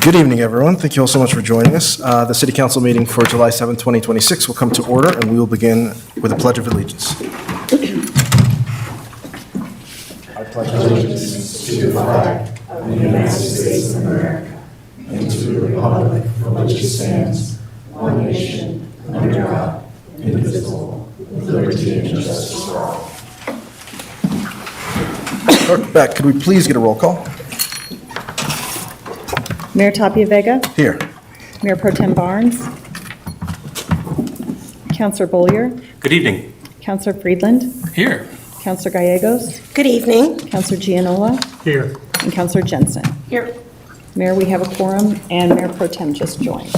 Good evening, everyone. Thank you all so much for joining us. The City Council meeting for July 7, 2026 will come to order, and we will begin with a Pledge of Allegiance. I pledge allegiance to the flag of the United States of America and to the republic for which it stands, one nation, under God, indivisible, with liberty and justice for all. Clerk Beck, could we please get a roll call? Mayor Tapia Vega, Here. Mayor Pro Tem Barnes, Councilor Bollier, Good evening. Councilor Friedland, Here. Councilor Gallegos, Good evening. Councilor Gianola, Here. and Councilor Jensen. Here. Mayor, we have a quorum, and Mayor Pro Tem just joined.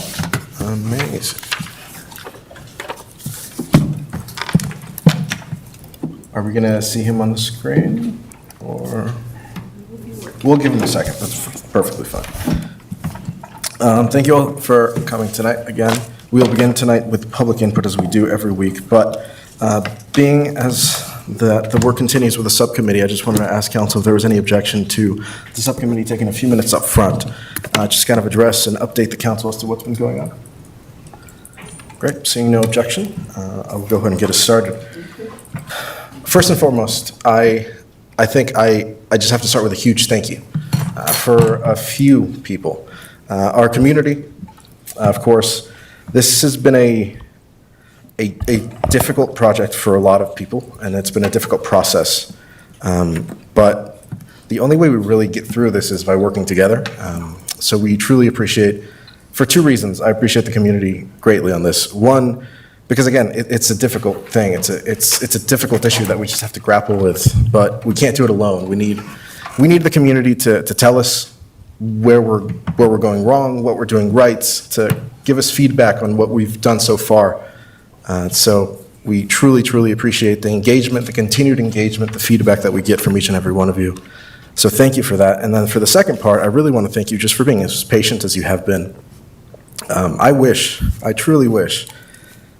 Amazing. Are we going to see him on the screen? Or we'll give him a second. That's perfectly fine. Thank you all for coming tonight. Again, we'll begin tonight with public input as we do every week. But being as the work continues with the subcommittee, I just wanted to ask council if there was any objection to the subcommittee taking a few minutes up front, just kind of address and update the council as to what's been going on. Great, seeing no objection, I'll go ahead and get us started. First and foremost, I think I just have to start with a huge thank you for a few people. Our community, of course, this has been a difficult project for a lot of people, and it's been a difficult process. But the only way we really get through this is by working together. So we truly appreciate, for two reasons, I appreciate the community greatly on this. One, because again, it's a difficult thing. It's a difficult issue that we just have to grapple with, but we can't do it alone. We need the community to tell us where we're going wrong, what we're doing right, to give us feedback on what we've done so far. So we truly, truly appreciate the engagement, the continued engagement, the feedback that we get from each and every one of you. So thank you for that. And then for the second part, I really want to thank you just for being as patient as you have been. I truly wish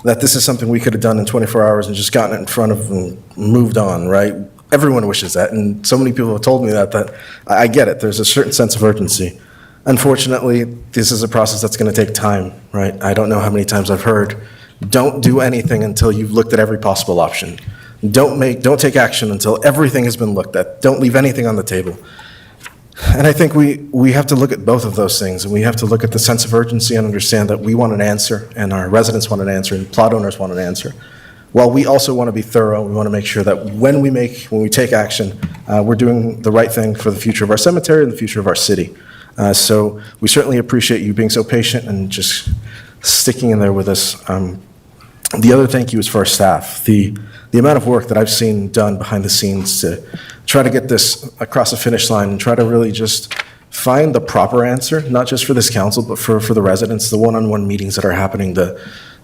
that this is something we could have done in 24 hours and just gotten it in front of and moved on, right? Everyone wishes that, and so many people have told me that I get it. There's a certain sense of urgency. Unfortunately, this is a process that's going to take time, right? I don't know how many times I've heard, don't do anything until you've looked at every possible option. Don't take action until everything has been looked at. Don't leave anything on the table. And I think we have to look at both of those things, and we have to look at the sense of urgency and understand that we want an answer, and our residents want an answer, and plot owners want an answer. While we also want to be thorough, we want to make sure that when we take action, we're doing the right thing for the future of our cemetery and the future of our city. So we certainly appreciate you being so patient and just sticking in there with us. The other thank you is for our staff. The amount of work that I've seen done behind the scenes to try to get this across the finish line and try to really just find the proper answer, not just for this council, but for the residents, the one-on-one meetings that are happening, the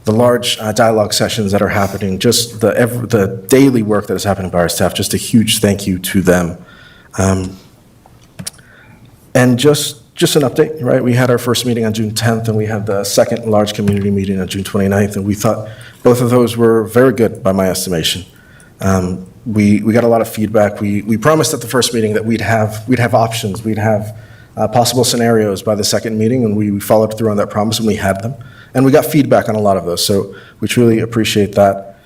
large dialogue sessions that are happening, just the daily work that is happening by our staff. Just a huge thank you to them. And just an update, right? We had our first meeting on June 10th, and we had the second large community meeting on June 29th, and we thought both of those were very good by my estimation. We got a lot of feedback. We promised at the first meeting that we'd have options, we'd have possible scenarios by the second meeting, and we followed through on that promise, and we had them. And we got feedback on a lot of those, so we truly appreciate that.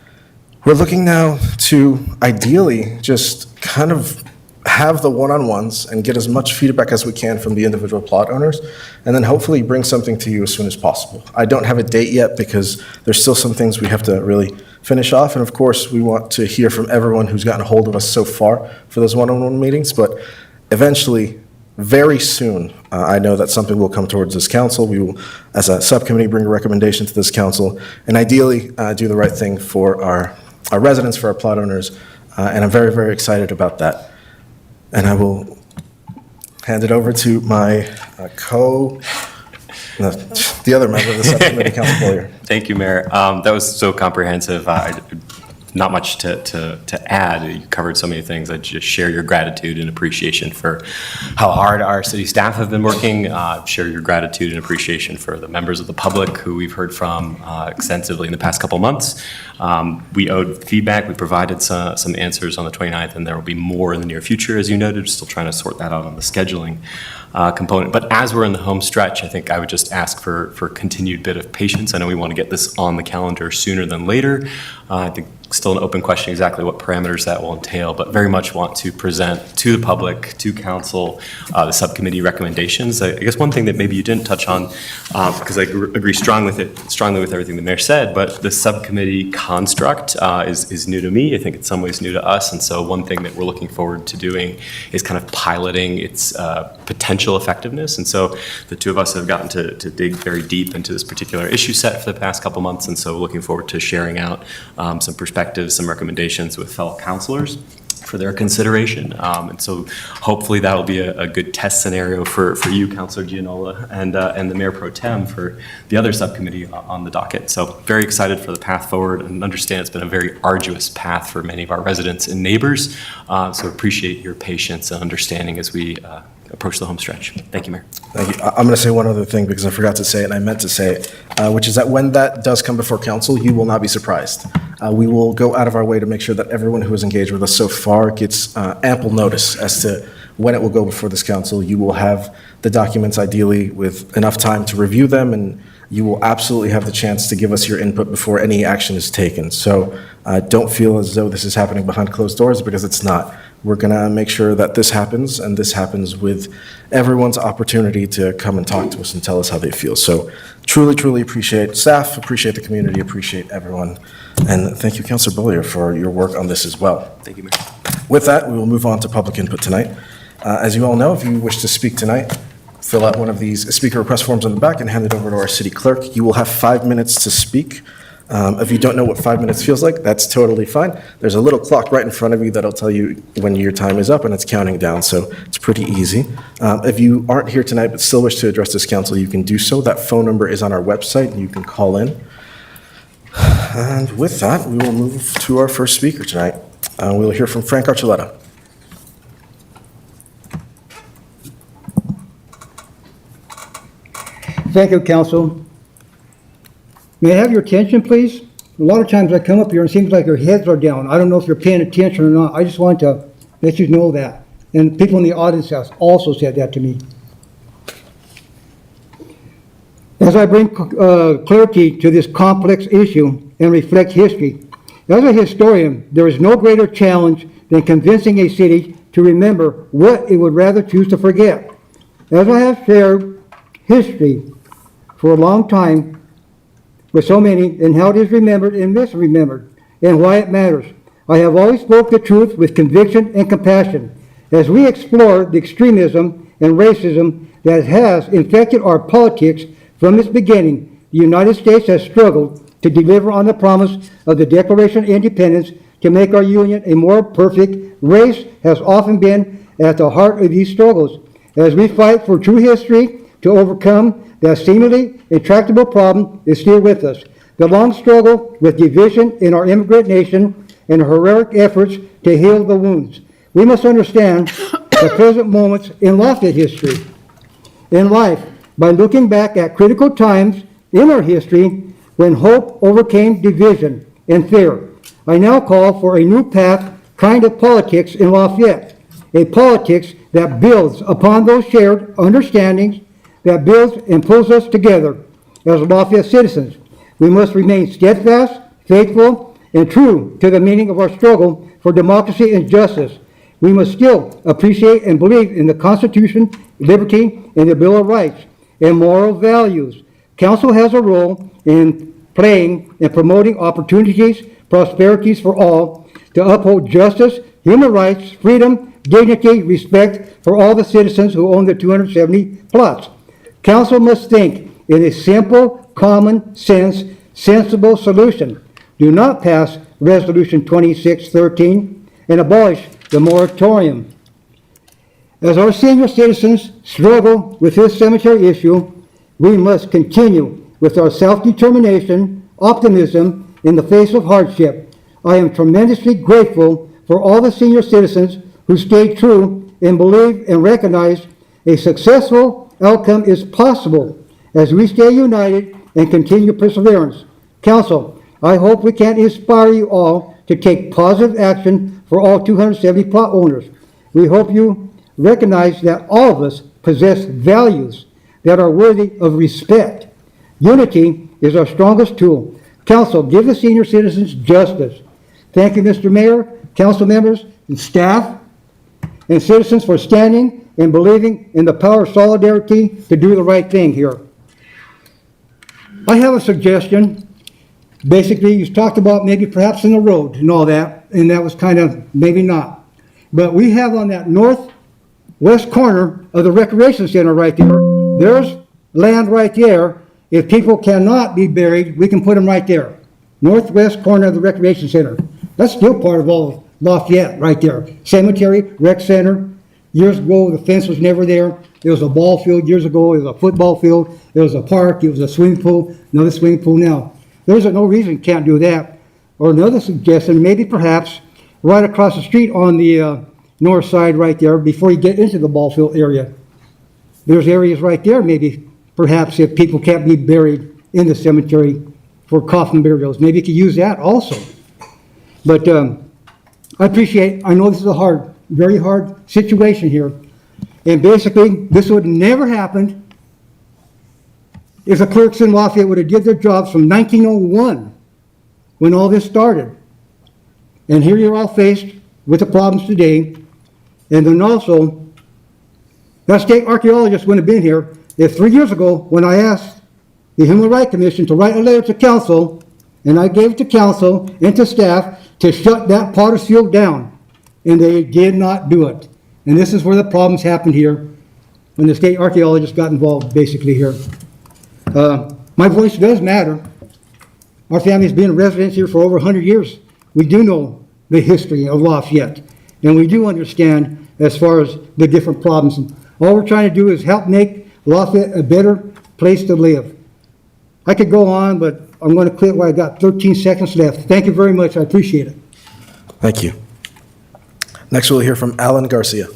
We're looking now to ideally just kind of have the one-on-ones and get as much feedback as we can from the individual plot owners, and then hopefully bring something to you as soon as possible. I don't have a date yet because there's still some things we have to really finish off, and of course we want to hear from everyone who's gotten a hold of us so far for those one-on-one meetings, but eventually, very soon, I know that something will come towards this council. We will, as a subcommittee, bring a recommendation to this council, and ideally do the right thing for our residents, for our plot owners, and I'm very, very excited about that. And I will hand it over to my the other member of the subcommittee, Councilor Bollier. Thank you, Mayor. That was so comprehensive. not much to add. You covered so many things. I just share your gratitude and appreciation for how hard our city staff have been working. Share your gratitude and appreciation for the members of the public who we've heard from extensively in the past couple months. We owed feedback. We provided some answers on the 29th, and there will be more in the near future, as you noted. Still trying to sort that out on the scheduling component. But as we're in the home stretch, I think I would just ask for continued bit of patience. I know we want to get this on the calendar sooner than later. I think still an open question exactly what parameters that will entail, but very much want to present to the public, to council, the subcommittee recommendations. I guess one thing that maybe you didn't touch on, because I agree strongly with everything the mayor said, but the subcommittee construct is new to me. I think in some ways new to us, and so one thing that we're looking forward to doing is kind of piloting its potential effectiveness. And so the two of us have gotten to dig very deep into this particular issue set for the past couple months, and so looking forward to sharing out some perspectives, some recommendations with fellow councilors for their consideration. And so hopefully that'll be a good test scenario for you, Councilor Gianola, and the Mayor Pro Tem for the other subcommittee on the docket. So very excited for the path forward, and understand it's been a very arduous path for many of our residents and neighbors. So appreciate your patience and understanding as we approach the home stretch. Thank you, Mayor. Thank you. I'm going to say one other thing because I forgot to say it and I meant to say it, which is that when that does come before council, you will not be surprised. We will go out of our way to make sure that everyone who has engaged with us so far gets ample notice as to when it will go before this council. You will have the documents ideally with enough time to review them, and you will absolutely have the chance to give us your input before any action is taken. So don't feel as though this is happening behind closed doors, because it's not. We're going to make sure that this happens, and this happens with everyone's opportunity to come and talk to us and tell us how they feel. So truly, truly appreciate staff, appreciate the community, appreciate everyone. And thank you, Councilor Beaulieu, for your work on this as well. Thank you, Mayor. With that, we will move on to public input tonight. As you all know, if you wish to speak tonight, fill out one of these speaker request forms on the back and hand it over to our city clerk. You will have 5 minutes to speak. If you don't know what 5 minutes feels like, that's totally fine. There's a little clock right in front of you that'll tell you when your time is up, and it's counting down, so it's pretty easy. If you aren't here tonight but still wish to address this council, you can do so. That phone number is on our website, and you can call in. And with that, we will move to our first speaker tonight. We'll hear from Frank Archuleta. Thank you, Council. May I have your attention, please? A lot of times I come up here and it seems like your heads are down. I don't know if you're paying attention or not. I just want to let you know that. And people in the audience have also said that to me. As I bring clarity to this complex issue and reflect history, as a historian, there is no greater challenge than convincing a city to remember what it would rather choose to forget. As I have shared history for a long time with so many, and how it is remembered and misremembered, and why it matters, I have always spoke the truth with conviction and compassion. As we explore the extremism and racism that has infected our politics from its beginning, the United States has struggled to deliver on the promise of the Declaration of Independence to make our union a more perfect. Race has often been at the heart of these struggles. As we fight for true history to overcome that seemingly intractable problem is still with us. The long struggle with division in our immigrant nation and heroic efforts to heal the wounds. We must understand the present moments in Lafayette history, in life, by looking back at critical times in our history when hope overcame division and fear. I now call for a new path kind of politics in Lafayette, a politics that builds upon those shared understandings, that builds and pulls us together as Lafayette citizens. We must remain steadfast, faithful, and true to the meaning of our struggle for democracy and justice. We must still appreciate and believe in the Constitution, liberty, and the Bill of Rights, and moral values. Council has a role in playing and promoting opportunities, prosperities for all, to uphold justice, human rights, freedom, dignity, respect for all the citizens who own the 270 plots. Council must think in a simple, common sense, sensible solution. Do not pass Resolution 2613 and abolish the moratorium. As our senior citizens struggle with this cemetery issue, we must continue with our self-determination, optimism in the face of hardship. I am tremendously grateful for all the senior citizens who stayed true and believe and recognize a successful outcome is possible as we stay united and continue perseverance. Council, I hope we can inspire you all to take positive action for all 270 plot owners. We hope you recognize that all of us possess values that are worthy of respect. Unity is our strongest tool. Council, give the senior citizens justice. Thank you, Mr. Mayor, council members, and staff, and citizens for standing and believing in the power of solidarity to do the right thing here. I have a suggestion. Basically, you talked about maybe perhaps in the road and all that, and that was kind of maybe not. But we have on that northwest corner of the recreation center right there, there's land right there. If people cannot be buried, we can put them right there. Northwest corner of the recreation center. That's still part of all of Lafayette right there. Cemetery, rec center. Years ago, the fence was never there. There was a ball field years ago. There was a football field. There was a park. There was a swimming pool. Another swimming pool now. There's no reason you can't do that. Or another suggestion, maybe perhaps right across the street on the north side right there before you get into the ball field area. There's areas right there maybe perhaps if people can't be buried in the cemetery for coffin burials. Maybe you could use that also. But I know this is a very hard situation here. And basically, this would never happen if the clerks in Lafayette would have did their jobs from 1901 when all this started. And here you're all faced with the problems today. And then also, that state archaeologist wouldn't have been here if 3 years ago, when I asked the Human Rights Commission to write a letter to council, and I gave it to council and to staff to shut that Potter's Field down, and they did not do it. And this is where the problems happened here, when the state archaeologist got involved, basically here. My voice does matter. Our family's been residents here for over 100 years. We do know the history of Lafayette, and we do understand as far as the different problems. All we're trying to do is help make Lafayette a better place to live. I could go on, but I'm going to quit while I got 13 seconds left. Thank you very much. I appreciate it. Thank you. Next, we'll hear from Alan Garcia.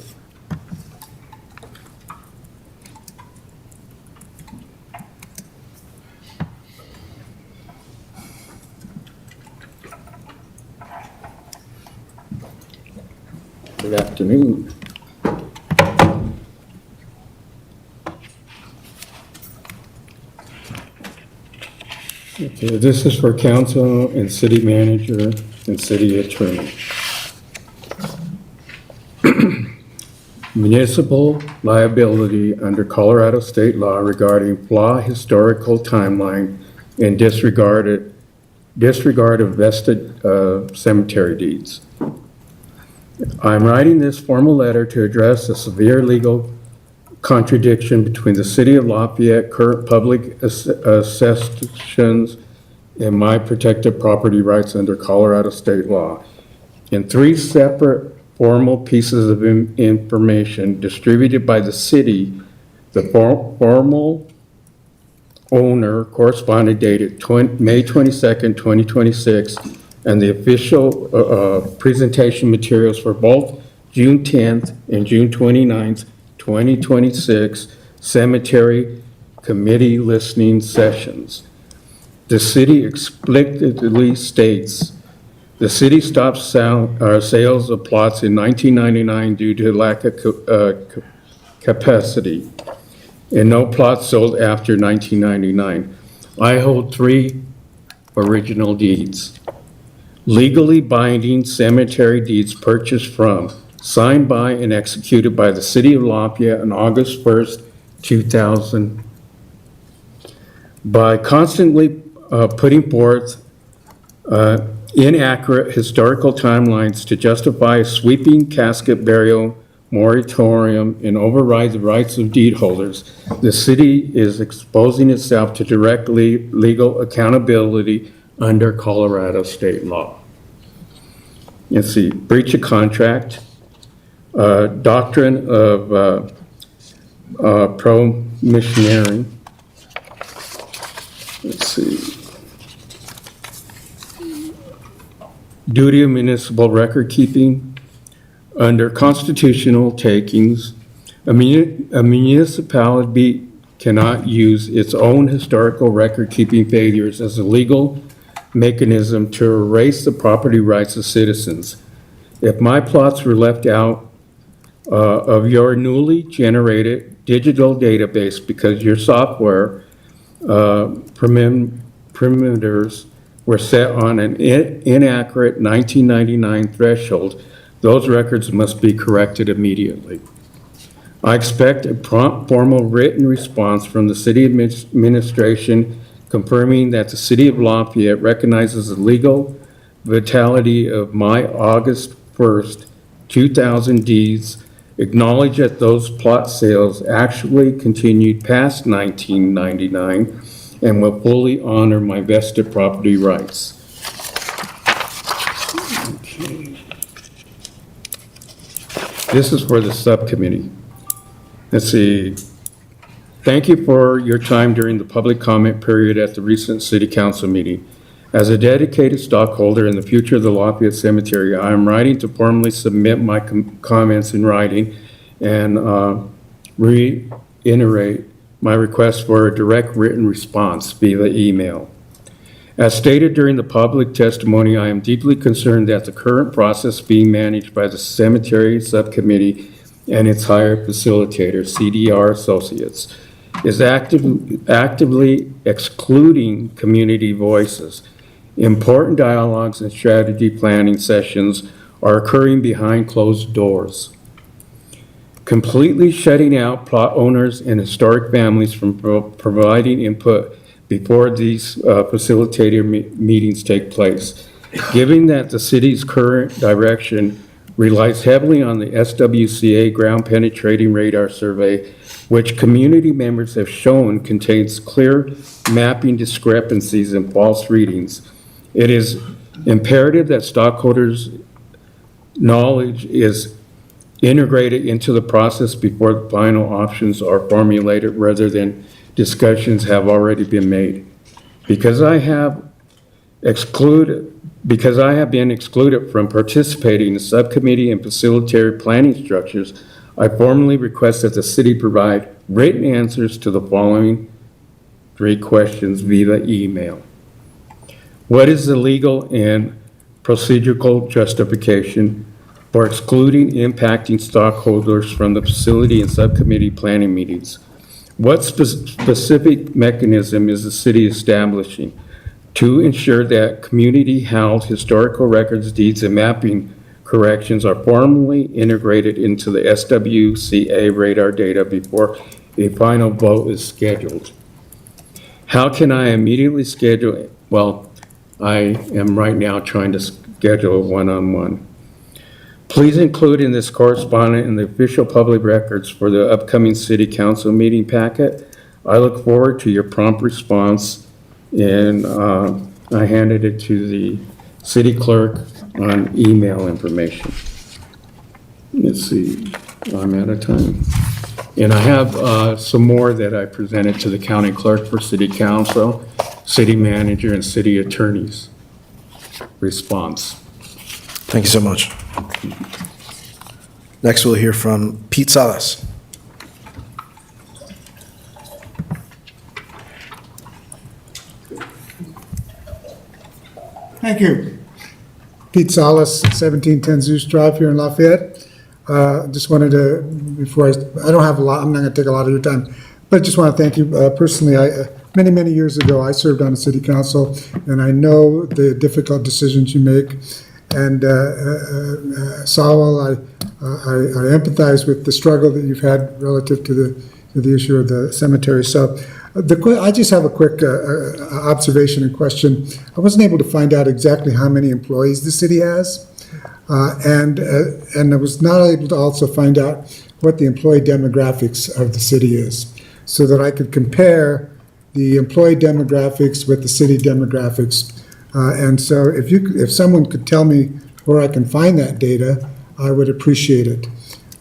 Good afternoon. Okay, this is for council and city manager and city attorney. Municipal liability under Colorado state law regarding FLA historical timeline and disregard of vested cemetery deeds. I'm writing this formal letter to address a severe legal contradiction between the City of Lafayette current public assessments and my protected property rights under Colorado state law. In 3 separate formal pieces of information distributed by the city, the formal owner correspondent dated May 22nd, 2026, and the official presentation materials for both June 10th and June 29th, 2026 cemetery committee listening sessions. The city explicitly states the city stopped sales of plots in 1999 due to lack of capacity, and no plots sold after 1999. I hold 3 original deeds. Legally binding cemetery deeds purchased from, signed by, and executed by the City of Lafayette on August 1st, 2000. By constantly putting forth inaccurate historical timelines to justify a sweeping casket burial moratorium and override the rights of deed holders, the city is exposing itself to direct legal accountability under Colorado state law. Let's see, breach of contract, doctrine of pro-missionary. Let's see. duty of municipal record keeping. Under constitutional takings, a municipality cannot use its own historical record-keeping failures as a legal mechanism to erase the property rights of citizens. If my plots were left out of your newly generated digital database because your software parameters were set on an inaccurate 1999 threshold, those records must be corrected immediately. I expect a prompt formal written response from the city administration confirming that the city of Lafayette recognizes the legal vitality of my August 1st, 2000 deeds, acknowledge that those plot sales actually continued past 1999, and will fully honor my vested property rights. Okay. This is for the subcommittee. Let's see. Thank you for your time during the public comment period at the recent city council meeting. As a dedicated stockholder in the future of the Lafayette Cemetery, I am writing to formally submit my comments in writing and reiterate my request for a direct written response via email. As stated during the public testimony, I am deeply concerned that the current process being managed by the Cemetery Subcommittee and its hired facilitator, CDR Associates, is actively excluding community voices. Important dialogues and strategy planning sessions are occurring behind closed doors, completely shutting out plot owners and historic families from providing input before these facilitator meetings take place. Given that the city's current direction relies heavily on the SWCA ground penetrating radar survey, which community members have shown contains clear mapping discrepancies and false readings, it is imperative that stockholders' knowledge is integrated into the process before the final options are formulated rather than discussions have already been made. Because I have been excluded from participating in the subcommittee and facilitator planning structures, I formally request that the city provide written answers to the following 3 questions via email. What is the legal and procedural justification for excluding impacting stockholders from the facility and subcommittee planning meetings? What specific mechanism is the city establishing to ensure that community-held historical records, deeds, and mapping corrections are formally integrated into the SWCA radar data before a final vote is scheduled? How can I immediately schedule it? Well, I am right now trying to schedule a one-on-one. Please include in this correspondence in the official public records for the upcoming city council meeting packet. I look forward to your prompt response, and I handed it to the city clerk on email information. Let's see, I'm out of time. And I have some more that I presented to the county clerk for city council, city manager, and city attorney's response. Thank you so much. Next, we'll hear from Pete Salas. Thank you. Pete Salas, 1710 Zeus Drive here in Lafayette. Just wanted to, I don't have a lot, I'm not going to take a lot of your time, but just want to thank you personally. Many, many years ago, I served on the city council, and I know the difficult decisions you make. And Sawal, I empathize with the struggle that you've had relative to the issue of the cemetery. So I just have a quick observation and question. I wasn't able to find out exactly how many employees the city has, and I was not able to also find out what the employee demographics of the city is, so that I could compare the employee demographics with the city demographics. And so if someone could tell me where I can find that data, I would appreciate it.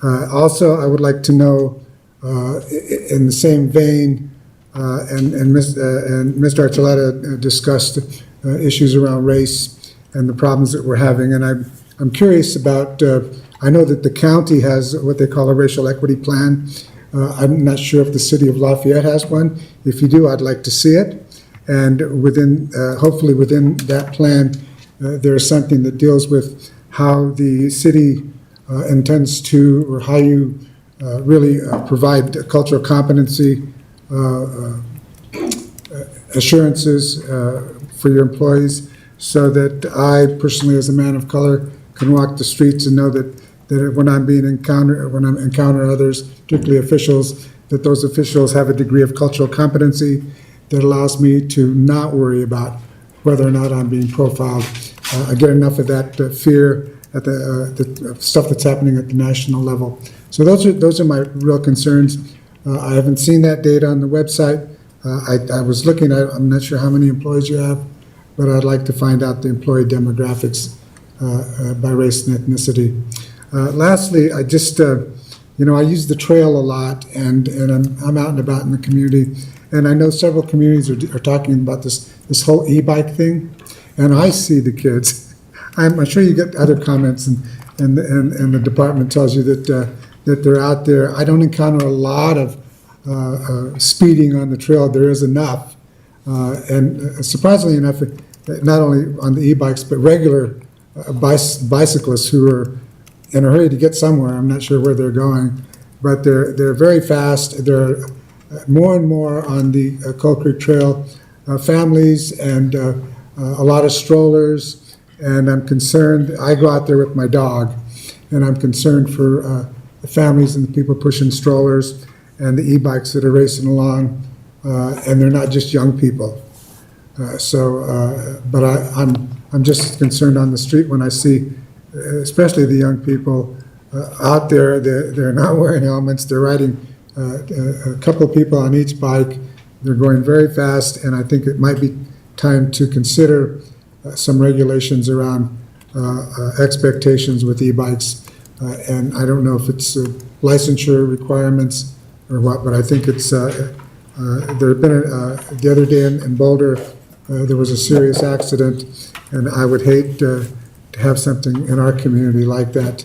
Also, I would like to know, in the same vein, and Mr. Archuleta discussed issues around race and the problems that we're having. And I'm curious about, I know that the county has what they call a racial equity plan. I'm not sure if the city of Lafayette has one. If you do, I'd like to see it. And within, hopefully within that plan, there is something that deals with how the city intends to, or how you really provide cultural competency assurances for your employees, so that I personally, as a man of color, can walk the streets and know that when I'm encountering others, particularly officials, that those officials have a degree of cultural competency that allows me to not worry about whether or not I'm being profiled. I get enough of that fear at the stuff that's happening at the national level. So those are my real concerns. I haven't seen that data on the website. I was looking at, I'm not sure how many employees you have, but I'd like to find out the employee demographics by race and ethnicity. Lastly, I just, I use the trail a lot, and I'm out and about in the community, and I know several communities are talking about this whole e-bike thing, and I see the kids. I'm sure you get other comments, and the department tells you that they're out there. I don't encounter a lot of speeding on the trail. There is enough, and surprisingly enough, not only on the e-bikes, but regular bicyclists who are in a hurry to get somewhere. I'm not sure where they're going, but they're very fast. There are more and more on the Coal Creek Trail, families and a lot of strollers, and I'm concerned. I go out there with my dog, and I'm concerned for the families and the people pushing strollers and the e-bikes that are racing along, and they're not just young people. But I'm just as concerned on the street when I see, especially the young people out there. They're not wearing helmets. They're riding a couple of people on each bike. They're going very fast, and I think it might be time to consider some regulations around expectations with e-bikes. And I don't know if it's licensure requirements or what, but I think it's, there had been, the other day in Boulder, there was a serious accident, and I would hate to have something in our community like that.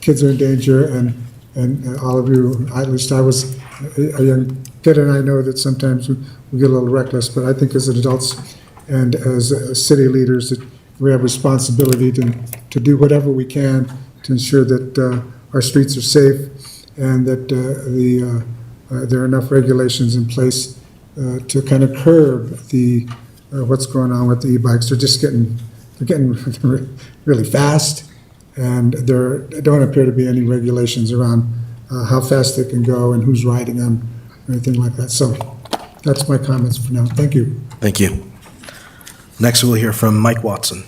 Kids are in danger, and all of you, at least I was a young kid, and I know that sometimes we get a little reckless, but I think as adults and as city leaders, that we have responsibility to do whatever we can to ensure that our streets are safe, and that there are enough regulations in place to kind of curb what's going on with the e-bikes. They're getting really fast, and there don't appear to be any regulations around how fast they can go and who's riding them, or anything like that. So that's my comments for now. Thank you. Thank you. Next, we'll hear from Mike Watson.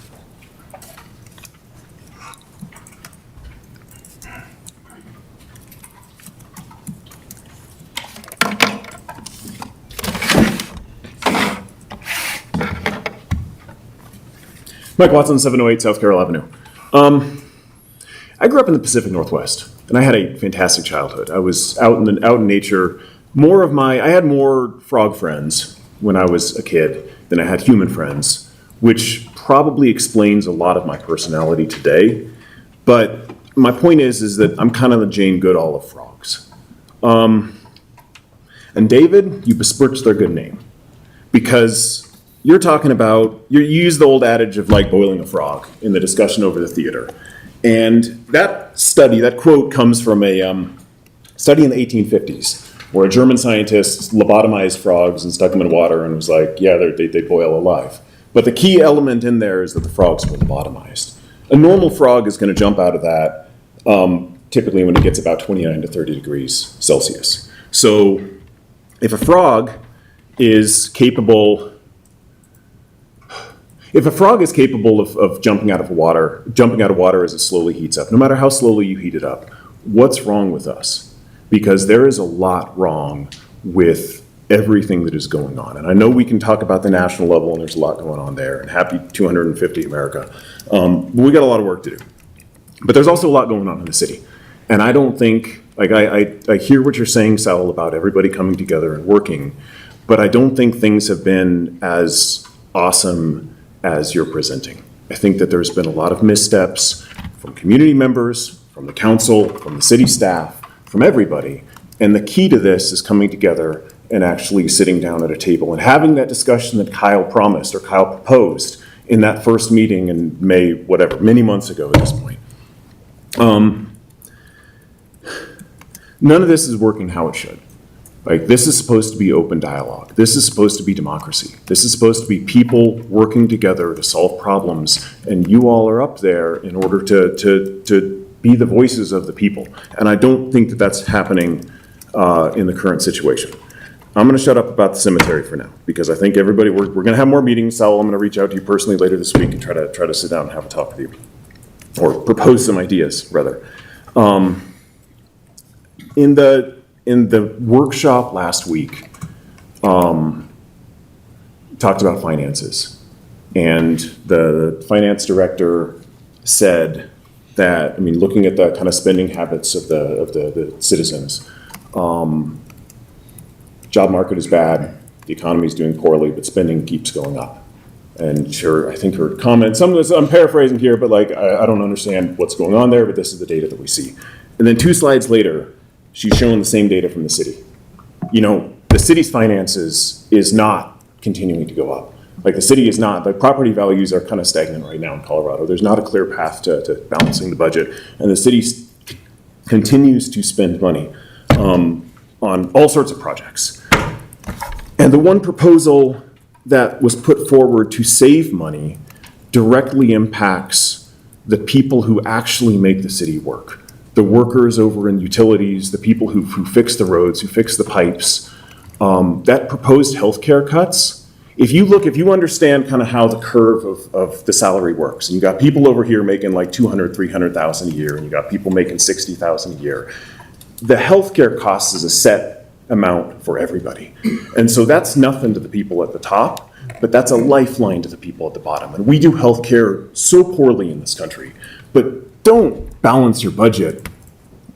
Mike Watson, 708 South Carroll Avenue. I grew up in the Pacific Northwest, and I had a fantastic childhood. I was out in nature. I had more frog friends when I was a kid than I had human friends, which probably explains a lot of my personality today. But my point is that I'm kind of the Jane Goodall of frogs. And David, you besmirched their good name, because you're talking about, you use the old adage of like boiling a frog in the discussion over the theater. And that quote comes from a study in the 1850s, where a German scientist lobotomized frogs and stuck them in water and was like, yeah, they boil alive. But the key element in there is that the frogs were lobotomized. A normal frog is going to jump out of that typically when it gets about 29 to 30 degrees Celsius. So if a frog is capable of jumping out of water as it slowly heats up, no matter how slowly you heat it up, what's wrong with us? Because there is a lot wrong with everything that is going on. And I know we can talk about the national level, and there's a lot going on there, and happy 250 America. But we got a lot of work to do. But there's also a lot going on in the city. And I don't think, I hear what you're saying, Sal, about everybody coming together and working, but I don't think things have been as awesome as you're presenting. I think that there's been a lot of missteps from community members, from the council, from the city staff, from everybody. And the key to this is coming together and actually sitting down at a table and having that discussion that Kyle promised or Kyle proposed in that first meeting in May, whatever, many months ago at this point. None of this is working how it should. Like, this is supposed to be open dialogue. This is supposed to be democracy. This is supposed to be people working together to solve problems, and you all are up there in order to be the voices of the people. And I don't think that that's happening in the current situation. I'm gonna shut up about the cemetery for now, because I think everybody, we're gonna have more meetings. Sal, I'm gonna reach out to you personally later this week and try to sit down and have a talk with you, or propose some ideas, rather. In the workshop last week, talked about finances. And the finance director said that, I mean, looking at the kind of spending habits of the citizens, job market is bad, the economy is doing poorly, but spending keeps going up. And sure, I think her comment, some of this, I'm paraphrasing here, but like, I don't understand what's going on there, but this is the data that we see. And then 2 slides later, she's showing the same data from the city. You know, the city's finances is not continuing to go up. Like, the city is not, the property values are kind of stagnant right now in Colorado. There's not a clear path to balancing the budget. And the city continues to spend money on all sorts of projects. And the one proposal that was put forward to save money directly impacts the people who actually make the city work. The workers over in utilities, the people who fix the roads, who fix the pipes. That proposed healthcare cuts, if you understand kind of how the curve of the salary works, and you got people over here making like $200,000, $300,000 a year, and you got people making $60,000 a year, the healthcare cost is a set amount for everybody. And so that's nothing to the people at the top, but that's a lifeline to the people at the bottom. And we do healthcare so poorly in this country, but don't balance your budget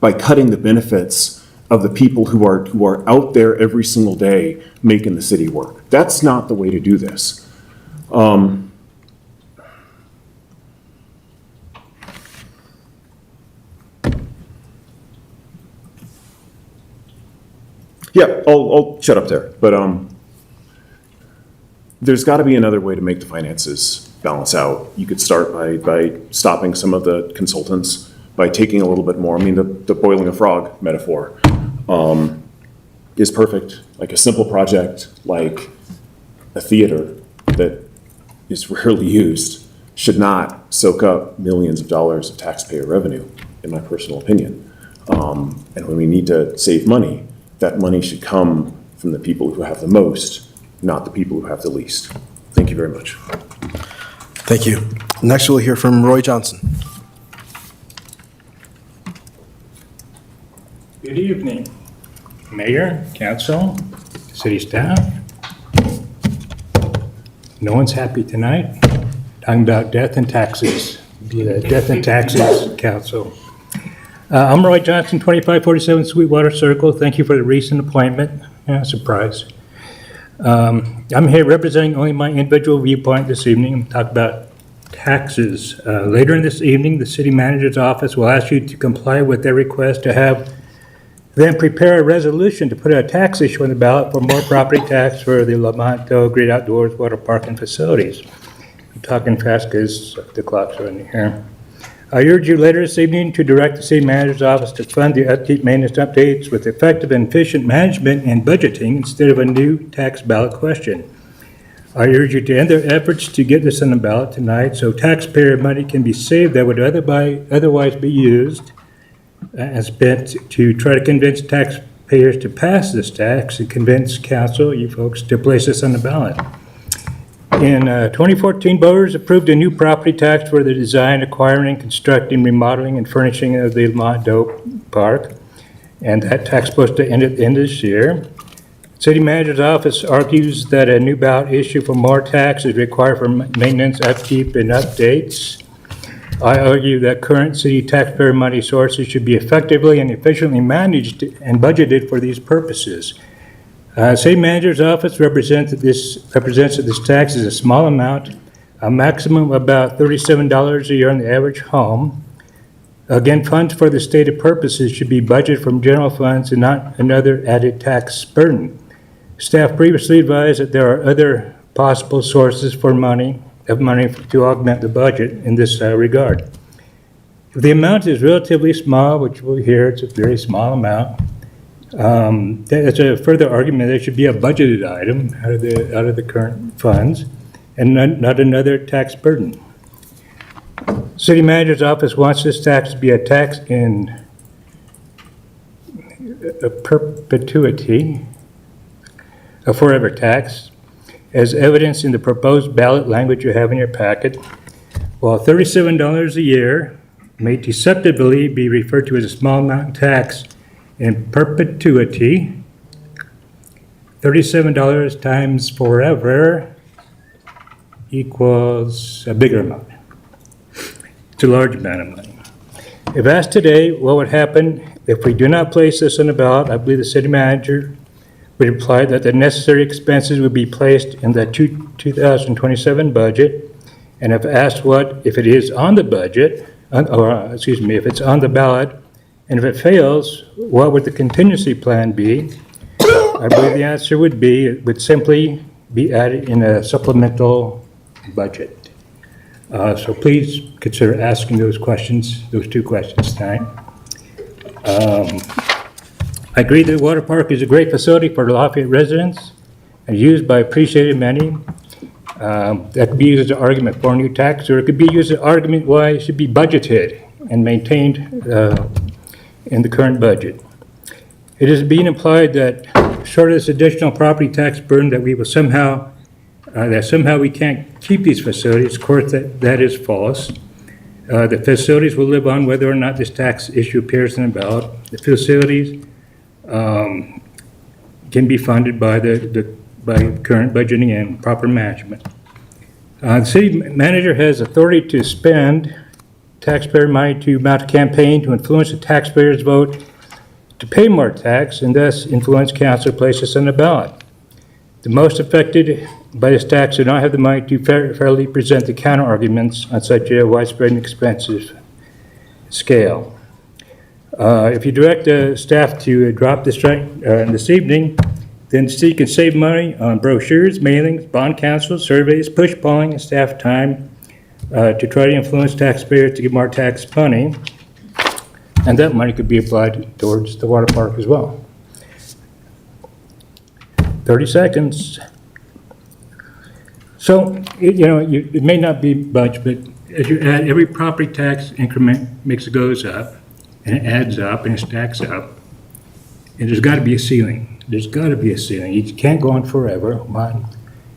by cutting the benefits of the people who are out there every single day making the city work. That's not the way to do this. Yeah, I'll shut up there, but there's got to be another way to make the finances balance out. You could start by stopping some of the consultants, by taking a little bit more. I mean, the boiling a frog metaphor is perfect. Like a simple project, like a theater that is rarely used, should not soak up millions of dollars of taxpayer revenue, in my personal opinion. And when we need to save money, that money should come from the people who have the most, not the people who have the least. Thank you very much. Thank you. Next, we'll hear from Roy Johnson. Good evening, Mayor, Council, City staff. No one's happy tonight, talking about death and taxes, the Death and Taxes Council. I'm Roy Johnson, 2547 Sweetwater Circle. Thank you for the recent appointment. Surprise. I'm here representing only my individual viewpoint this evening. I'm talking about taxes. Later in this evening, the city manager's office will ask you to comply with their request to have them prepare a resolution to put a tax issue on the ballot for more property tax for the Lamont Great Outdoors Water Park and facilities. I'm talking fast because the clock's running here. I urge you later this evening to direct the city manager's office to fund the upkeep maintenance updates with effective and efficient management and budgeting instead of a new tax ballot question. I urge you to end their efforts to get this on the ballot tonight so taxpayer money can be saved that would otherwise be used and spent to try to convince taxpayers to pass this tax and convince council, you folks, to place this on the ballot. In 2014, voters approved a new property tax for the design, acquiring, constructing, remodeling, and furnishing of the Lamont Dope Park. And that tax is supposed to end at the end of this year. City manager's office argues that a new ballot issue for more tax is required for maintenance, upkeep, and updates. I argue that current city taxpayer money sources should be effectively and efficiently managed and budgeted for these purposes. City manager's office represents that this tax is a small amount a maximum of about $37 a year on the average home. Again, funds for the stated purposes should be budgeted from general funds and not another added tax burden. Staff previously advised that there are other possible sources for money to augment the budget in this regard. If the amount is relatively small, which we'll hear, it's a very small amount, that's a further argument that it should be a budgeted item out of the current funds and not another tax burden. City Manager's Office wants this tax to be a tax in a perpetuity, a forever tax, as evidenced in the proposed ballot language you have in your packet. While $37 a year may deceptively be referred to as a small amount tax in perpetuity, $37 times forever equals a bigger amount. It's a large amount of money. If asked today what would happen if we do not place this on the ballot, I believe the city manager would imply that the necessary expenses would be placed in the 2027 budget. And if asked if it is on the budget, if it's on the ballot, and if it fails, what would the contingency plan be? I believe the answer would be, it would simply be added in a supplemental budget. So please consider asking those two questions tonight. I agree that the water park is a great facility for Lafayette residents and used by appreciated many. That could be used as an argument for a new tax, or it could be used as an argument why it should be budgeted and maintained in the current budget. It is being implied that short of this additional property tax burden that we will somehow we can't keep these facilities. Of course, that is false. The facilities will live on whether or not this tax issue appears in the ballot. The facilities can be funded by by current budgeting and proper management. The city manager has authority to spend taxpayer money to mount a campaign to influence the taxpayers' vote to pay more tax and thus influence council to place this on the ballot. The most affected by this tax do not have the money to fairly present the counter arguments on such a widespread and expensive scale. If you direct the staff to drop this this evening, then the city can save money on brochures, mailings, bond council, surveys, push polling, and staff time to try to influence taxpayers to get more tax money. And that money could be applied towards the water park as well. 30 seconds. So, it may not be much, but as you add, every property tax increment goes up, and it adds up, and it stacks up, and there's got to be a ceiling. There's got to be a ceiling. You can't go on forever, one.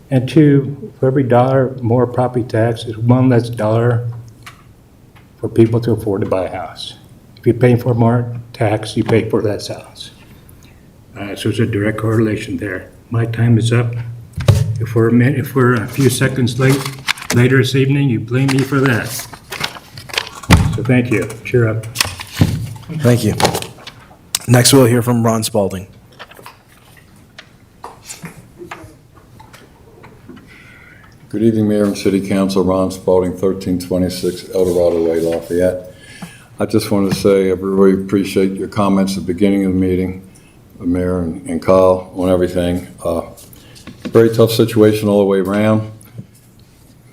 And two, for every dollar more property tax, is one less dollar for people to afford to buy a house. If you pay for more tax, you pay for less house. So there's a direct correlation there. My time is up. If we're a few seconds later this evening, you blame me for that. So thank you. Cheer up. Thank you. Next, we'll hear from Ron Spalding. Good evening, Mayor and City Council. Ron Spalding, 1326 El Dorado Way, Lafayette. I just want to say I really appreciate your comments at the beginning of the meeting, Mayor and Kyle, on everything. Very tough situation all the way around.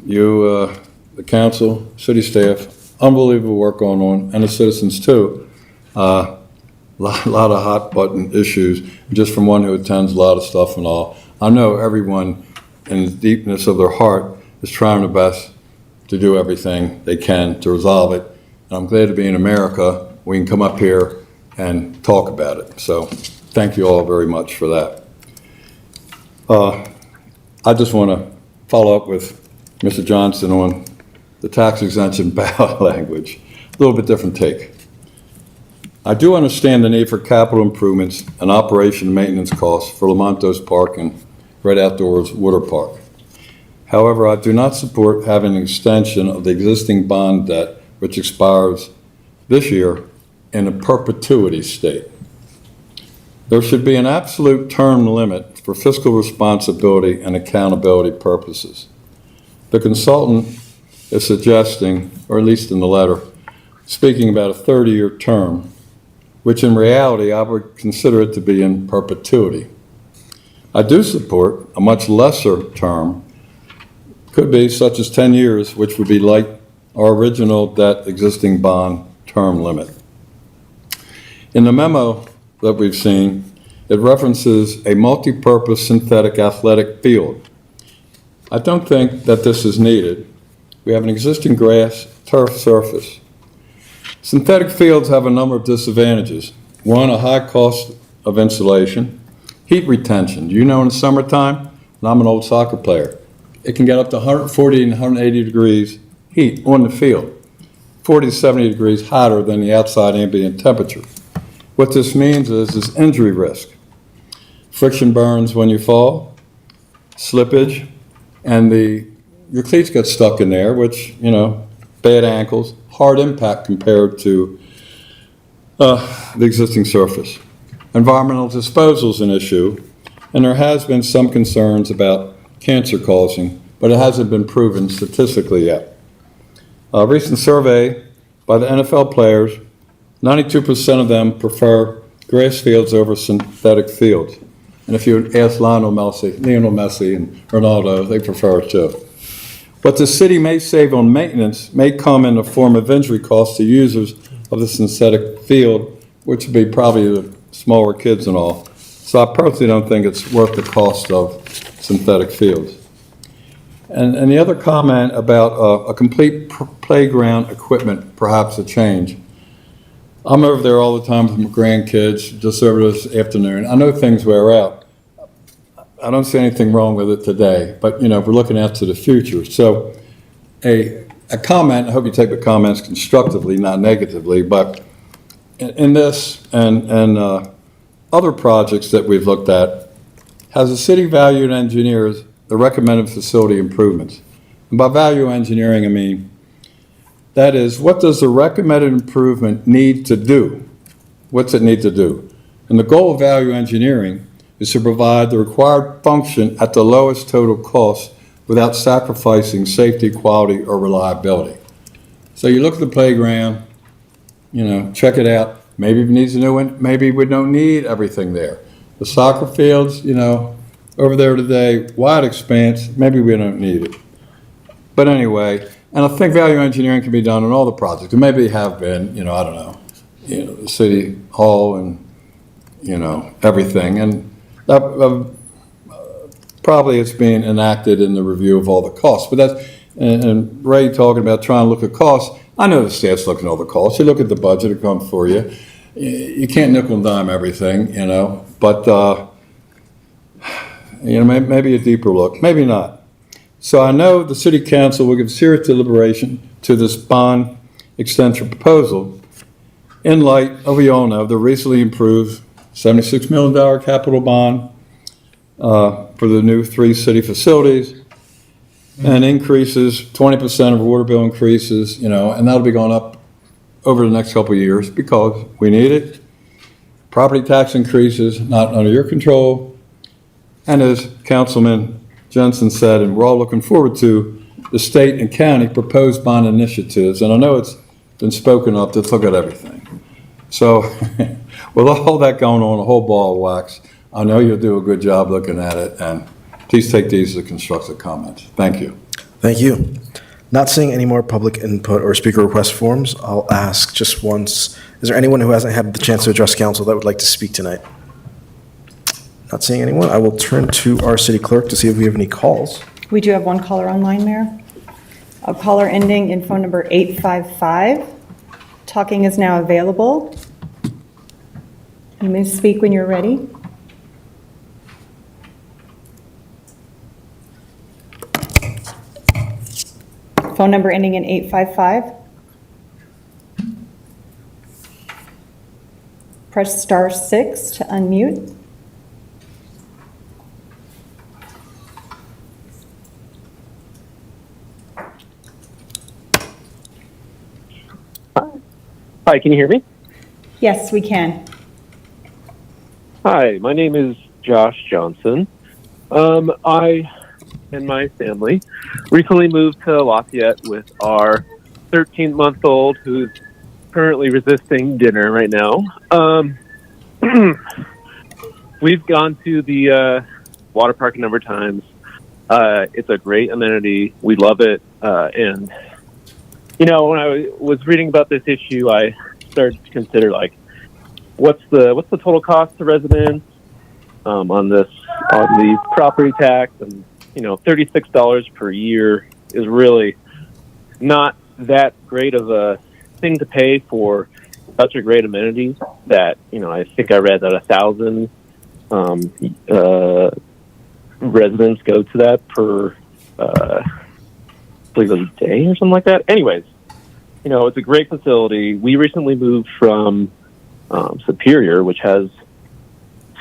You, the council, city staff, unbelievable work going on, and the citizens too. Lot of hot button issues, just from one who attends a lot of stuff and all. I know everyone in the deepness of their heart is trying their best to do everything they can to resolve it. And I'm glad to be in America. We can come up here and talk about it. So thank you all very much for that. I just want to follow up with Mr. Johnston on the tax exemption ballot language. A little bit different take. I do understand the need for capital improvements and operation and maintenance costs for Lamontos Park and Red Outdoors Water Park. However, I do not support having an extension of the existing bond debt, which expires this year, in a perpetuity state. There should be an absolute term limit for fiscal responsibility and accountability purposes. The consultant is suggesting, or at least in the letter, speaking about a 30-year term, which in reality I would consider it to be in perpetuity. I do support a much lesser term, could be such as 10 years, which would be like our original debt existing bond term limit. In the memo that we've seen, it references a multi-purpose synthetic athletic field. I don't think that this is needed. We have an existing grass turf surface. Synthetic fields have a number of disadvantages. One, a high cost of insulation, heat retention. You know, in the summertime, and I'm an old soccer player, it can get up to 140 and 180 degrees heat on the field, 40 to 70 degrees hotter than the outside ambient temperature. What this means is injury risk. Friction burns when you fall, slippage, and your cleats get stuck in there, which, you know, bad ankles, hard impact compared to the existing surface. Environmental disposal is an issue, and there has been some concerns about cancer causing, but it hasn't been proven statistically yet. A recent survey by the NFL players, 92% of them prefer grass fields over synthetic fields. And if you ask Lionel Messi and Ronaldo, they prefer it too. What the city may save on maintenance may come in the form of injury costs to users of the synthetic field, which would be probably the smaller kids and all. So I personally don't think it's worth the cost of synthetic fields. And the other comment about a complete playground equipment, perhaps a change. I'm over there all the time with my grandkids, just over this afternoon. I know things wear out. I don't see anything wrong with it today, but, you know, we're looking out to the future. So a comment, I hope you take the comments constructively, not negatively, but in this and other projects that we've looked at, has the city valued engineers the recommended facility improvements? And by value engineering, I mean, that is, what does the recommended improvement need to do? What's it need to do? And the goal of value engineering is to provide the required function at the lowest total cost without sacrificing safety, quality, or reliability. So you look at the playground, you know, check it out. Maybe it needs a new one. Maybe we don't need everything there. The soccer fields, you know, over there today, wide expanse, maybe we don't need it. But anyway, and I think value engineering can be done on all the projects. And maybe have been, you know, I don't know, you know, the city hall and, you know, everything. And that, probably it's being enacted in the review of all the costs. But that's, and Ray talking about trying to look at costs. I know the staff's looking at all the costs. You look at the budget, it comes for you. You can't nickel and dime everything, you know, but, you know, maybe a deeper look, maybe not. So I know the city council will give serious deliberation to this bond extension proposal in light of, we all know, the recently improved $76 million capital bond for the new 3 city facilities, and increases, 20% of water bill increases, you know, and that'll be going up over the next couple of years because we need it. Property tax increases, not under your control. And as Councilman Jensen said, and we're all looking forward to, the state and county proposed bond initiatives. And I know it's been spoken of to look at everything. So with all that going on, a whole ball of wax, I know you'll do a good job looking at it. And please take these as constructive comments. Thank you. Thank you. Not seeing any more public input or speaker request forms, I'll ask just once, is there anyone who hasn't had the chance to address council that would like to speak tonight? Not seeing anyone, I will turn to our city clerk to see if we have any calls. We do have one caller online, Mayor. A caller ending in phone number 855. Talking is now available. You may speak when you're ready. Phone number ending in 855. Press *6 to unmute. Hi, can you hear me? Yes, we can. Hi, my name is Josh Johnson. I and my family recently moved to Lafayette with our 13-month-old who's currently resisting dinner right now. We've gone to the water park a number of times. It's a great amenity. We love it. And, you know, when I was reading about this issue, I started to consider, like, what's the total cost to residents on the property tax, and you know, $36 per year is really not that great of a thing to pay for such a great amenity that, you know, I think I read that 1,000 residents go to that per I believe it was a day or something like that. Anyways, you know, it's a great facility. We recently moved from Superior, which has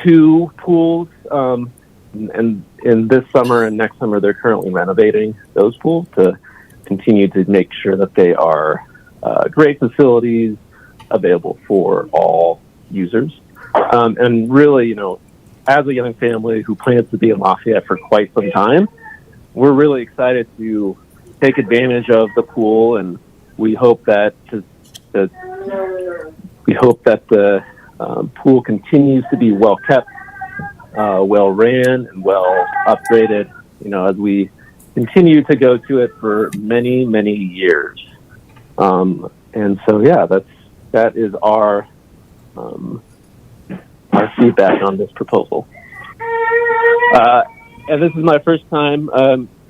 2 pools, and in this summer and next summer, they're currently renovating those pools to continue to make sure that they are great facilities available for all users. And really, you know, as a young family who plans to be in Lafayette for quite some time, we're really excited to take advantage of the pool, and we hope that the pool continues to be well kept, well ran, and well upgraded, you know, as we continue to go to it for many, many years. And so, yeah, that is our feedback on this proposal. And this is my first time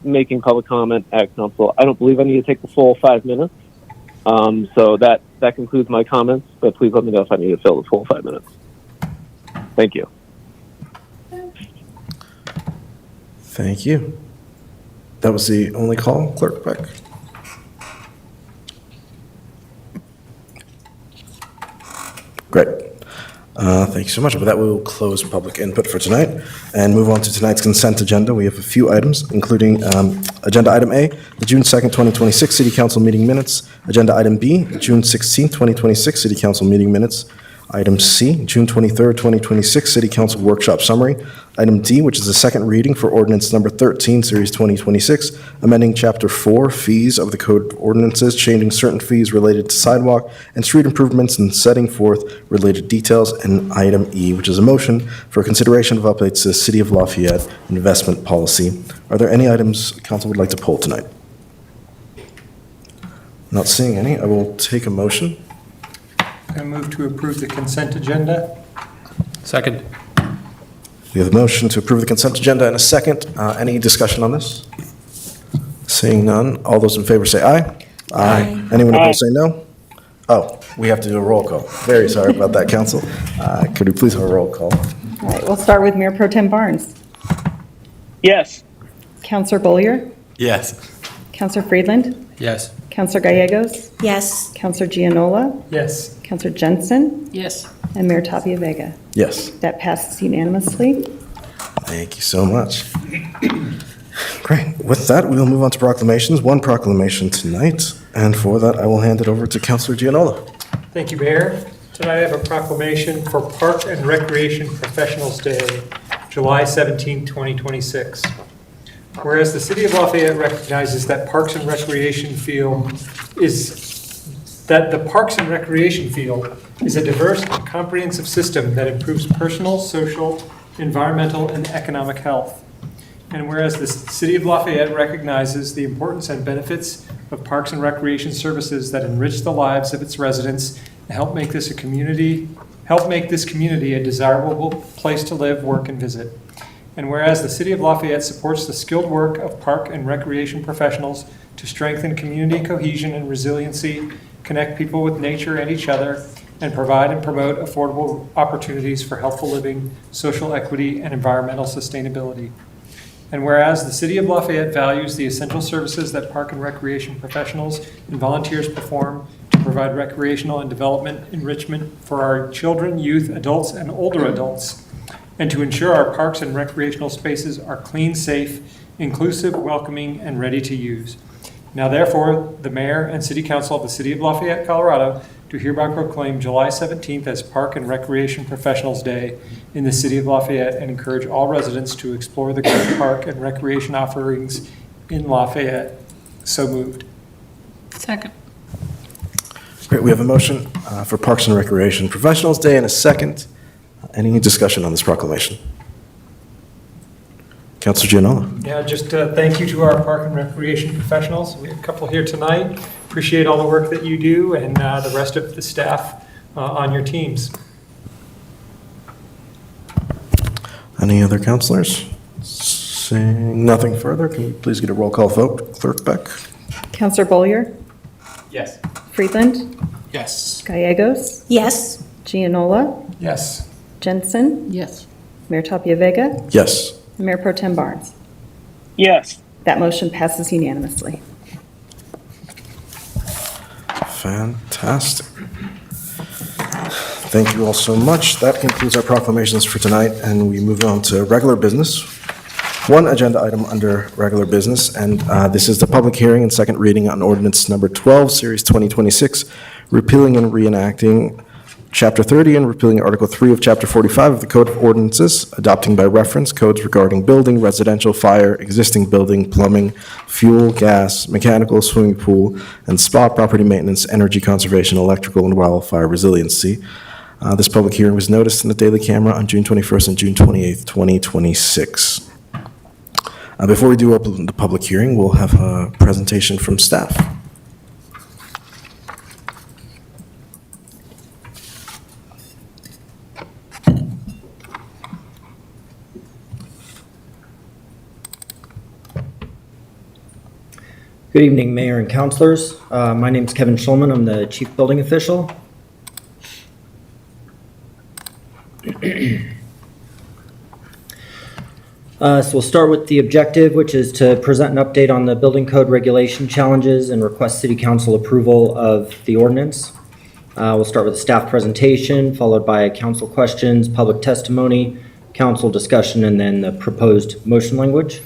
making public comment at council. I don't believe I need to take the full 5 minutes. So that concludes my comments, but please let me know if I need to fill the full 5 minutes. Thank you. Thank you. That was the only call, Clerk Beck? Great. Thank you so much. With that, we will close public input for tonight and move on to tonight's consent agenda. We have a few items, including Agenda Item A, the June 2nd, 2026 City Council meeting minutes. Agenda Item B, June 16th, 2026 City Council meeting minutes. Item C, June 23rd, 2026 City Council workshop summary. Item D, which is the second reading for ordinance number 13, Series 2026, amending Chapter 4, fees of the Code of Ordinances, changing certain fees related to sidewalk and street improvements and setting forth related details. And item E, which is a motion for consideration of updates to the City of Lafayette investment policy. Are there any items council would like to pull tonight? Not seeing any. I will take a motion. I move to approve the consent agenda. Second. We have a motion to approve the consent agenda in a second. Any discussion on this? Seeing none, all those in favor say aye. Aye. Anyone opposed say no? Oh, we have to do a roll call. Very sorry about that, council. Could we please have a roll call? All right, we'll start with Mayor Pro Tem Barnes. Yes. Counselor Bollier, Yes. Counselor Friedland, Yes. Counselor Gallegos, Yes. Counselor Gianola, Yes. Counselor Jensen, Yes. and Mayor Tapia Vega. Yes. That passes unanimously. Thank you so much. Great. With that, we will move on to proclamations. One proclamation tonight, and for that, I will hand it over to Counselor Gianola. Thank you, Mayor. Tonight I have a proclamation for Park and Recreation Professionals Day, July 17, 2026. Whereas the City of Lafayette recognizes that the Parks and Recreation field is a diverse and comprehensive system that improves personal, social, environmental, and economic health. And whereas the City of Lafayette recognizes the importance and benefits of parks and recreation services that enrich the lives of its residents and help make this community a desirable place to live, work, and visit. And whereas the City of Lafayette supports the skilled work of park and recreation professionals to strengthen community cohesion and resiliency, connect people with nature and each other, and provide and promote affordable opportunities for healthful living, social equity, and environmental sustainability. And whereas the City of Lafayette values the essential services that park and recreation professionals and volunteers perform to provide recreational and development enrichment for our children, youth, adults, and older adults, and to ensure our parks and recreational spaces are clean, safe, inclusive, welcoming, and ready to use. Now therefore, the Mayor and City Council of the City of Lafayette, Colorado do hereby proclaim July 17th as Park and Recreation Professionals Day in the city of Lafayette and encourage all residents to explore the great park and recreation offerings in Lafayette. So moved. Second. Great, we have a motion for Parks and Recreation Professionals Day and a second. Any discussion on this proclamation? Councilor Gianola. Yeah, just thank you to our park and recreation professionals. We have a couple here tonight. Appreciate all the work that you do and the rest of the staff on your teams. Any other councilors? Saying nothing further, can we please get a roll call vote? Clerk Beck? Counselor Bollier, Yes. Friedland, Yes. Gallegos, Yes. Gianola, Yes. Jensen, Yes. Mayor Tapia Vega, Yes. Mayor Pro Tem Barnes. Yes. That motion passes unanimously. Fantastic. Thank you all so much. That concludes our proclamations for tonight, and we move on to regular business. One agenda item under regular business, and this is the public hearing and second reading on ordinance number 12, Series 2026, repealing and reenacting Chapter 30 and repealing Article 3 of Chapter 45 of the Code of Ordinances, adopting by reference codes regarding building, residential, fire, existing building, plumbing, fuel, gas, mechanical, swimming pool, and spa property maintenance, energy conservation, electrical, and wildfire resiliency. This public hearing was noticed in the Daily Camera on June 21st and June 28th, 2026. Before we do open the public hearing, we'll have a presentation from staff. Good evening, Mayor and Councilors. My name is Kevin Schulman. I'm the Chief Building Official. So we'll start with the objective, which is to present an update on the building code regulation challenges and request City Council approval of the ordinance. We'll start with a staff presentation, followed by council questions, public testimony, council discussion, and then the proposed motion language.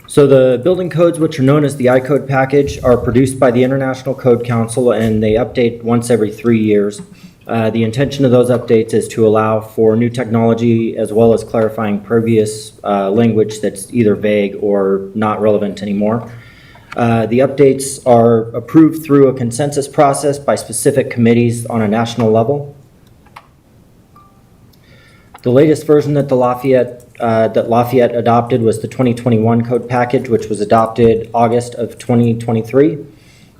So the building codes, which are known as the I-Code package, are produced by the International Code Council, and they update once every 3 years. The intention of those updates is to allow for new technology as well as clarifying previous language that's either vague or not relevant anymore. The updates are approved through a consensus process by specific committees on a national level. The latest version that Lafayette adopted was the 2021 code package, which was adopted August of 2023.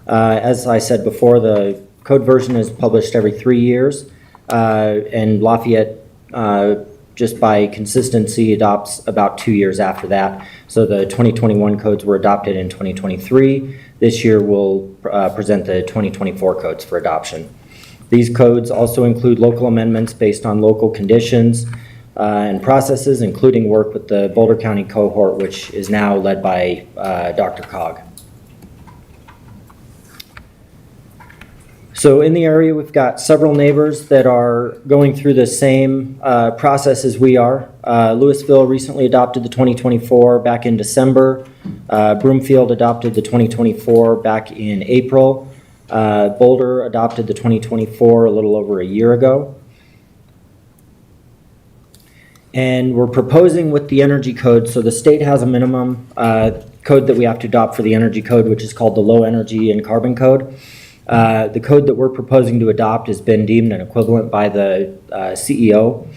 As I said before, the code version is published every 3 years, and Lafayette, just by consistency, adopts about 2 years after that. So the 2021 codes were adopted in 2023. This year we'll present the 2024 codes for adoption. These codes also include local amendments based on local conditions and processes, including work with the Boulder County cohort, which is now led by Dr. Cog. So in the area, we've got several neighbors that are going through the same process as we are. Louisville recently adopted the 2024 back in December. Broomfield adopted the 2024 back in April. Boulder adopted the 2024 a little over a year ago. And we're proposing with the energy code, so the state has a minimum code that we have to adopt for the energy code, which is called the Low Energy and Carbon Code. The code that we're proposing to adopt has been deemed an equivalent by the CEO.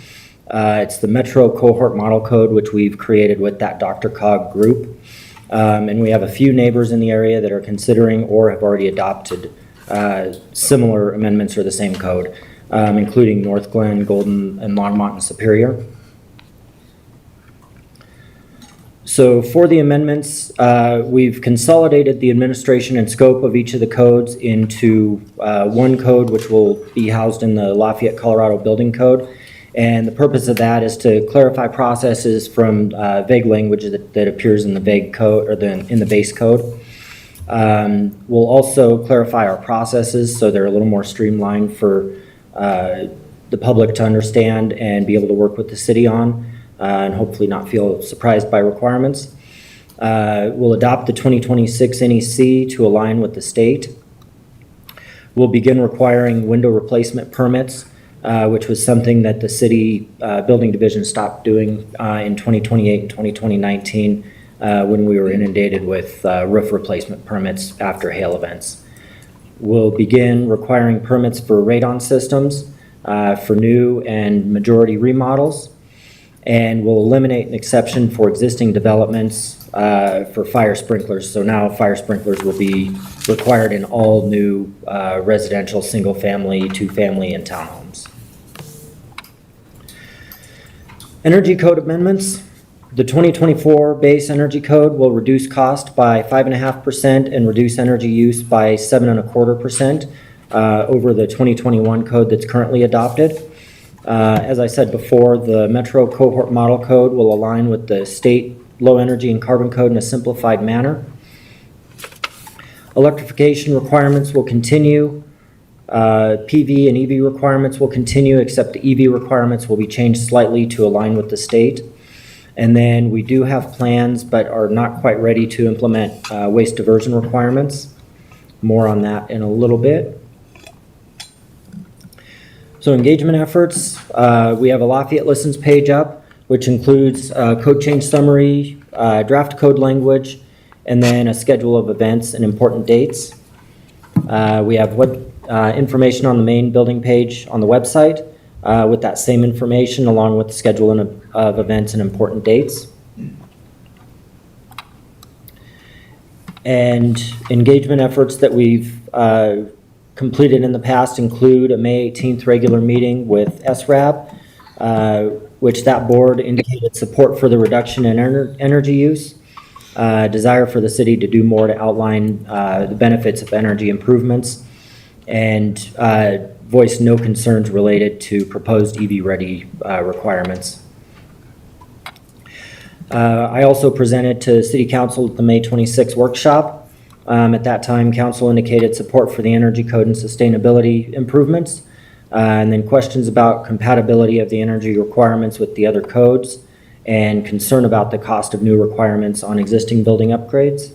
It's the Metro Cohort Model Code, which we've created with that Dr. Cog group. And we have a few neighbors in the area that are considering or have already adopted similar amendments or the same code, including North Glen, Golden, and Longmont and Superior. So for the amendments, we've consolidated the administration and scope of each of the codes into one code, which will be housed in the Lafayette, Colorado Building Code. And the purpose of that is to clarify processes from vague language that appears in the vague code or in the base code. We'll also clarify our processes so they're a little more streamlined for the public to understand and be able to work with the city on. And hopefully not feel surprised by requirements. We'll adopt the 2026 NEC to align with the state. We'll begin requiring window replacement permits, which was something that the city building division stopped doing in 2028 and 2019 when we were inundated with roof replacement permits after hail events. We'll begin requiring permits for radon systems for new and majority remodels, and we'll eliminate an exception for existing developments for fire sprinklers. So now fire sprinklers will be required in all new residential, single-family, two-family, and townhomes. Energy code amendments. The 2024 base energy code will reduce cost by 5.5% and reduce energy use by 7.25% over the 2021 code that's currently adopted. As I said before, the Metro Cohort Model Code will align with the state low energy and carbon code in a simplified manner. Electrification requirements will continue. PV and EV requirements will continue, except the EV requirements will be changed slightly to align with the state. And then we do have plans, but are not quite ready to implement waste diversion requirements. More on that in a little bit. So engagement efforts, we have a Lafayette Listens page up, which includes code change summary, draft code language, and then a schedule of events and important dates. We have information on the main building page on the website with that same information along with the schedule of events and important dates. And engagement efforts that we've completed in the past include a May 18th regular meeting with SRAB, which that board indicated support for the reduction in energy use, desire for the city to do more to outline the benefits of energy improvements, and voiced no concerns related to proposed EV-ready requirements. I also presented to City Council at the May 26th workshop. At that time, Council indicated support for the energy code and sustainability improvements, and then questions about compatibility of the energy requirements with the other codes, and concern about the cost of new requirements on existing building upgrades.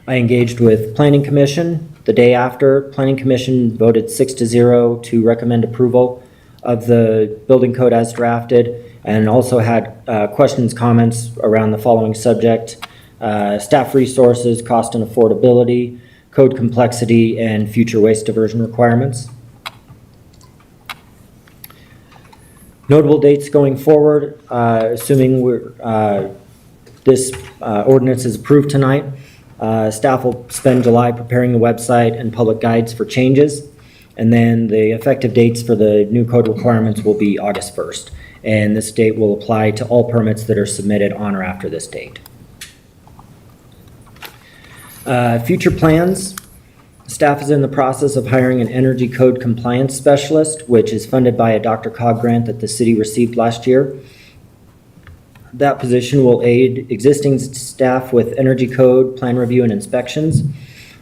I engaged with Planning Commission. The day after, Planning Commission voted 6-0 to recommend approval of the building code as drafted, and also had questions, comments around the following subject: staff resources, cost and affordability, code complexity, and future waste diversion requirements. Notable dates going forward, assuming this ordinance is approved tonight. Staff will spend July preparing the website and public guides for changes, and then the effective dates for the new code requirements will be August 1st, and this date will apply to all permits that are submitted on or after this date. Future plans. Staff is in the process of hiring an energy code compliance specialist, which is funded by a Dr. Cog grant that the city received last year. That position will aid existing staff with energy code, plan review, and inspections.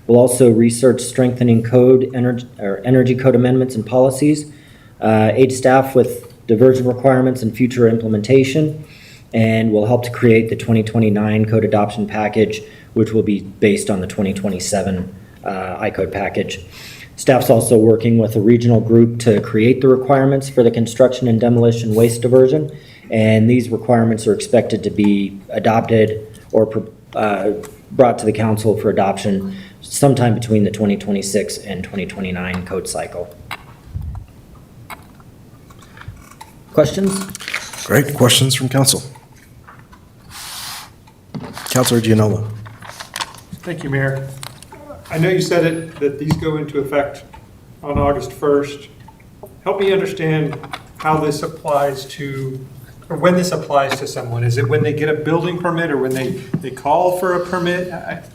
We'll also research strengthening energy code amendments and policies, aid staff with diversion requirements and future implementation, and will help to create the 2029 code adoption package, which will be based on the 2027 iCode package. Staff's also working with a regional group to create the requirements for the construction and demolition waste diversion, and these requirements are expected to be adopted or brought to the council for adoption sometime between the 2026 and 2029 code cycle. Questions? Great. Questions from council? Councilor Giannola. Thank you, Mayor. I know you said it, that these go into effect on August 1st. Help me understand how this applies to, or when this applies to someone. Is it when they get a building permit or when they call for a permit?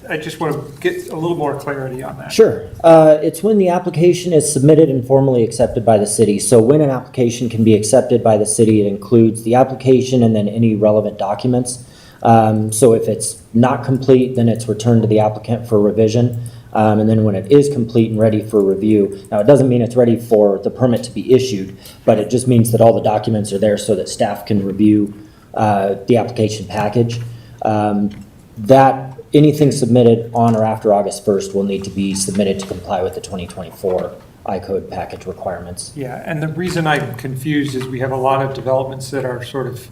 I just want to get a little more clarity on that. Sure. It's when the application is submitted and formally accepted by the city. So when an application can be accepted by the city, it includes the application and then any relevant documents. So if it's not complete, then it's returned to the applicant for revision. And then when it is complete and ready for review, now it doesn't mean it's ready for the permit to be issued, but it just means that all the documents are there so that staff can review the application package. That, anything submitted on or after August 1st will need to be submitted to comply with the 2024 I-code package requirements. Yeah, and the reason I'm confused is we have a lot of developments that are sort of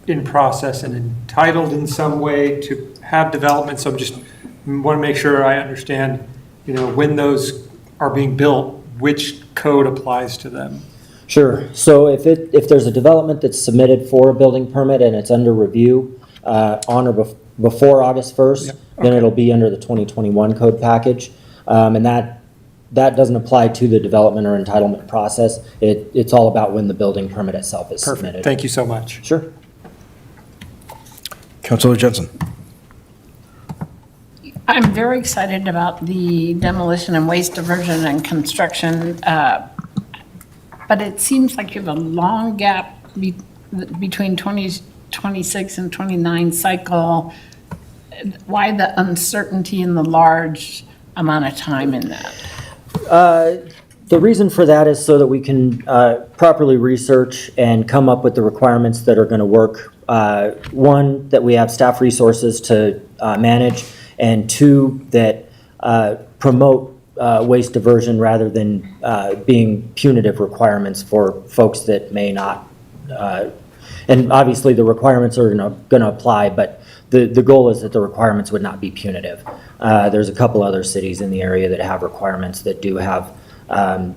in process and entitled in some way to have development, so I'm just, want to make sure I understand, when those are being built, which code applies to them. Sure. So if there's a development that's submitted for a building permit and it's under review on or before August 1st, then it'll be under the 2021 code package. And that doesn't apply to the development or entitlement process. It's all about when the building permit itself is submitted. Perfect. Thank you so much. Sure. Councilor Jensen. I'm very excited about the demolition and waste diversion and construction, but it seems like you have a long gap between 2026 and 29 cycle. Why the uncertainty and the large amount of time in that? The reason for that is so that we can properly research and come up with the requirements that are going to work. One, that we have staff resources to manage, and two, that promote waste diversion rather than being punitive requirements for folks that may not. And obviously, the requirements are going to apply, but the goal is that the requirements would not be punitive. There's a couple other cities in the area that have requirements that do have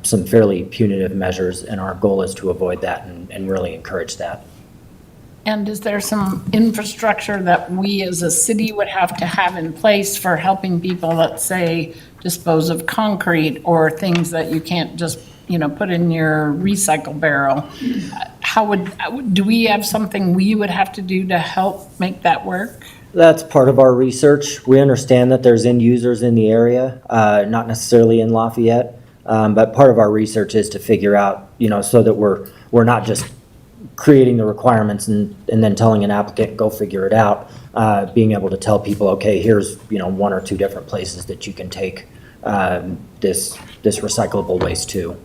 some fairly punitive measures, and our goal is to avoid that and really encourage that. And is there some infrastructure that we as a city would have to have in place for helping people, let's say, dispose of concrete or things that you can't just, put in your recycle barrel? Do we have something we would have to do to help make that work? That's part of our research. We understand that there's end users in the area, not necessarily in Lafayette, but part of our research is to figure out, so that we're not just creating the requirements and then telling an applicant, go figure it out, being able to tell people, okay, here's, one or two different places that you can take this recyclable waste to.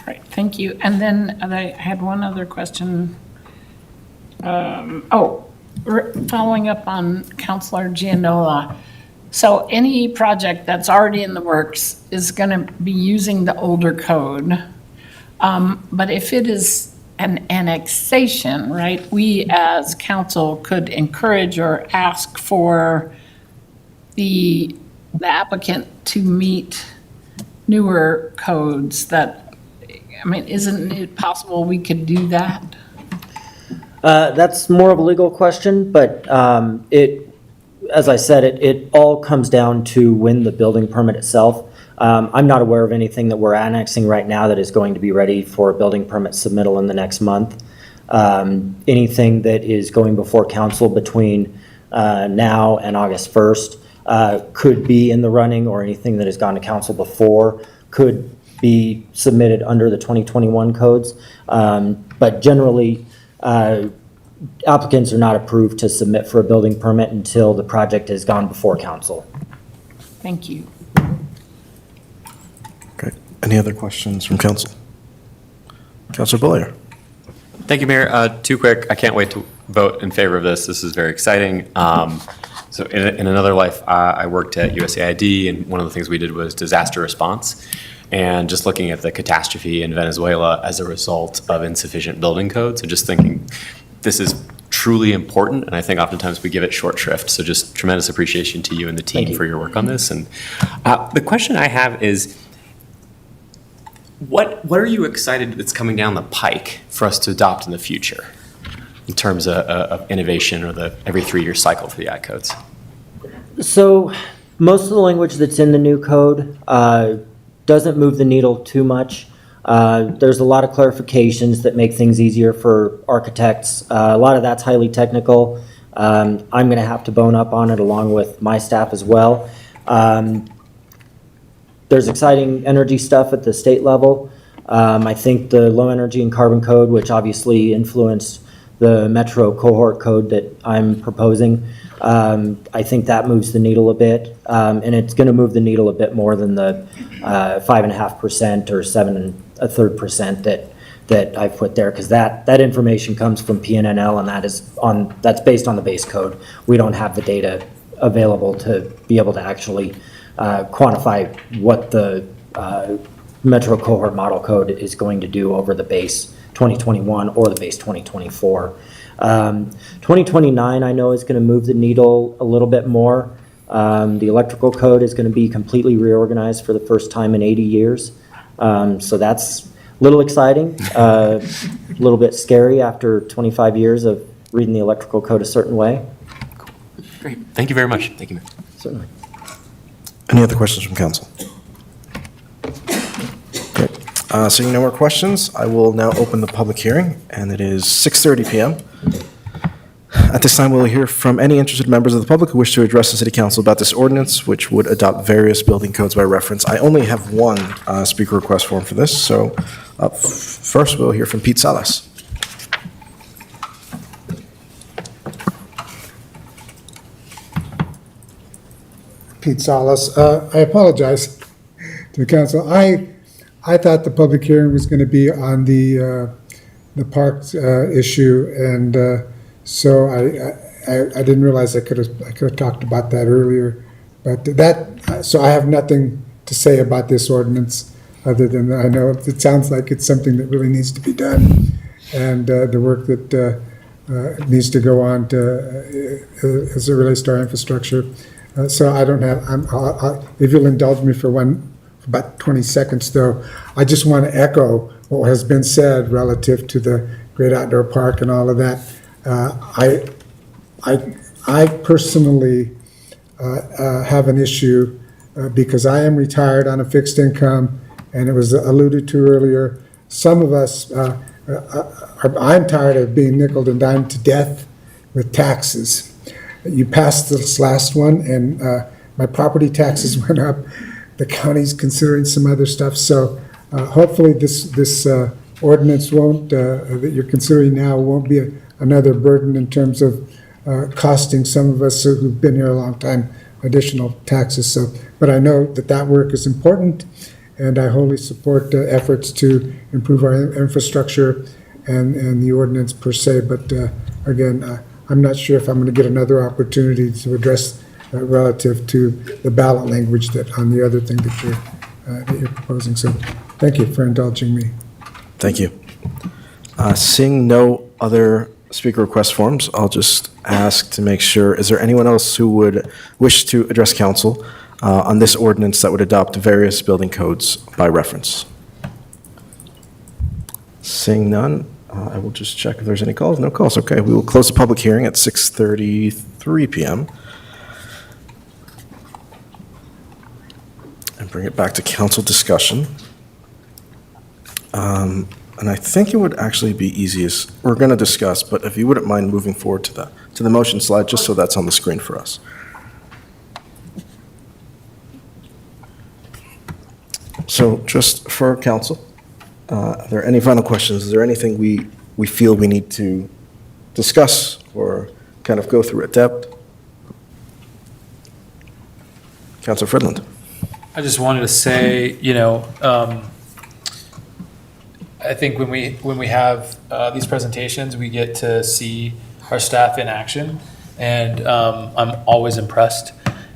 Right, thank you. And then I had one other question. Following up on Councilor Gianola. So any project that's already in the works is going to be using the older code. But if it is an annexation, right, we as council could encourage or ask for the applicant to meet newer codes isn't it possible we could do that? That's more of a legal question, but as I said, it all comes down to when the building permit itself. I'm not aware of anything that we're annexing right now that is going to be ready for a building permit submittal in the next month. Anything that is going before council between now and August 1st could be in the running, or anything that has gone to council before could be submitted under the 2021 codes. But generally, applicants are not approved to submit for a building permit until the project has gone before council. Thank you. Okay. Any other questions from council? Councilor Bowyer. Thank you, Mayor. Too quick, I can't wait to vote in favor of this. This is very exciting. So in another life, I worked at USAID, and one of the things we did was disaster response. And just looking at the catastrophe in Venezuela as a result of insufficient building codes, and just thinking this is truly important, and I think oftentimes we give it short shrift. So just tremendous appreciation to you and the team for your work on this. And the question I have is, what are you excited that's coming down the pike for us to adopt in the future in terms of innovation or the every 3-year cycle for the I-codes? So most of the language that's in the new code doesn't move the needle too much. There's a lot of clarifications that make things easier for architects. A lot of that's highly technical. I'm going to have to bone up on it along with my staff as well. There's exciting energy stuff at the state level. I think the low energy and carbon code, which obviously influenced the Metro cohort code that I'm proposing, I think that moves the needle a bit, and it's going to move the needle a bit more than the 5.5% or 7 1/3% that I've put there, because that information comes from PNNL, and that's based on the base code. We don't have the data available to be able to actually quantify what the Metro Cohort Model Code is going to do over the base 2021 or the base 2024. 2029, I know, is going to move the needle a little bit more. The electrical code is going to be completely reorganized for the first time in 80 years. So that's a little exciting, a little bit scary after 25 years of reading the electrical code a certain way. Great. Thank you very much. Thank you, Mayor. Certainly. Any other questions from council? Great. Seeing no more questions, I will now open the public hearing, and it is 6:30 PM. At this time, we'll hear from any interested members of the public who wish to address the city council about this ordinance, which would adopt various building codes by reference. I only have one speaker request form for this, so up first, we'll hear from Pete Salas. Pete Salas. I apologize to the council. I thought the public hearing was going to be on the parks issue, and so I didn't realize I could have talked about that earlier. But so I have nothing to say about this ordinance, other than I know it sounds like it's something that really needs to be done, and the work that needs to go on as it relates to our infrastructure. So I don't have, if you'll indulge me for about 20 seconds though, I just want to echo what has been said relative to the Great Outdoor Park and all of that. I personally have an issue because I am retired on a fixed income, and it was alluded to earlier. Some of us, I'm tired of being nickeled and dimed to death with taxes. You passed this last one, and my property taxes went up. The county's considering some other stuff, so hopefully this ordinance won't, that you're considering now, won't be another burden in terms of costing some of us who've been here a long time additional taxes. So, but I know that work is important, and I wholly support efforts to improve our infrastructure and the ordinance per se. But again, I'm not sure if I'm going to get another opportunity to address relative to the ballot language that on the other thing that you're proposing. So thank you for indulging me. Thank you. Seeing no other speaker request forms, I'll just ask to make sure, is there anyone else who would wish to address council on this ordinance that would adopt various building codes by reference? Seeing none, I will just check if there's any calls. No calls. Okay, we will close the public hearing at 6:33 PM. And bring it back to council discussion. And I think it would actually be easiest, we're going to discuss, but if you wouldn't mind moving forward to the motion slide, just so that's on the screen for us. So just for council, are there any final questions? Is there anything we feel we need to discuss or kind of go through at depth? Councilor Fridland. I just wanted to say, I think when we have these presentations, we get to see our staff in action, and I'm always impressed.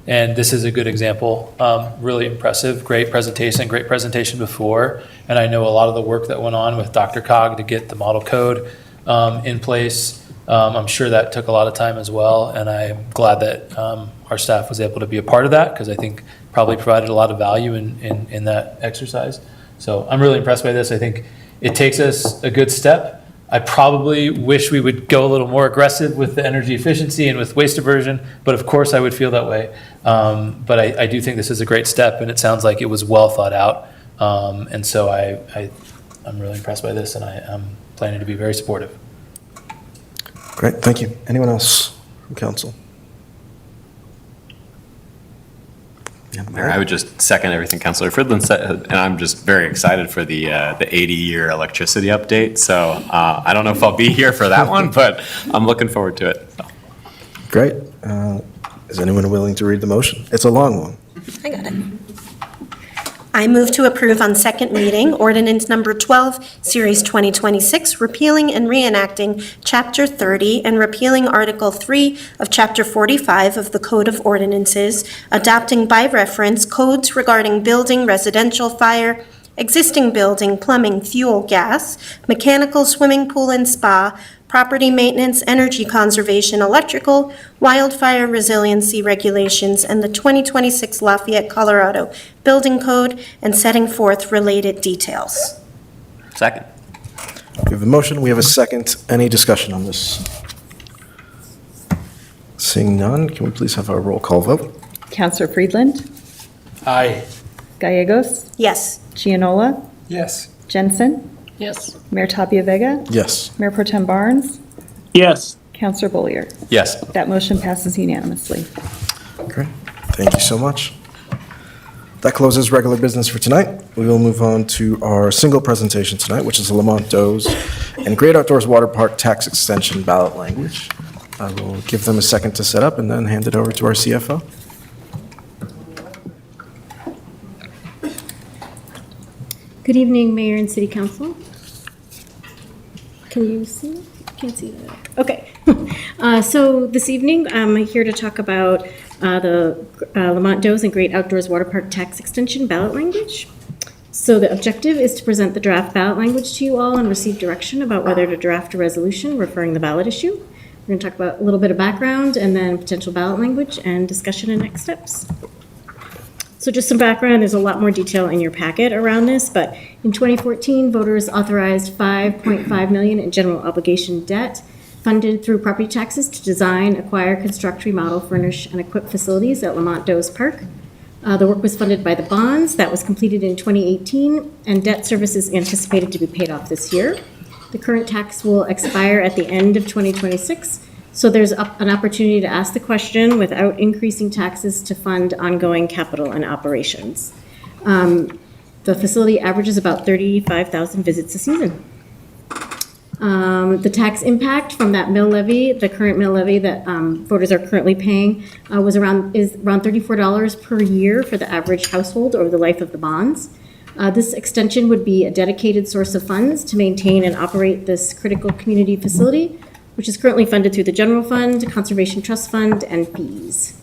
And this is a good example. Really impressive, great presentation before. And I know a lot of the work that went on with Dr. Cog to get the model code in place. I'm sure that took a lot of time as well, and I'm glad that our staff was able to be a part of that, because I think probably provided a lot of value in that exercise. So I'm really impressed by this. I think it takes us a good step. I probably wish we would go a little more aggressive with the energy efficiency and with waste diversion, but of course I would feel that way. But I do think this is a great step, and it sounds like it was well thought out. And so I'm really impressed by this, and I'm planning to be very supportive. Great, thank you. Anyone else from council? Mayor, I would just second everything Councilor Fridland said, and I'm just very excited for the 80-year electricity update. So I don't know if I'll be here for that one, but I'm looking forward to it. So. Great. Is anyone willing to read the motion? It's a long one. I got it. I move to approve on second reading ordinance number 12, Series 2026, repealing and reenacting Chapter 30 and repealing Article 3 of Chapter 45 of the Code of Ordinances, adopting by reference codes regarding building, residential fire, existing building, plumbing, fuel, gas, mechanical, swimming pool and spa, property maintenance, energy conservation, electrical, wildfire resiliency regulations, and the 2026 Lafayette, Colorado Building Code, and setting forth related details. Second. We have a motion, we have a second. Any discussion on this? Seeing none, can we please have a roll call vote? Counselor Friedland, Aye. Gallegos, Yes. Gianola, Yes. Jensen, Yes. Mayor Tapia Vega, Yes. Mayor Pro Tem Barnes, Yes. Counselor Bollier. Yes. That motion passes unanimously. Great, thank you so much. That closes regular business for tonight. We will move on to our single presentation tonight, which is the Lamont Does and Great Outdoors Water Park Tax Extension ballot language. I will give them a second to set up and then hand it over to our CFO. Good evening, Mayor and City Council. Can you see? Can't see that. Okay. So this evening, I'm here to talk about the Lamont Does and Great Outdoors Water Park Tax Extension ballot language. So the objective is to present the draft ballot language to you all and receive direction about whether to draft a resolution referring the ballot issue. We're going to talk about a little bit of background and then potential ballot language and discussion and next steps. So just some background, there's a lot more detail in your packet around this, but in 2014, voters authorized $5.5 million in general obligation debt funded through property taxes to design, acquire, construct, remodel, furnish, and equip facilities at Lamont Does Park. The work was funded by the bonds. That was completed in 2018, and debt service is anticipated to be paid off this year. The current tax will expire at the end of 2026. So there's an opportunity to ask the question without increasing taxes to fund ongoing capital and operations. The facility averages about 35,000 visits a season. The tax impact from that mill levy, the current mill levy that voters are currently paying, is around $34 per year for the average household over the life of the bonds. This extension would be a dedicated source of funds to maintain and operate this critical community facility, which is currently funded through the General Fund, Conservation Trust Fund, and fees.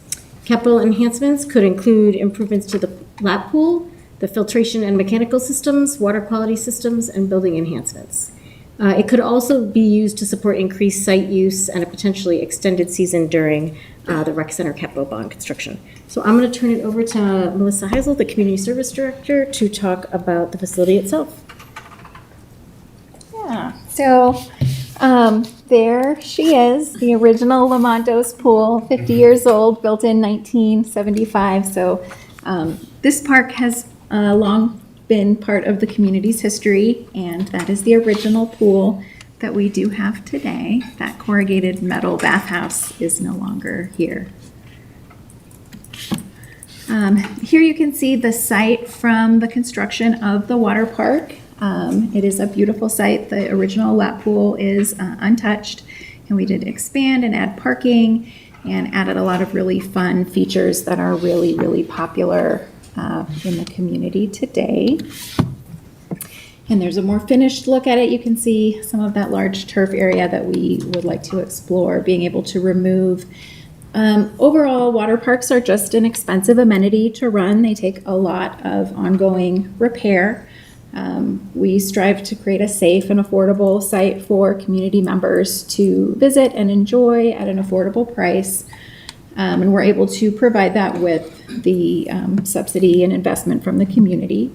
Capital enhancements could include improvements to the lap pool, the filtration and mechanical systems, water quality systems, and building enhancements. It could also be used to support increased site use and a potentially extended season during the Rec Center capital bond construction. So I'm going to turn it over to Melissa Heisel, the Community Service Director, to talk about the facility itself. Yeah, so there she is, the original Lamont Does pool, 50 years old, built in 1975. So this park has long been part of the community's history, and that is the original pool that we do have today. That corrugated metal bathhouse is no longer here. Here you can see the site from the construction of the water park. It is a beautiful site. The original lap pool is untouched, and we did expand and add parking and added a lot of really fun features that are really, really popular in the community today. And there's a more finished look at it. You can see some of that large turf area that we would like to explore, being able to remove. Overall, water parks are just an expensive amenity to run. They take a lot of ongoing repair. We strive to create a safe and affordable site for community members to visit and enjoy at an affordable price. And we're able to provide that with the subsidy and investment from the community.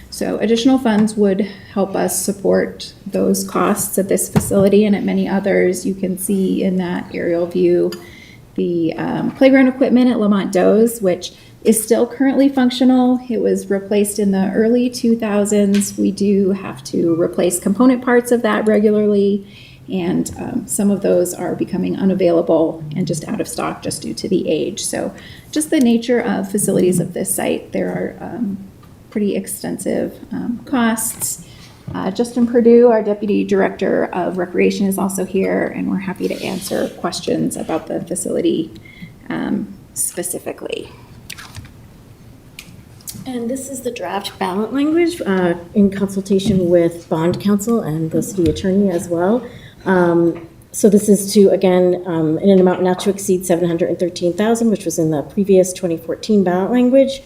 So additional funds would help us support those costs at this facility and at many others. You can see in that aerial view the playground equipment at Lamont Does, which is still currently functional. It was replaced in the early 2000s. We do have to replace component parts of that regularly, and some of those are becoming unavailable and just out of stock just due to the age. So just the nature of facilities of this site, there are pretty extensive costs. Justin Perdue, our Deputy Director of Recreation, is also here, and we're happy to answer questions about the facility specifically. And this is the draft ballot language in consultation with bond counsel and the city attorney as well. So this is to, again, in an amount not to exceed $713,000, which was in the previous 2014 ballot language,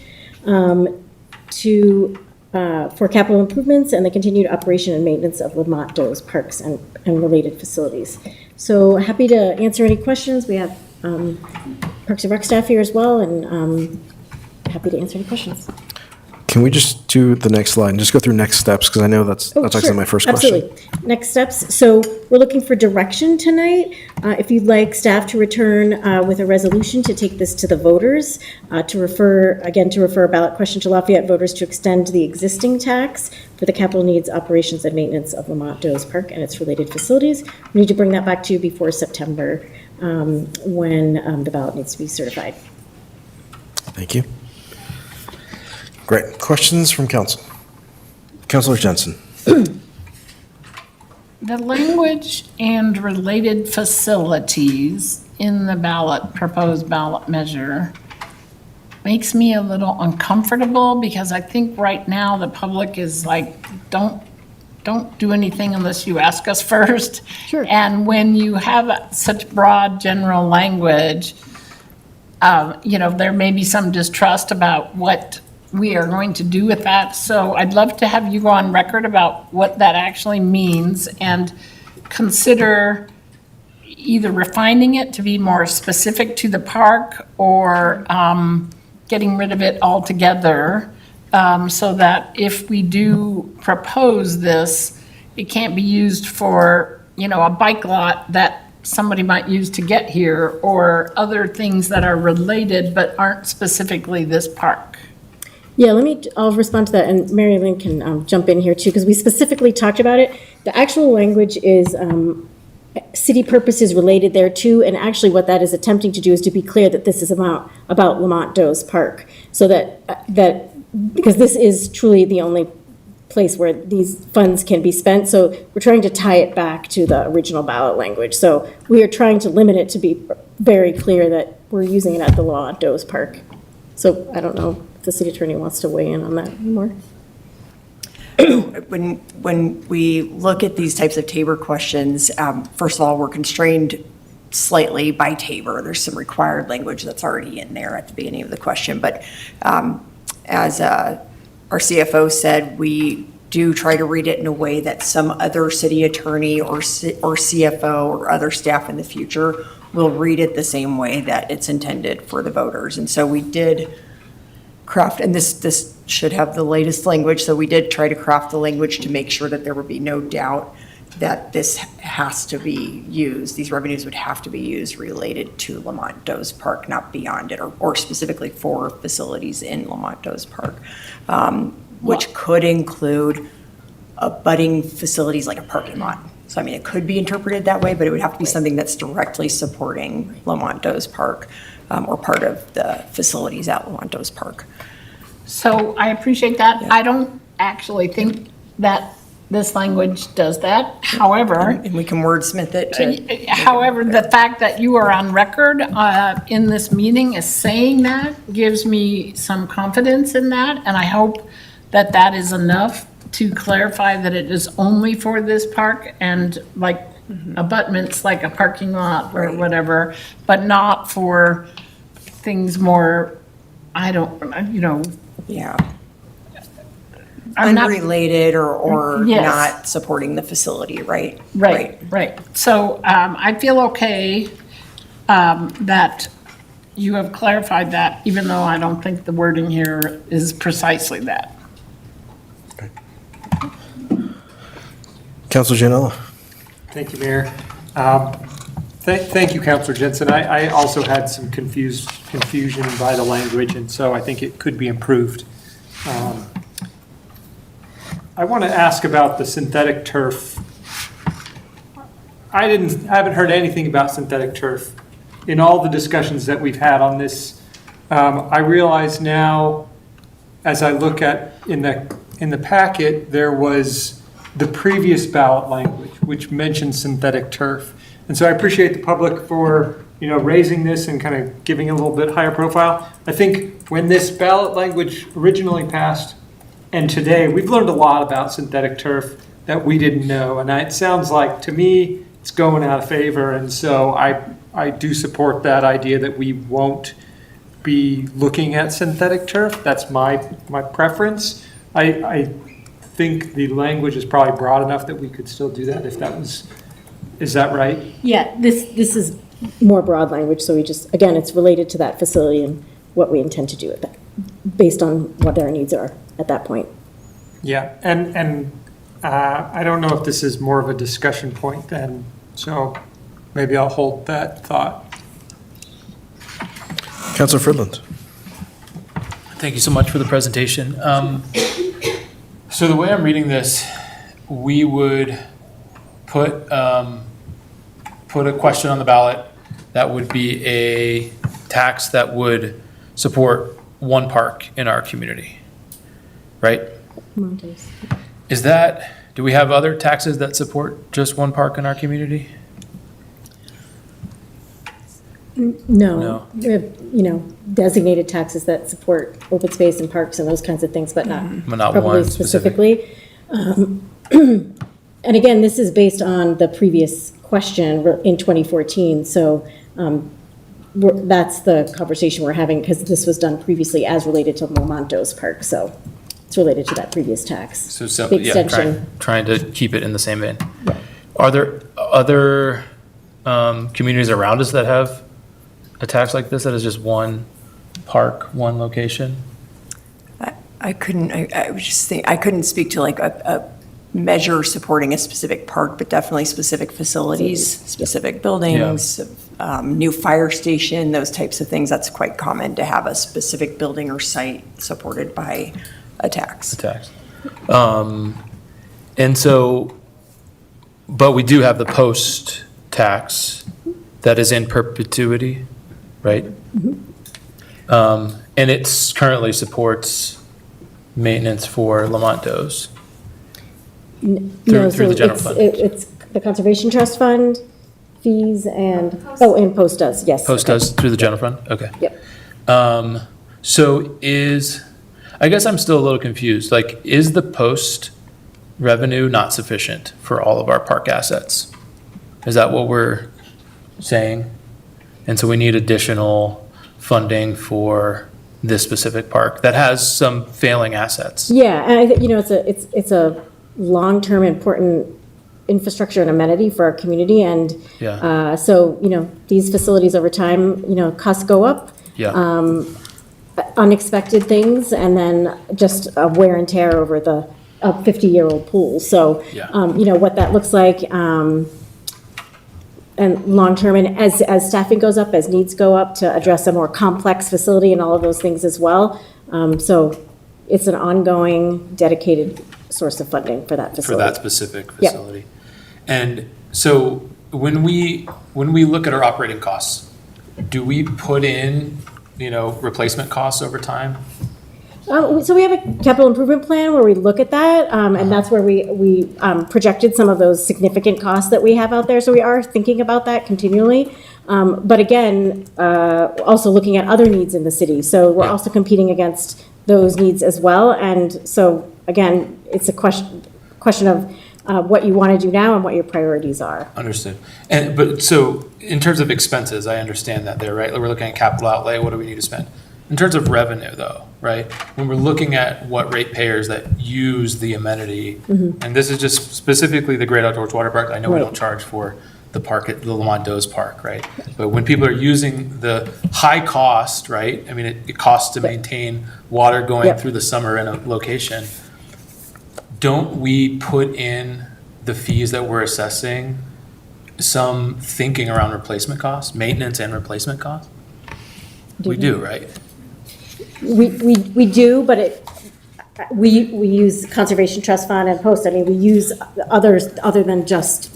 for capital improvements and the continued operation and maintenance of Lamont Doe's parks and related facilities. So happy to answer any questions. We have Parks and Rec staff here as well, and happy to answer any questions. Can we just do the next slide and just go through next steps? Because I know that's actually Sure. my first question. Absolutely. Next steps. So we're looking for direction tonight. If you'd like staff to return with a resolution to take this to the voters, to refer a ballot question to Lafayette voters to extend the existing tax for the capital needs, operations, and maintenance of Lamont Doe's Park and its related facilities. We need to bring that back to you before September, when the ballot needs to be certified. Thank you. Great. Questions from council? Councilor Jensen. The language and related facilities in the proposed ballot measure makes me a little uncomfortable because I think right now the public is like, don't do anything unless you ask us first. Sure. And when you have such broad general language, there may be some distrust about what we are going to do with that. So I'd love to have you go on record about what that actually means and consider either refining it to be more specific to the park or getting rid of it altogether, so that if we do propose this, it can't be used for, a bike lot that somebody might use to get here or other things that are related but aren't specifically this park. Yeah, I'll respond to that, and Mary Lynn can jump in here too, because we specifically talked about it. The actual language is city purposes related there too, and actually what that is attempting to do is to be clear that this is about Lamont Doe's Park, so that because this is truly the only place where these funds can be spent, so we're trying to tie it back to the original ballot language. So we are trying to limit it to be very clear that we're using it at the Lamont Doe's Park. So I don't know if the city attorney wants to weigh in on that more. When we look at these types of Tabor questions, first of all, we're constrained slightly by Tabor. There's some required language that's already in there at the beginning of the question. But as our CFO said, we do try to read it in a way that some other city attorney or CFO or other staff in the future will read it the same way that it's intended for the voters. And so we did craft, and this should have the latest language, so we did try to craft the language to make sure that there would be no doubt that this has to be used, these revenues would have to be used related to Lamont Doe's Park, not beyond it, or specifically for facilities in Lamont Doe's Park, which could include abutting facilities like a parking lot. So I mean, it could be interpreted that way, but it would have to be something that's directly supporting Lamont Doe's Park, or part of the facilities at Lamont Doe's Park. So I appreciate that. I don't actually think that this language does that. However, and we can wordsmith it. However, the fact that you are on record in this meeting as saying that gives me some confidence in that, and I hope that that is enough to clarify that it is only for this park and like abutments like a parking lot or whatever, but not for things more, Yeah. I'm not- Unrelated or Yes. not supporting the facility, right? Right. So I feel okay that you have clarified that, even though I don't think the wording here is precisely that. Councilor Gianella. Thank you, Mayor. Thank you, Councilor Jensen. I also had some confusion by the language, and so I think it could be improved. I want to ask about the synthetic turf. I haven't heard anything about synthetic turf in all the discussions that we've had on this. I realize now, as I look at in the packet, there was the previous ballot language, which mentioned synthetic turf. And so I appreciate the public for raising this and kind of giving it a little bit higher profile. I think when this ballot language originally passed and today, we've learned a lot about synthetic turf that we didn't know. And it sounds like, to me, it's going out of favor. And so I do support that idea that we won't be looking at synthetic turf. That's my preference. I think the language is probably broad enough that we could still do that if that was, is that right? Yeah, this is more broad language, so we just, again, it's related to that facility and what we intend to do with that, based on what our needs are at that point. Yeah, and I don't know if this is more of a discussion point then, so maybe I'll hold that thought. Councilor Fridland. Thank you so much for the presentation. So the way I'm reading this, we would put a question on the ballot that would be a tax that would support one park in our community, right? Montes. Is that, do we have other taxes that support just one park in our community? No. We have, designated taxes that support open space and parks and those kinds of things, but not But not probably one specific. specifically. And again, this is based on the previous question in 2014, so that's the conversation we're having, because this was done previously as related to Momentos Park, so it's related to that previous tax. So The yeah, extension. trying to keep it in the same vein. Are there other communities around us that have a tax like this that is just one park, one location? I was just thinking, I couldn't speak to like a measure supporting a specific park, but definitely specific facilities, specific buildings, new fire station, those types of things. That's quite common to have a specific building or site supported by a tax. And so, but we do have the post tax that is in perpetuity, right? And it currently supports maintenance for Lamontos through the general fund. It's the Conservation Trust Fund, fees, and Post does, yes. Post does through the general fund? Okay. Yep. So I guess I'm still a little confused. Like, is the post revenue not sufficient for all of our park assets? Is that what we're saying? And so we need additional funding for this specific park that has some failing assets. Yeah, and I think, it's a long-term important infrastructure and amenity for our community, and Yeah. so, these facilities over time, costs go up. Yeah. Unexpected things, and then just a wear and tear over the 50-year-old pool. So, Yeah. What that looks like, and long-term, and as staffing goes up, as needs go up to address a more complex facility and all of those things as well. So it's an ongoing, dedicated source of funding for that For facility. that specific Yep. facility. And so when we look at our operating costs, do we put in, replacement costs over time? So we have a capital improvement plan where we look at that, and that's where we projected some of those significant costs that we have out there. So we are thinking about that continually. But again, also looking at other needs in the city. So we're also competing against those needs as well. And so again, it's a question of what you want to do now and what your priorities are. Understood. But so in terms of expenses, I understand that there, right? We're looking at capital outlay, what do we need to spend? In terms of revenue though, right? When we're looking at what ratepayers that use the amenity, and this is just specifically the Great Outdoors Water Park, I know we Right. don't charge for the park at the Lamontos Park, right? But when people are using the high cost, right? I mean, it costs to maintain water going Yep. through the summer in a location. Don't we put in the fees that we're assessing some thinking around replacement costs, maintenance and replacement costs? We do, right? We do, but we use Conservation Trust Fund and Post. I mean, we use others other than just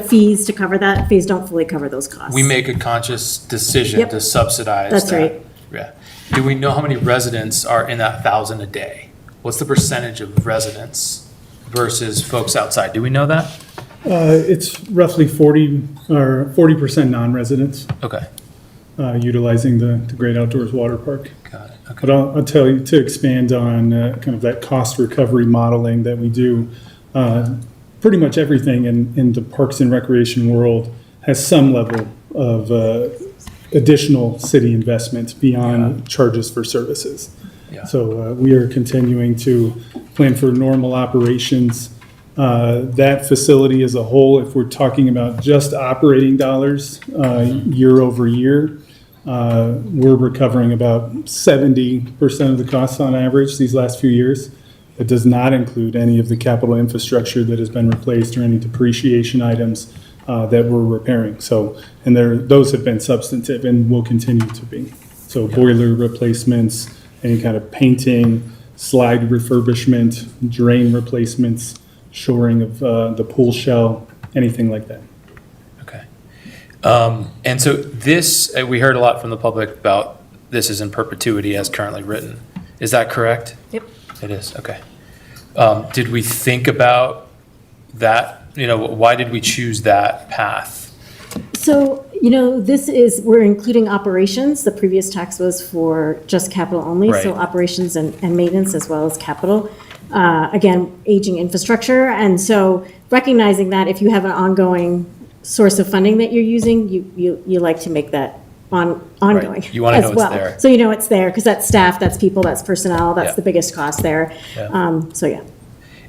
fees to cover that. Fees don't fully cover those costs. We make a conscious decision Yep. to subsidize That's that. right. Yeah. Do we know how many residents are in that 1,000 a day? What's the percentage of residents versus folks outside? Do we know that? It's roughly 40% non-residents. Okay. Utilizing the Great Outdoors Water Park. Got it. But I'll tell you, to expand on kind of that cost recovery modeling that we do, pretty much everything in the Parks and Recreation world has some level of additional city investment beyond charges for services. Yeah. So we are continuing to plan for normal operations. That facility as a whole, if we're talking about just operating dollars year over year, we're recovering about 70% of the costs on average these last few years. It does not include any of the capital infrastructure that has been replaced or any depreciation items that we're repairing. So, and those have been substantive and will continue to be. So boiler replacements, any kind of painting, slide refurbishment, drain replacements, shoring of the pool shell, anything like that. Okay. And so this, we heard a lot from the public about this is in perpetuity as currently written. Is that correct? Yep. It is, okay. Did we think about that? You know, why did we choose that path? So, we're including operations. The previous tax was for just capital only. So Right. operations and maintenance as well as capital. Again, aging infrastructure. And so recognizing that if you have an ongoing source of funding that you're using, you like to make that ongoing You wanna as know it's well. there. So it's there because that's staff, that's people, that's personnel, that's Yeah. the biggest cost there. Yeah. So yeah.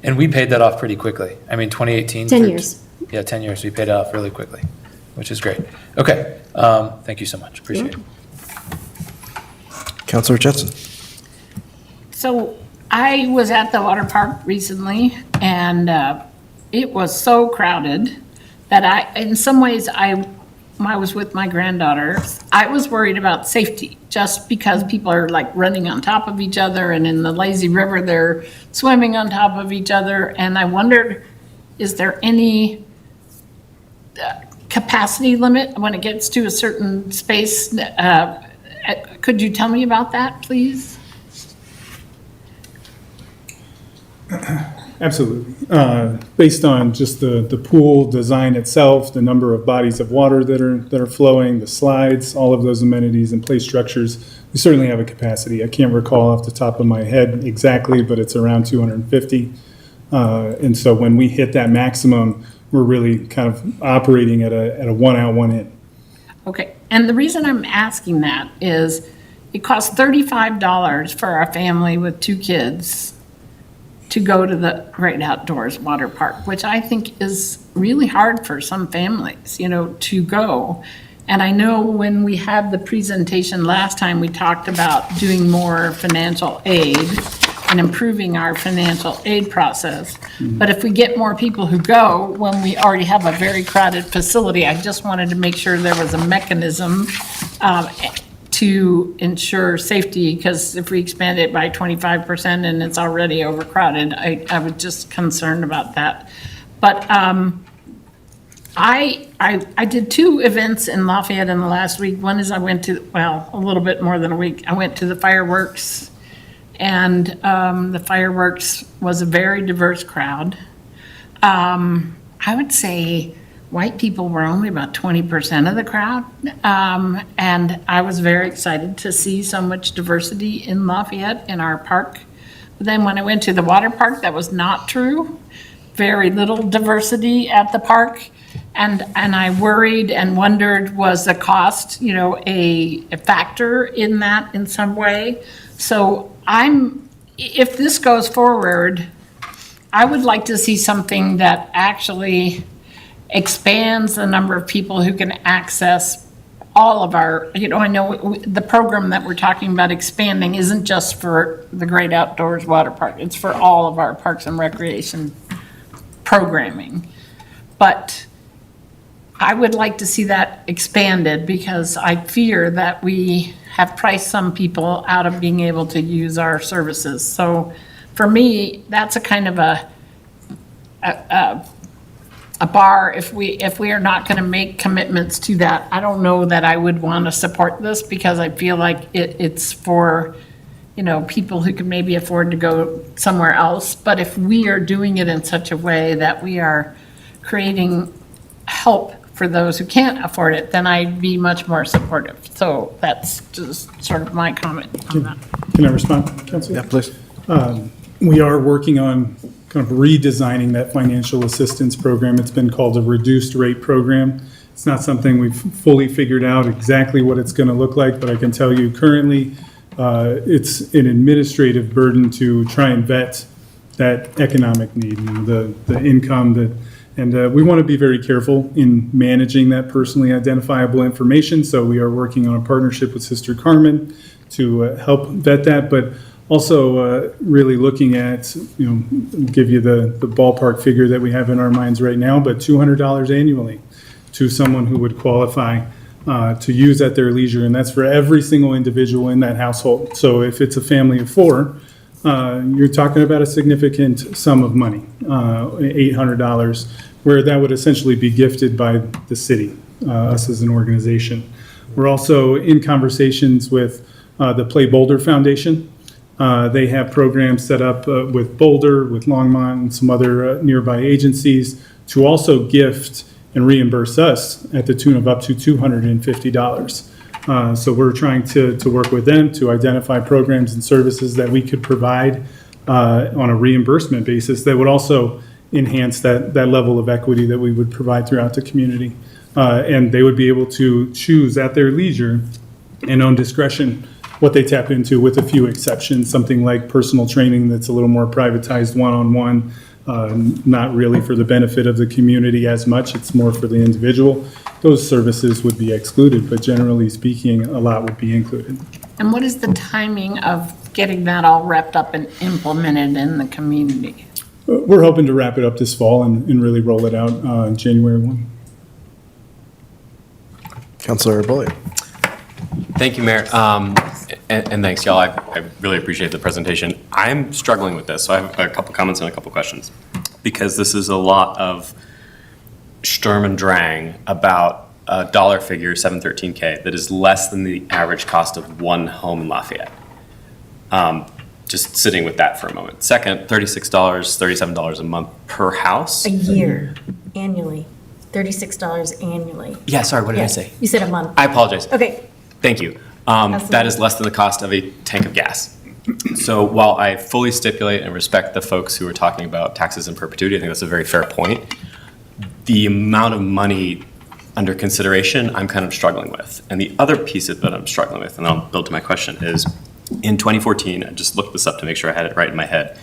And we paid that off pretty quickly. I mean, 2018. 10 years. Yeah, 10 years. We paid it off really quickly, which is great. Okay. Thank you so much. Appreciate it. Councilor Jetson. So I was at the water park recently, and it was so crowded that in some ways, I was with my granddaughter, I was worried about safety, just because people are like running on top of each other, and in the lazy river, they're swimming on top of each other. And I wondered, is there any capacity limit when it gets to a certain space? Could you tell me about that, please? Absolutely. Based on just the pool design itself, the number of bodies of water that are flowing, the slides, all of those amenities and play structures, we certainly have a capacity. I can't recall off the top of my head exactly, but it's around 250. And so when we hit that maximum, we're really kind of operating at a one out, one in. Okay, and the reason I'm asking that is it costs $35 for a family with 2 kids to go to the Great Outdoors Water Park, which I think is really hard for some families, to go. And I know when we had the presentation last time, we talked about doing more financial aid and improving our financial aid process. But if we get more people who go when we already have a very crowded facility, I just wanted to make sure there was a mechanism to ensure safety, because if we expand it by 25% and it's already overcrowded, I was just concerned about that. But I did 2 events in Lafayette in the last week. One is I went to, a little bit more than a week. I went to the fireworks, and the fireworks was a very diverse crowd. I would say white people were only about 20% of the crowd. And I was very excited to see so much diversity in Lafayette in our park. But then when I went to the water park, that was not true. Very little diversity at the park. And I worried and wondered, was the cost, a factor in that in some way? So if this goes forward, I would like to see something that actually expands the number of people who can access all of our, I know the program that we're talking about expanding isn't just for the Great Outdoors Water Park, it's for all of our parks and recreation programming. But I would like to see that expanded, because I fear that we have priced some people out of being able to use our services. So for me, that's a kind of a bar. If we are not going to make commitments to that, I don't know that I would want to support this, because I feel like it's for people who can maybe afford to go somewhere else. But if we are doing it in such a way that we are creating help for those who can't afford it, then I'd be much more supportive. So that's just sort of my comment on that. Can I respond, Councilor? Yeah, please. We are working on kind of redesigning that financial assistance program. It's been called a reduced rate program. It's not something we've fully figured out exactly what it's going to look like, but I can tell you currently, it's an administrative burden to try and vet that economic need, the income that, and we want to be very careful in managing that personally identifiable information. So we are working on a partnership with Sister Carmen to help vet that, but also really looking at, give you the ballpark figure that we have in our minds right now, but $200 annually to someone who would qualify to use at their leisure, and that's for every single individual in that household. So if it's a family of 4, you're talking about a significant sum of money, $800, where that would essentially be gifted by the city, us as an organization. We're also in conversations with the Play Boulder Foundation. They have programs set up with Boulder, with Longmont, and some other nearby agencies to also gift and reimburse us at the tune of up to $250. So we're trying to work with them to identify programs and services that we could provide on a reimbursement basis that would also enhance that level of equity that we would provide throughout the community. And they would be able to choose at their leisure and on discretion what they tap into, with a few exceptions, something like personal training that's a little more privatized, one-on-one, not really for the benefit of the community as much, it's more for the individual. Those services would be excluded, but generally speaking, a lot would be included. And what is the timing of getting that all wrapped up and implemented in the community? We're hoping to wrap it up this fall and really roll it out January 1. Councilor Bullion. Thank you, Mayor. And thanks, y'all. I really appreciate the presentation. I'm struggling with this, so I have a couple comments and a couple questions, because this is a lot of Sturm and Drang about a dollar figure, 713K, that is less than the average cost of one home in Lafayette. Just sitting with that for a moment. Second, $36, $37 a month per house. A year, annually, $36 annually. Yeah, sorry, what did I Yes, say? You said a month. I apologize. Okay. Thank you. That is less than the cost of a tank of gas. So while I fully stipulate and respect the folks who are talking about taxes in perpetuity, I think that's a very fair point. The amount of money under consideration, I'm kind of struggling with. And the other piece of that I'm struggling with, and I'll build to my question, is in 2014, I just looked this up to make sure I had it right in my head,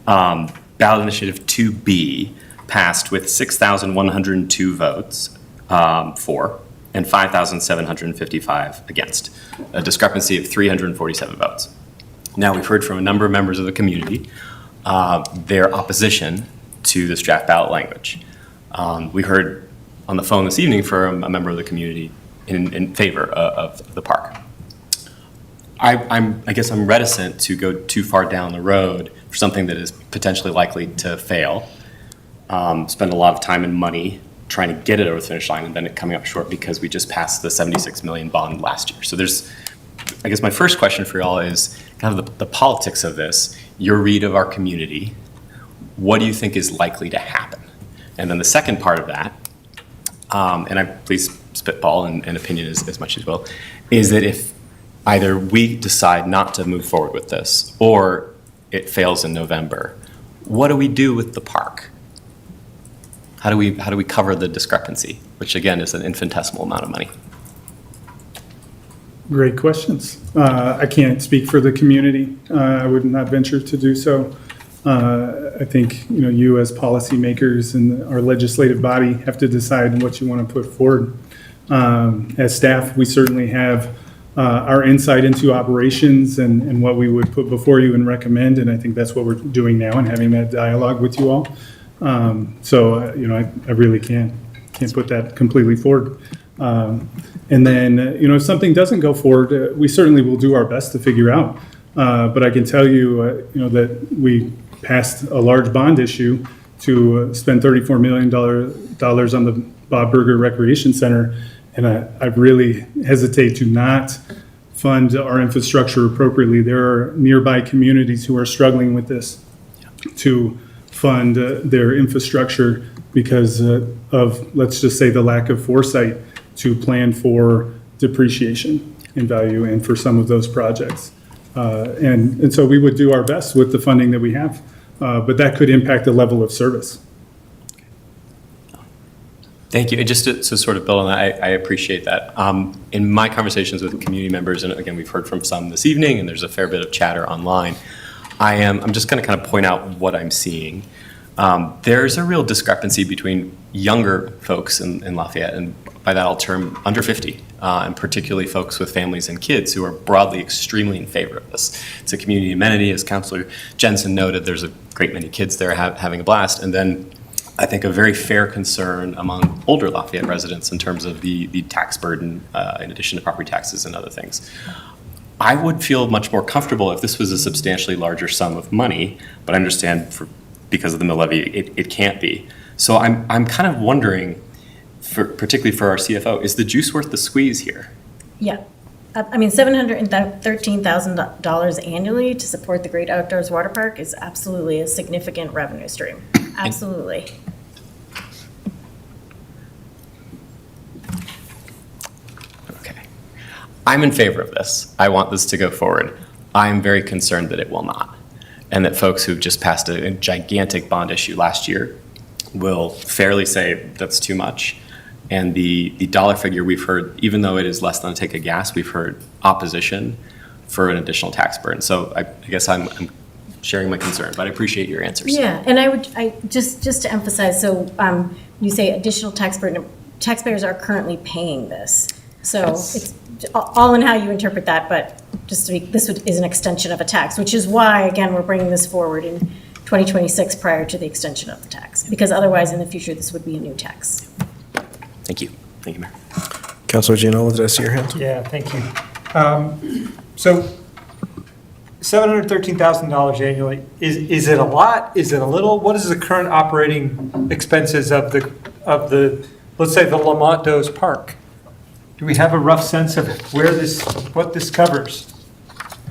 ballot initiative 2B passed with 6,102 votes for, and 5,755 against, a discrepancy of 347 votes. Now, we've heard from a number of members of the community their opposition to this draft ballot language. We heard on the phone this evening from a member of the community in favor of the park. I guess I'm reticent to go too far down the road for something that is potentially likely to fail, spend a lot of time and money trying to get it over the finish line, and then it coming up short because we just passed the 76 million bond last year. So I guess my first question for y'all is kind of the politics of this, your read of our community. What do you think is likely to happen? And then the second part of that, and I please spitball and opinion as much as you will, is that if either we decide not to move forward with this or it fails in November, what do we do with the park? How do we cover the discrepancy, which again is an infinitesimal amount of money? Great questions. I can't speak for the community. I would not venture to do so. I think you as policymakers and our legislative body have to decide what you want to put forward. As staff, we certainly have our insight into operations and what we would put before you and recommend, and I think that's what we're doing now and having that dialogue with you all. I really can't put that completely forward. And then, if something doesn't go forward, we certainly will do our best to figure out. But I can tell you, that we passed a large bond issue to spend $34 million on the Bob Burger Recreation Center. And I really hesitate to not fund our infrastructure appropriately. There are nearby communities who are struggling with this to fund their infrastructure because of, let's just say, the lack of foresight to plan for depreciation in value and for some of those projects. And so we would do our best with the funding that we have, but that could impact the level of service. Thank you. And just to sort of build on that, I appreciate that. In my conversations with community members, and again, we've heard from some this evening, and there's a fair bit of chatter online, I'm just going to kind of point out what I'm seeing. There's a real discrepancy between younger folks in Lafayette, and by that I'll term under 50, and particularly folks with families and kids who are broadly extremely in favor of this. It's a community amenity, as Councilor Jensen noted. There's a great many kids there having a blast, and then I think a very fair concern among older Lafayette residents in terms of the tax burden, in addition to property taxes and other things. I would feel much more comfortable if this was a substantially larger sum of money, but I understand because of the mill levy, it can't be. So I'm kind of wondering, particularly for our CFO, is the juice worth the squeeze here? Yeah. I mean, $713,000 annually to support the Great Outdoors Water Park is absolutely a significant revenue stream. Absolutely. Okay. I'm in favor of this. I want this to go forward. I'm very concerned that it will not, and that folks who've just passed a gigantic bond issue last year will fairly say that's too much. And the dollar figure we've heard, even though it is less than a tank of gas, we've heard opposition for an additional tax burden. So I guess I'm sharing my concern, but I appreciate your answers. Yeah, and I just to emphasize, so you say additional tax burden, taxpayers are currently paying this. So it's all in how you interpret that, but just to be, is an extension of a tax, which is why, again, we're bringing this forward in 2026 prior to the extension of the tax, because otherwise in the future, this would be a new tax. Thank you. Thank you, Mayor. Councilor Gianola, did I see your hand? Yeah, thank you. So $713,000 annually, is it a lot? Is it a little? What is the current operating expenses of the let's say the Lamont Does Park? Do we have a rough sense of what this covers?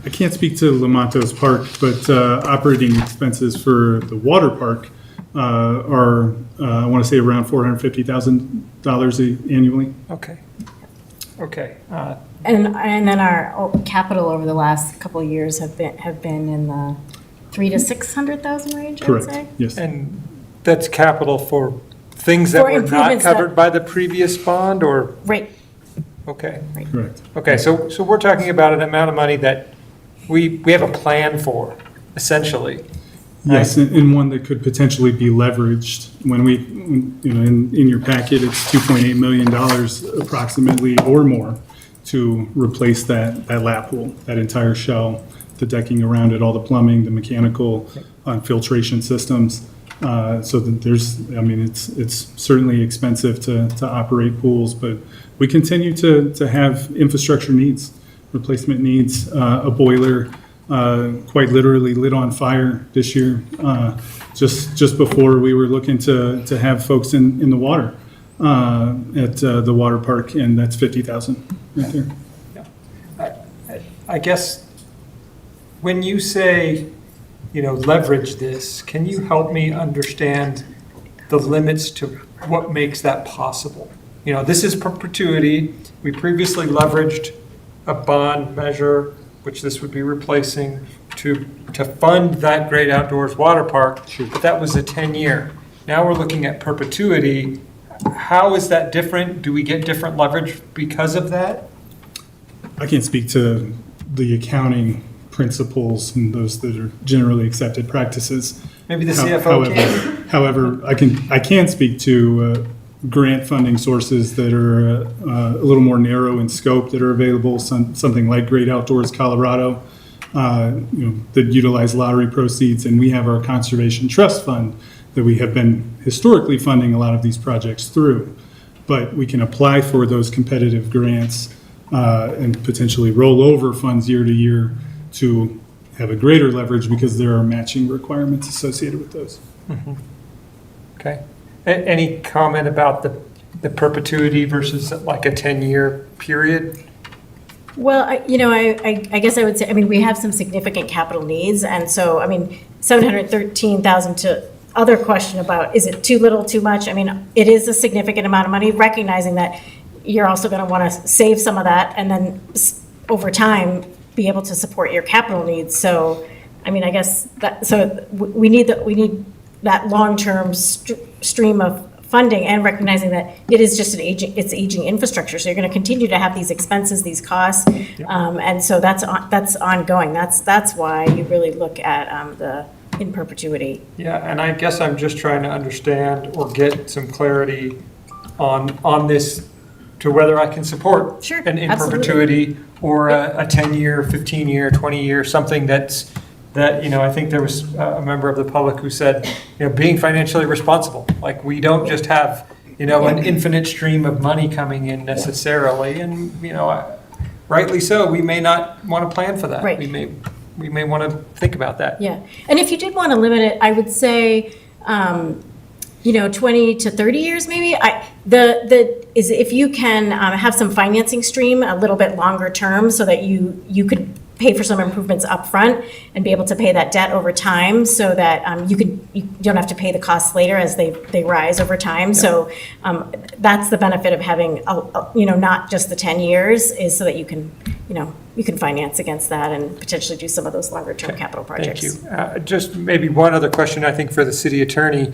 I can't speak to Lamontos Park, but operating expenses for the water park are, I want to say, around $450,000 annually. Okay. Okay. And then our capital over the last couple of years have been in the $300,000 to $600,000 range, I would say. Correct, yes. And that's capital for things that For were not improvements covered by the previous bond, or? Right. Okay. Correct. Okay, so we're talking about an amount of money that we have a plan for, essentially. Yes, and one that could potentially be leveraged. In your packet, it's $2.8 million approximately or more to replace that lap pool, that entire shell, the decking around it, all the plumbing, the mechanical filtration systems. So that it's certainly expensive to operate pools, but we continue to have infrastructure needs, replacement needs, a boiler quite literally lit on fire this year, just before we were looking to have folks in the water at the water park, and that's $50,000 right there. I guess when you say, leverage this, can you help me understand the limits to what makes that possible? This is perpetuity. We previously leveraged a bond measure, which this would be replacing, to fund that Great Outdoors Water Park, but that was a 10-year. Now we're looking at perpetuity. How is that different? Do we get different leverage because of that? I can't speak to the accounting principles and those that are generally accepted practices. Maybe the CFO can. However, I can speak to grant funding sources that are a little more narrow in scope that are available, something like Great Outdoors Colorado, that utilize lottery proceeds, and we have our Conservation Trust Fund that we have been historically funding a lot of these projects through. But we can apply for those competitive grants and potentially roll over funds year to year to have a greater leverage because there are matching requirements associated with those. Mm-hmm. Okay. Any comment about the perpetuity versus like a 10-year period? Well, I guess I would say, we have some significant capital needs, and so, $713,000 other question about, is it too little, too much? I mean, it is a significant amount of money, recognizing that you're also going to want to save some of that and then over time be able to support your capital needs. So, I mean, I guess that, so we need that long-term stream of funding, and recognizing that it is just it's aging infrastructure. So you're going to continue to have these expenses, these costs. And so that's ongoing. That's why you really look at the in perpetuity. Yeah, and I guess I'm just trying to understand or get some clarity on this, to whether I can support an in perpetuity or a 10-year, 15-year, 20-year, something that, I think there was a member of the public who said, being financially responsible. Like, we don't just have, an infinite stream of money coming in necessarily. And, rightly so, we may not want to plan for that. Right. We may want to think about that. Yeah, and if you did want to limit it, I would say, 20 to 30 years maybe. If you can have some financing stream a little bit longer term, so that you could pay for some improvements up front and be able to pay that debt over time, so that you don't have to pay the costs later as they rise over time. Yeah. So that's the benefit of having not just the 10 years, is so that you can finance against that and potentially do some of those longer term capital projects. Thank you. Just maybe one other question, I think, for the city attorney.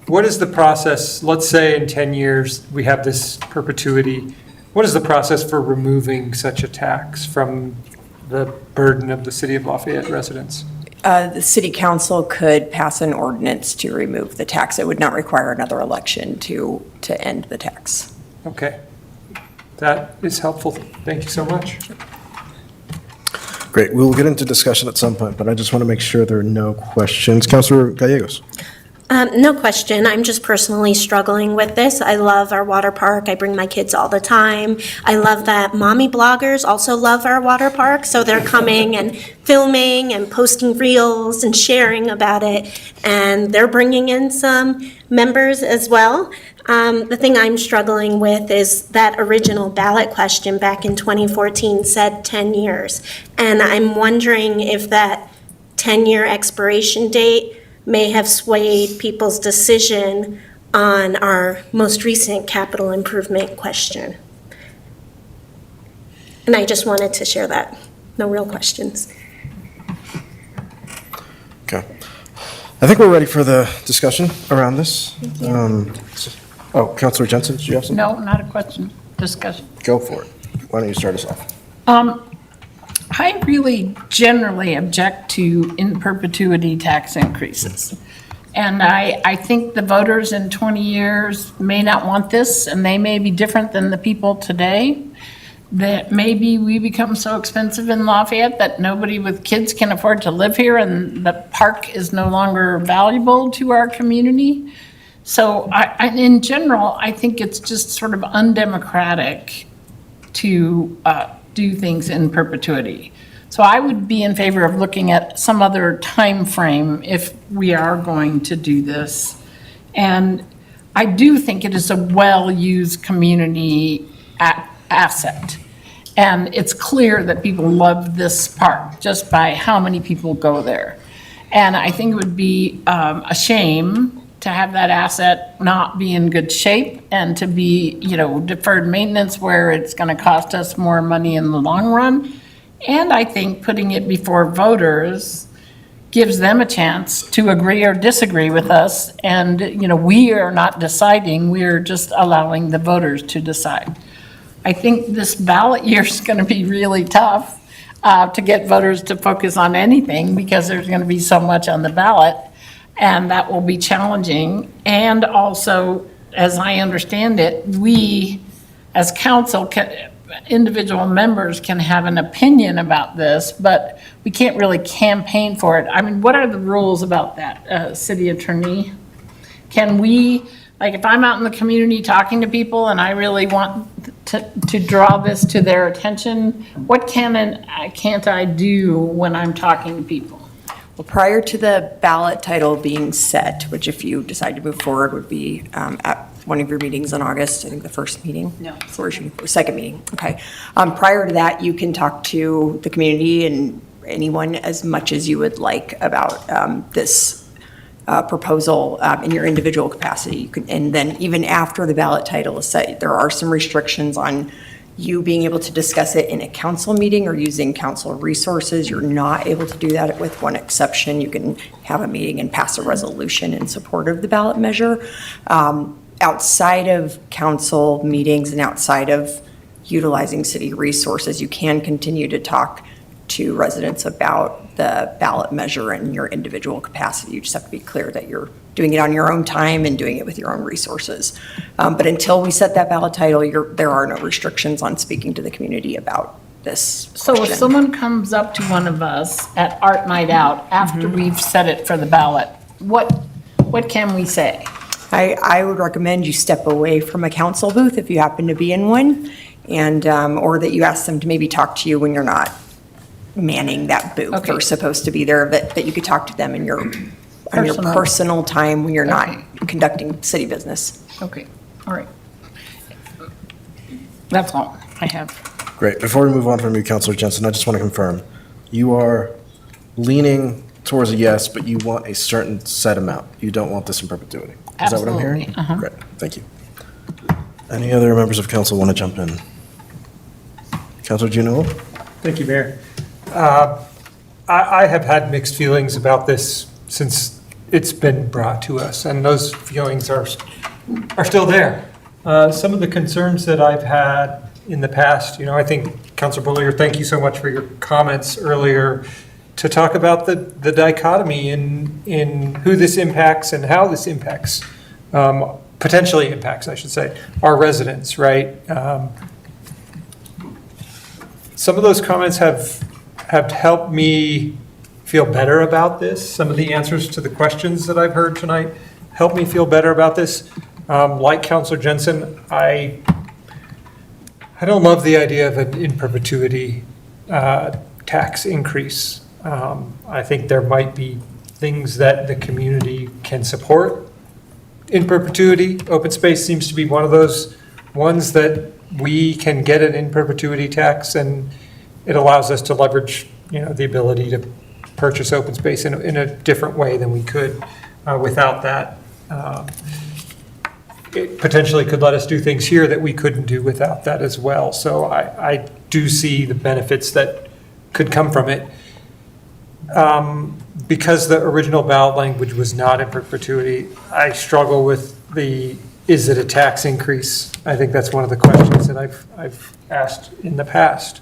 What is the process? Let's say in 10 years we have this perpetuity. What is the process for removing such a tax from the burden of the city of Lafayette residents? The city council could pass an ordinance to remove the tax. It would not require another election to end the tax. Okay. That is helpful. Thank you so much. Great. We'll get into discussion at some point, but I just want to make sure there are no questions. Councilor Gallegos. No question. I'm just personally struggling with this. I love our water park. I bring my kids all the time. I love that mommy bloggers also love our water park, so they're coming and filming and posting reels and sharing about it, and they're bringing in some members as well. The thing I'm struggling with is that original ballot question back in 2014 said 10 years, and I'm wondering if that 10-year expiration date may have swayed people's decision on our most recent capital improvement question. And I just wanted to share that. No real questions. Okay. I think we're ready for the discussion around this. Councilor Jensen, did you have something? No, not a question, discussion. Go for it. Why don't you start us off? I really generally object to in perpetuity tax increases. And I think the voters in 20 years may not want this, and they may be different than the people today. That maybe we become so expensive in Lafayette that nobody with kids can afford to live here, and the park is no longer valuable to our community. So in general, I think it's just sort of undemocratic to do things in perpetuity. So I would be in favor of looking at some other time frame if we are going to do this. And I do think it is a well-used community asset. And it's clear that people love this park just by how many people go there. And I think it would be a shame to have that asset not be in good shape and to be, deferred maintenance where it's going to cost us more money in the long run. And I think putting it before voters gives them a chance to agree or disagree with us. And, we are not deciding, we're just allowing the voters to decide. I think this ballot year is going to be really tough to get voters to focus on anything because there's going to be so much on the ballot. And that will be challenging. And also, as I understand it, we as council, individual members can have an opinion about this, but we can't really campaign for it. I mean, what are the rules about that, city attorney? Can we, if I'm out in the community talking to people and I really want to draw this to their attention, what can and can't I do when I'm talking to people? Well, prior to the ballot title being set, which if you decide to move forward would be at one of your meetings in August, I think the first meeting? No. Second meeting, okay. Prior to that, you can talk to the community and anyone as much as you would like about this proposal in your individual capacity. You could, and then even after the ballot title is set, there are some restrictions on you being able to discuss it in a council meeting or using council resources. You're not able to do that with one exception. You can have a meeting and pass a resolution in support of the ballot measure. Outside of council meetings and outside of utilizing city resources, you can continue to talk to residents about the ballot measure in your individual capacity. You just have to be clear that you're doing it on your own time and doing it with your own resources. But until we set that ballot title, there are no restrictions on speaking to the community about this So if question. someone comes up to one of us at Art Night Out after we've set it for the ballot, what can we say? I would recommend you step away from a council booth if you happen to be in one, and, or that you ask them to maybe talk to you when you're not manning that booth or supposed to be there, that you could talk to them in your, on your personal time when you're not conducting city business. Okay, all right. That's all I have. Great. Before we move on from you, Councilor Jensen, I just want to confirm, you are leaning towards a yes, but you want a certain set amount. You don't want this in perpetuity. Is that what I'm hearing? Absolutely, uh-huh. Great, thank you. Any other members of council want to jump in? Councilor Giannola? Thank you, Mayor. I have had mixed feelings about this since it's been brought to us, and those feelings are still there. Some of the concerns that I've had in the past, I think, Councilor Bullier, thank you so much for your comments earlier to talk about the dichotomy in who this impacts and how this impacts, potentially impacts, I should say, our residents, right? Some of those comments have helped me feel better about this. Some of the answers to the questions that I've heard tonight help me feel better about this. Like Councilor Jensen, I don't love the idea of an in perpetuity tax increase. I think there might be things that the community can support in perpetuity. Open space seems to be one of those ones that we can get an in perpetuity tax, and it allows us to leverage, the ability to purchase open space in a different way than we could without that. It potentially could let us do things here that we couldn't do without that as well. So I do see the benefits that could come from it. Because the original ballot language was not in perpetuity, I struggle with is it a tax increase? I think that's one of the questions that I've asked in the past.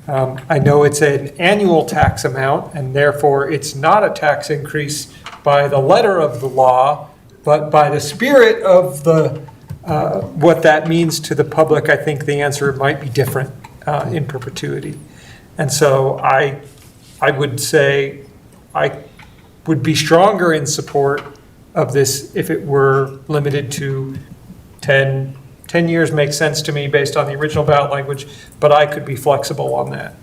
I know it's an annual tax amount, and therefore it's not a tax increase by the letter of the law, but by the spirit of what that means to the public. I think the answer might be different in perpetuity. And so I would say I would be stronger in support of this if it were limited to 10 years. Makes sense to me based on the original ballot language, but I could be flexible on that.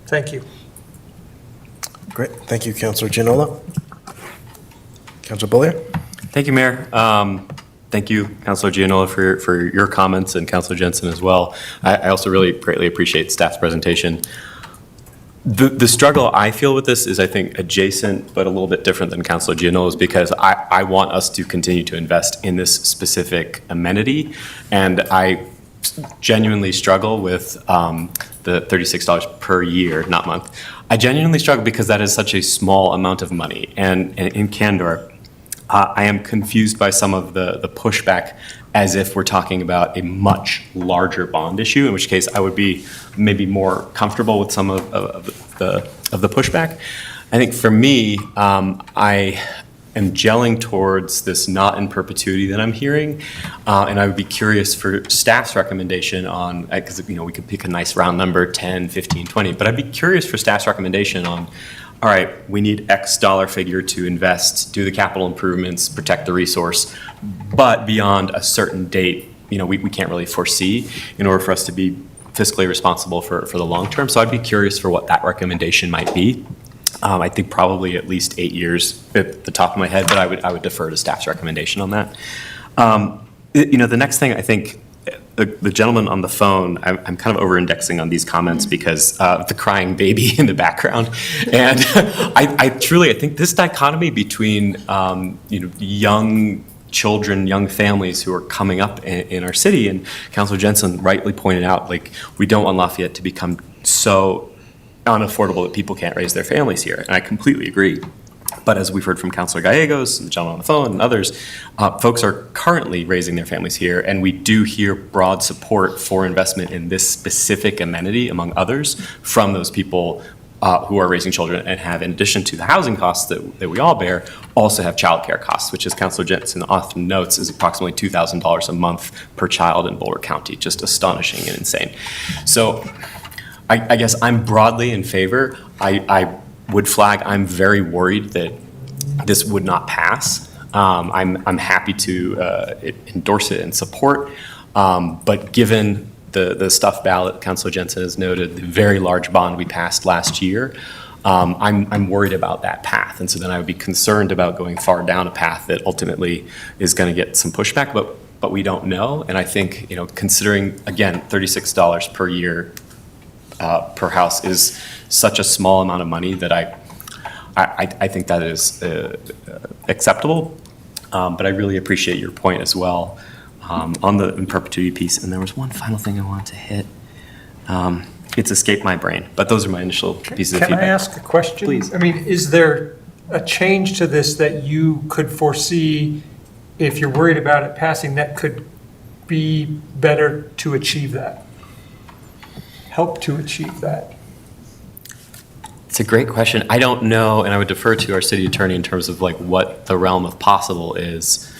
Thank you. Great, thank you, Councilor Giannola. Councilor Bullier? Thank you, Mayor. Thank you, Councilor Giannola, for your comments, and Councilor Jensen as well. I also really greatly appreciate staff's presentation. The struggle I feel with this is, I think, adjacent but a little bit different than Councilor Giannola's, because I want us to continue to invest in this specific amenity, and I genuinely struggle with the $36 per year, not month. I genuinely struggle because that is such a small amount of money, and in candor, I am confused by some of the pushback as if we're talking about a much larger bond issue, in which case I would be maybe more comfortable with some of the pushback. I think for me, I am gelling towards this not in perpetuity that I'm hearing, and I would be curious for staff's recommendation on, because we could pick a nice round number, 10, 15, 20, but I'd be curious for staff's recommendation on, all right, we need X dollar figure to invest, do the capital improvements, protect the resource, but beyond a certain date, we can't really foresee in order for us to be fiscally responsible for the long term. So I'd be curious for what that recommendation might be. I think probably at least 8 years at the top of my head, but I would defer to staff's recommendation on that. The next thing I think the gentleman on the phone, I'm kind of over-indexing on these comments because the crying baby in the background. And I think this dichotomy between, young children, young families who are coming up in our city, and Councilor Jensen rightly pointed out, like, we don't want Lafayette to become so unaffordable that people can't raise their families here. And I completely agree. But as we've heard from Councilor Gallegos, and the gentleman on the phone, and others, folks are currently raising their families here, and we do hear broad support for investment in this specific amenity, among others, from those people who are raising children and have, in addition to the housing costs that we all bear, also have childcare costs, which, as Councilor Jensen often notes, is approximately $2,000 a month per child in Boulder County. Just astonishing and insane. So I guess I'm broadly in favor. I would flag, I'm very worried that this would not pass. I'm happy to endorse it and support, but given the stuff ballot, Councilor Jensen has noted, the very large bond we passed last year, I'm worried about that path. And so then I would be concerned about going far down a path that ultimately is going to get some pushback, but we don't know. And I think, considering, again, $36 per year per house is such a small amount of money that I think that is acceptable. But I really appreciate your point as well on the in perpetuity piece. And there was one final thing I wanted to hit. It's escaped my brain, but those are my initial pieces of Can feedback. I ask a question? Please. I mean, is there a change to this that you could foresee, if you're worried about it passing, that could be better to achieve that? Help to achieve that? It's a great question. I don't know, and I would defer to our city attorney in terms of like what the realm of possible is.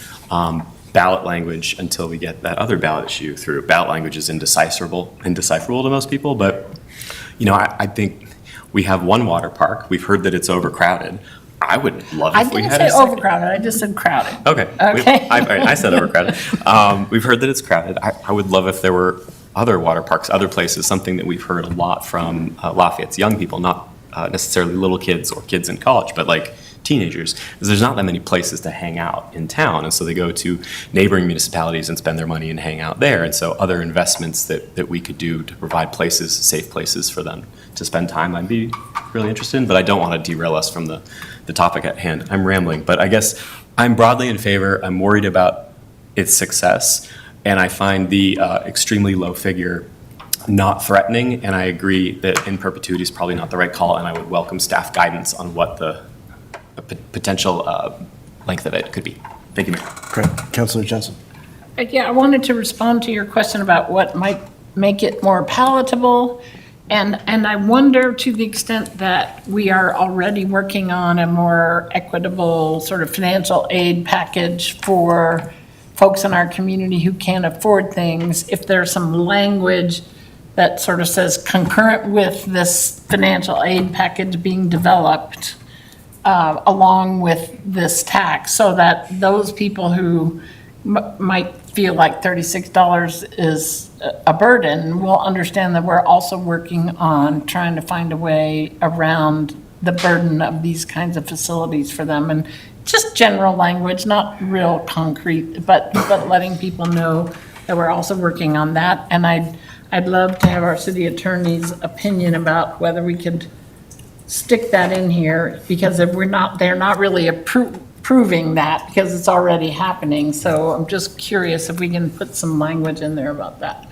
Ballot language until we get that other ballot issue through. Ballot language is indecipherable to most people, but I think we have one water park. We've heard that it's overcrowded. I would love I if we didn't had say a second. overcrowded, I just said crowded. Okay. Okay. I said overcrowded. We've heard that it's crowded. I would love if there were other water parks, other places, something that we've heard a lot from Lafayette's young people, not necessarily little kids or kids in college, but like teenagers, because there's not that many places to hang out in town. And so they go to neighboring municipalities and spend their money and hang out there. And so other investments that we could do to provide places, safe places for them to spend time, I'd be really interested in, but I don't want to derail us from the topic at hand. I'm rambling, but I guess I'm broadly in favor. I'm worried about its success, and I find the extremely low figure not threatening, and I agree that in perpetuity is probably not the right call, and I would welcome staff guidance on what the potential length of it could be. Thank you, Mayor. Great. Councilor Jensen. Yeah, I wanted to respond to your question about what might make it more palatable. And I wonder, to the extent that we are already working on a more equitable sort of financial aid package for folks in our community who can't afford things, if there's some language that sort of says concurrent with this financial aid package being developed, along with this tax, so that those people who might feel like $36 is a burden will understand that we're also working on trying to find a way around the burden of these kinds of facilities for them. And just general language, not real concrete, but letting people know that we're also working on that. And I'd love to have our city attorney's opinion about whether we could stick that in here, because if they're not really approving that because it's already happening. So I'm just curious if we can put some language in there about that.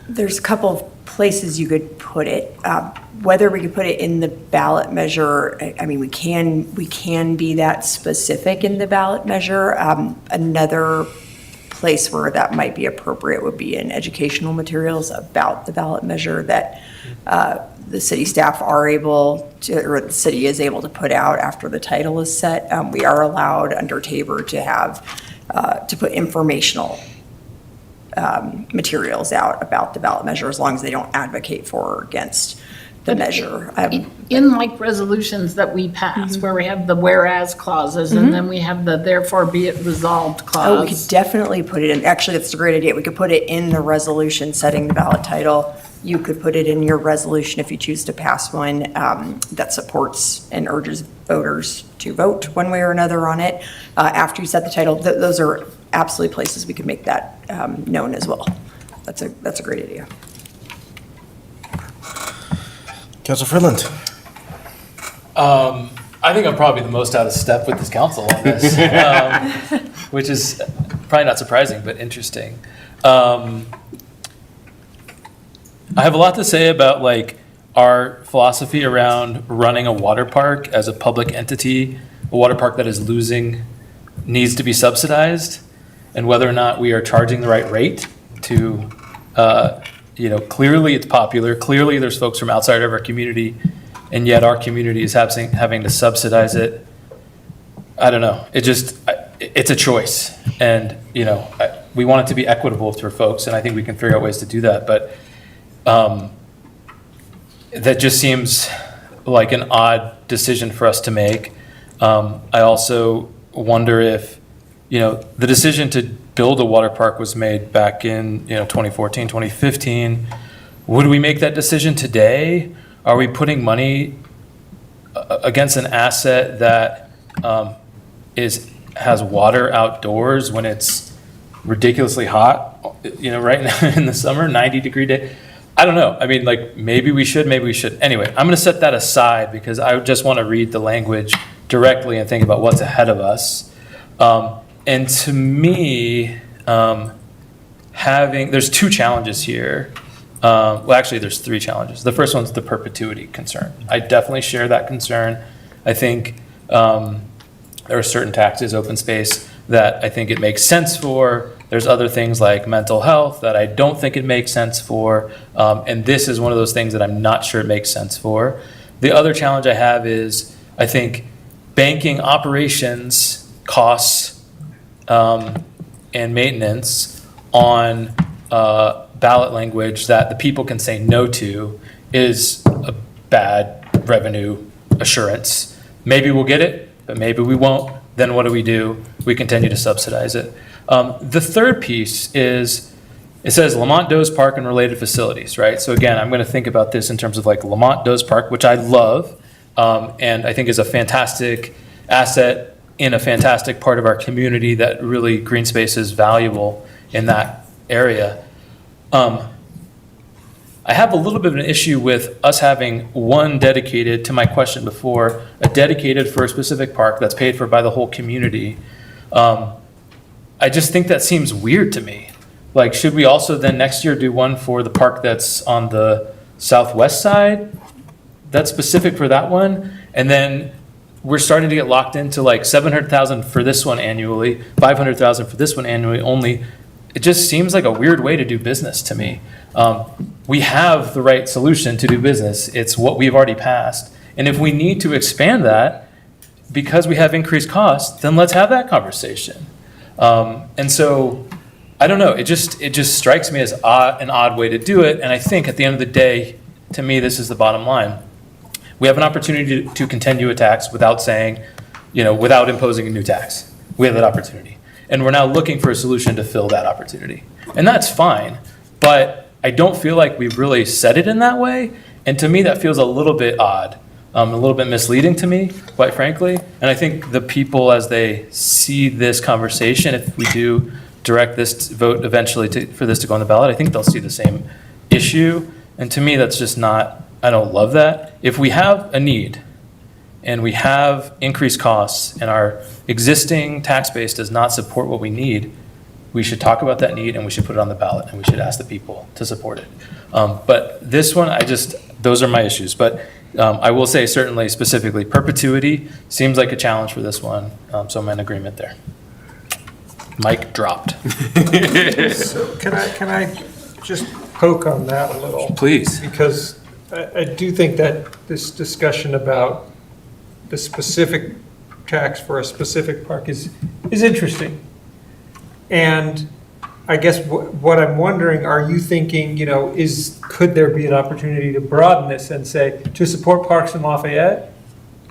There's a couple of places you could put it. Whether we could put it in the ballot measure, I mean, we can be that specific in the ballot measure. Another place where that might be appropriate would be in educational materials about the ballot measure that the city staff are able to, or the city is able to put out after the title is set. We are allowed under Tabor to have, to put informational materials out about the ballot measure, as long as they don't advocate for or against the measure. In like resolutions that we pass, where we have the whereas clauses, and then we have the therefore be it resolved clause. Oh, we could definitely put it in. Actually, that's a great idea. We could put it in the resolution setting the ballot title. You could put it in your resolution if you choose to pass one that supports and urges voters to vote one way or another on it. After you set the title, those are absolutely places we could make that known as well. That's a great idea. Councilor Freeland. I think I'm probably the most out of step with this council on this, which is probably not surprising, but interesting. I have a lot to say about like our philosophy around running a water park as a public entity, a water park that is losing, needs to be subsidized, and whether or not we are charging the right rate to, clearly it's popular, clearly there's folks from outside of our community, and yet our community is having to subsidize it. I don't know. It's a choice. And, we want it to be equitable to our folks, and I think we can figure out ways to do that. But that just seems like an odd decision for us to make. I also wonder if, the decision to build a water park was made back in, 2014, 2015. Would we make that decision today? Are we putting money against an asset that has water outdoors when it's ridiculously hot, right now in the summer, 90-degree day? I don't know. I mean, like, maybe we should, maybe we should. Anyway, I'm going to set that aside because I just want to read the language directly and think about what's ahead of us. And to me, there's two challenges here. Actually, there's three challenges. The first one's the perpetuity concern. I definitely share that concern. I think there are certain taxes, open space, that I think it makes sense for. There's other things like mental health that I don't think it makes sense for. And this is one of those things that I'm not sure it makes sense for. The other challenge I have is, I think, banking operations costs and maintenance on ballot language that the people can say no to is a bad revenue assurance. Maybe we'll get it, but maybe we won't. Then what do? We continue to subsidize it. The third piece is, it says Lamont Does Park and related facilities, right? So again, I'm going to think about this in terms of like Lamont Does Park, which I love, and I think is a fantastic asset in a fantastic part of our community that really green space is valuable in that area. I have a little bit of an issue with us having one dedicated, to my question before, a dedicated for a specific park that's paid for by the whole community. I just think that seems weird to me. Like, should we also then next year do one for the park that's on the southwest side? That's specific for that one. And then we're starting to get locked into like 700,000 for this one annually, 500,000 for this one annually only. It just seems like a weird way to do business to me. We have the right solution to do business. It's what we've already passed. And if we need to expand that because we have increased costs, then let's have that conversation. And so, I don't know, it just strikes me as an odd way to do it. And I think at the end of the day, to me, this is the bottom line. We have an opportunity to continue a tax without saying, without imposing a new tax. We have that opportunity. And we're now looking for a solution to fill that opportunity. And that's fine, but I don't feel like we've really said it in that way. And to me, that feels a little bit odd, a little bit misleading to me, quite frankly. And I think the people, as they see this conversation, if we do direct this vote eventually for this to go on the ballot, I think they'll see the same issue. And to me, that's just not, I don't love that. If we have a need and we have increased costs and our existing tax base does not support what we need, we should talk about that need and we should put it on the ballot and we should ask the people to support it. But this one, those are my issues. But I will say certainly specifically perpetuity seems like a challenge for this one. So I'm in agreement there. Mic dropped. So can I just poke on that a little? Please. Because I do think that this discussion about the specific tax for a specific park is interesting. And I guess what I'm wondering, are you thinking, could there be an opportunity to broaden this and say, to support parks in Lafayette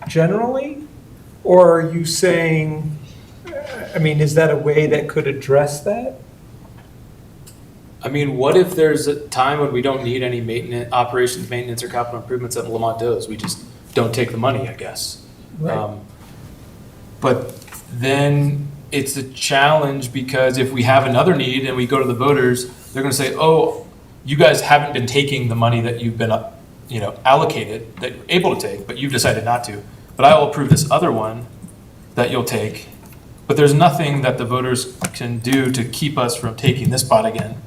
generally? Or are you saying, is that a way that could address that? What if there's a time when we don't need any operations, maintenance, or capital improvements at Lamont Does? We just don't take the money, I guess. Right. But then it's a challenge because if we have another need and we go to the voters, they're going to say, oh, you guys haven't been taking the money that you've been, allocated, that you're able to take, but you've decided not to. But I will approve this other one that you'll take. But there's nothing that the voters can do to keep us from taking this pot again.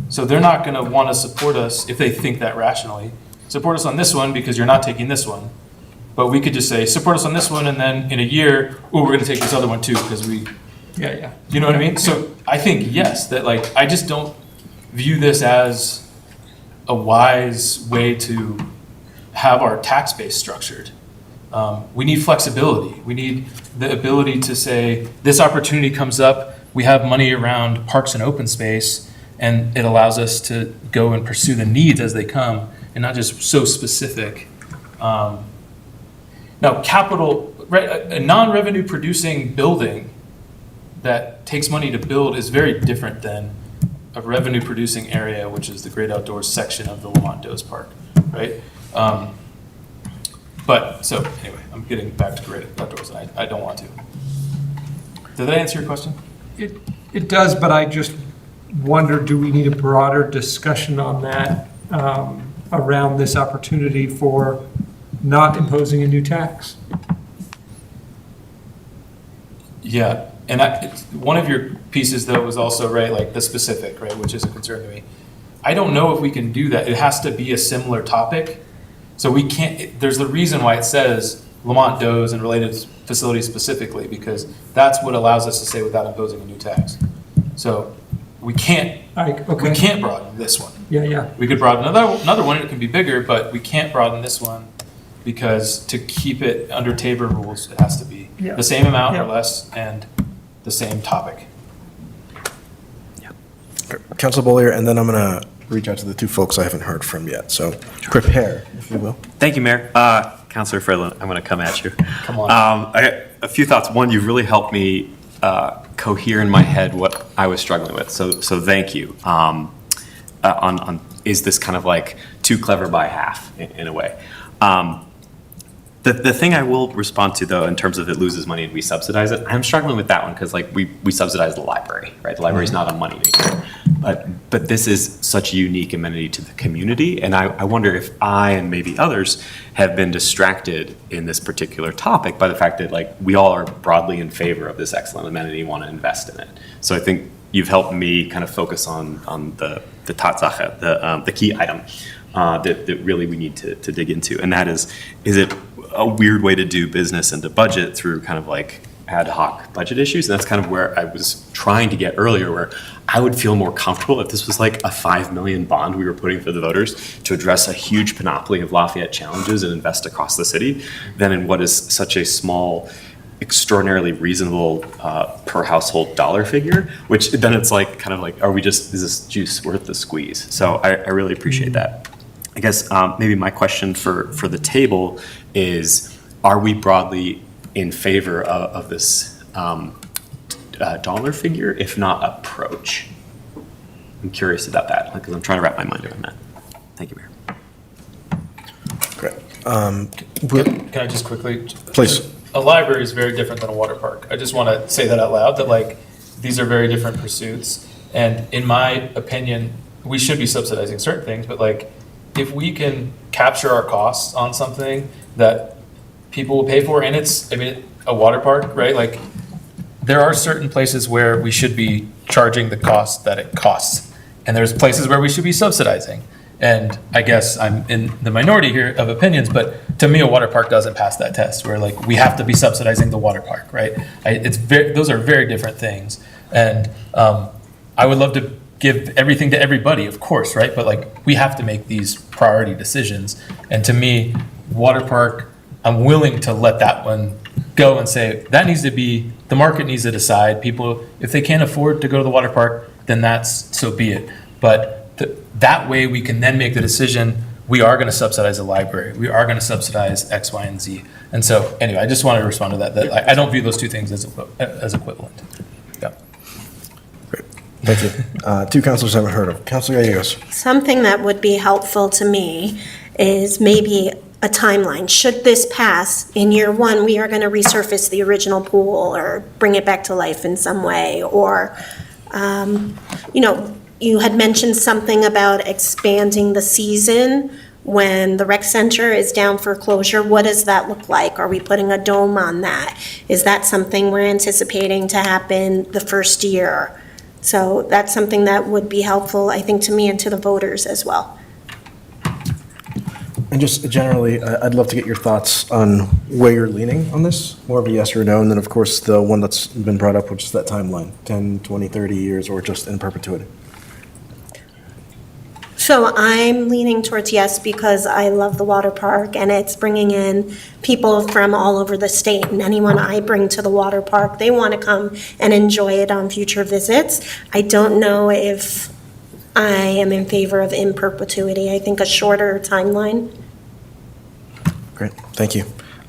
So they're not going to want to support us if they think that rationally. Support us on this one because you're not taking this one. But we could just say, support us on this one, and then in a year, oh, we're going to take this other one too because we. Yeah. You know what I mean? So I think, yes, that like, I just don't view this as a wise way to have our tax base structured. We need flexibility. We need the ability to say, this opportunity comes up, we have money around parks and open space, and it allows us to go and pursue the needs as they come and not just so specific. Now, capital, right, a non-revenue producing building that takes money to build is very different than a revenue producing area, which is the Great Outdoors section of the Lamont Does Park, right? But, so, anyway, I'm getting back to Great Outdoors, and I don't want to. Did that answer your question? It does, but I just wonder, do we need a broader discussion on that around this opportunity for not imposing a new tax? Yeah, and one of your pieces, though, was also, right, like the specific, right, which is a concern to me. I don't know if we can do that. It has to be a similar topic. So we can't, there's the reason why it says Lamont Does and related facilities specifically, because that's what allows us to say without imposing a new tax. So we can't, we can't broaden this one. Yeah. We could broaden another one, it can be bigger, but we can't broaden this one because to keep it under Tabor rules, it has to be the same amount or less and the same topic. Councilor Bollier, and then I'm going to reach out to the two folks I haven't heard from yet. So prepare, if you will. Thank you, Mayor. Councilor Fredlin, I'm going to come at you. Come on. I got a few thoughts. One, you've really helped me cohere in my head what I was struggling with. So thank you. On is this kind of like too clever by half in a way? The thing I will respond to, though, in terms of it loses money and we subsidize it, I'm struggling with that one because like we subsidize the library, right? The library is not a money maker. But this is such a unique amenity to the community, and I wonder if I and maybe others have been distracted in this particular topic by the fact that like we all are broadly in favor of this excellent amenity and want to invest in it. So I think you've helped me kind of focus on the Tatsache, the key item that really we need to dig into, and that is it a weird way to do business and to budget through kind of like ad hoc budget issues? And that's kind of where I was trying to get earlier, where I would feel more comfortable if this was like a $5 million bond we were putting for the voters to address a huge panoply of Lafayette challenges and invest across the city than in what is such a small, extraordinarily reasonable per household dollar figure, which then it's like kind of like, is this juice worth the squeeze? So I really appreciate that. I guess maybe my question for the table is, are we broadly in favor of this dollar figure, if not approach? I'm curious about that, because I'm trying to wrap my mind around that. Thank you, Mayor. Great. Can I just quickly? Please. A library is very different than a water park. I just want to say that out loud, that like, these are very different pursuits. And in my opinion, we should be subsidizing certain things, but like, if we can capture our costs on something that people will pay for, and it's, I mean, a water park, right? Like, there are certain places where we should be charging the cost that it costs. And there's places where we should be subsidizing. And I guess I'm in the minority here of opinions, but to me, a water park doesn't pass that test, where like, we have to be subsidizing the water park, right? Those are very different things. And I would love to give everything to everybody, of course, right? But like, we have to make these priority decisions. And to me, water park, I'm willing to let that one go and say, that needs to be, the market needs to decide. People, if they can't afford to go to the water park, then that's, so be it. But that way we can then make the decision, we are gonna subsidize the library. We are gonna subsidize X, Y, and Z. And so anyway, I just wanted to respond to that I don't view those two things as equivalent. Yeah. Thank you. Two councilors I haven't heard of. Councilor Gallegos. Something that would be helpful to me is maybe a timeline. Should this pass, in year one, we are going to resurface the original pool or bring it back to life in some way, or, you know, you had mentioned something about expanding the season when the rec center is down for closure. What does that look like? Are we putting a dome on that? Is that something we're anticipating to happen the first year? So that's something that would be helpful, I think, to me and to the voters as well. And just generally, I'd love to get your thoughts on where you're leaning on this, more of a yes or no, and then, of course, the one that's been brought up, which is that timeline, 10, 20, 30 years, or just in perpetuity. So I'm leaning towards yes because I love the water park and it's bringing in people from all over the state. And anyone I bring to the water park, they want to come and enjoy it on future visits. I don't know if I am in favor of in perpetuity. I think a shorter timeline. Great, thank you.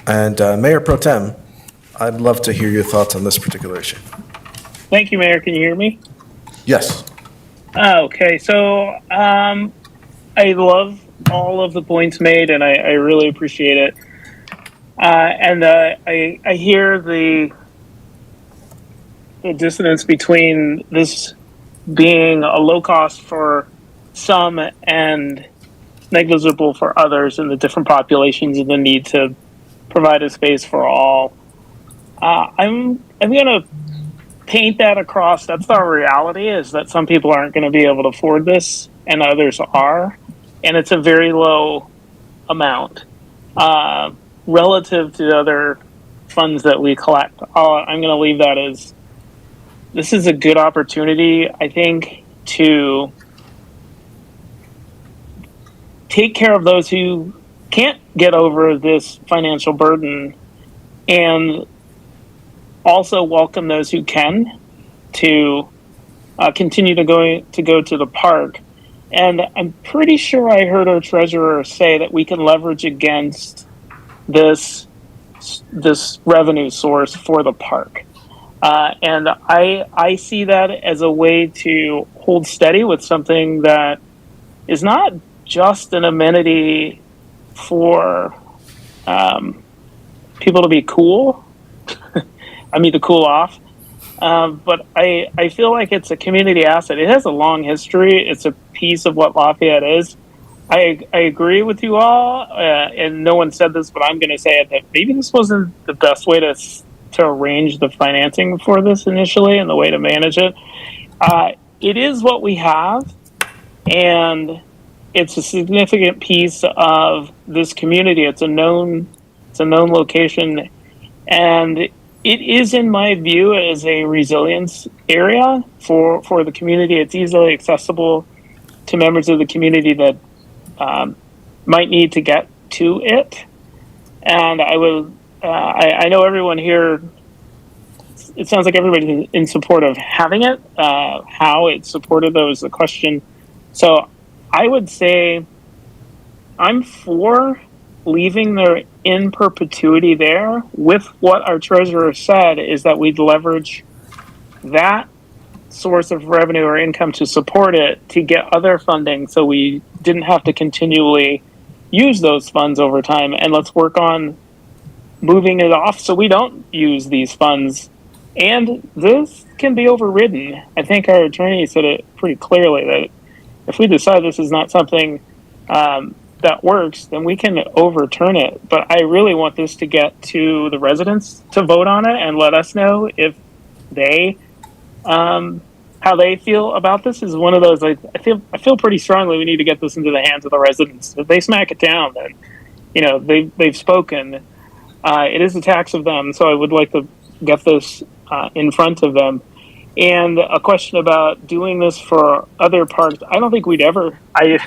And Mayor Pro Tem, I'd love to hear your thoughts on this particular issue. Thank you, Mayor. Can you hear me? Yes. Okay, so I love all of the points made, and I really appreciate it. And I hear the dissonance between this being a low cost for some and negligible for others, and the different populations and the need to provide a space for all. I'm going to paint that across. That's the reality, is that some people aren't going to be able to afford this and others are, and it's a very low amount relative to other funds that we collect. I'm going to leave that as this is a good opportunity, I think, to take care of those who can't get over this financial burden, and also welcome those who can to continue to go to the park. And I'm pretty sure I heard our treasurer say that we can leverage against this revenue source for the park. And I see that as a way to hold steady with something that is not just an amenity for people to be cool. I mean, to cool off. But I feel like it's a community asset. It has a long history. It's a piece of what Lafayette is. I agree with you all, and no one said this, but I'm going to say it, that maybe this wasn't the best way to arrange the financing for this initially and the way to manage it. It is what we have, and it's a significant piece of this community. It's a known location, and it is, in my view, as a resilience area for the community. It's easily accessible to members of the community that might need to get to it. And I know everyone here, it sounds like everybody's in support of having it. How it's supported, though, is the question. So I would say I'm for leaving the in perpetuity there, with what our treasurer said is that we'd leverage that source of revenue or income to support it to get other funding, so we didn't have to continually use those funds over time. And let's work on moving it off so we don't use these funds. And this can be overridden. I think our attorney said it pretty clearly that if we decide this is not something that works, then we can overturn it. But I really want this to get to the residents to vote on it and let us know if they how they feel about this. Is one of those, I feel pretty strongly we need to get this into the hands of the residents. If they smack it down, then they've spoken. It is a tax of them, so I would like to get this in front of them. And a question about doing this for other parks, I don't think we'd ever, I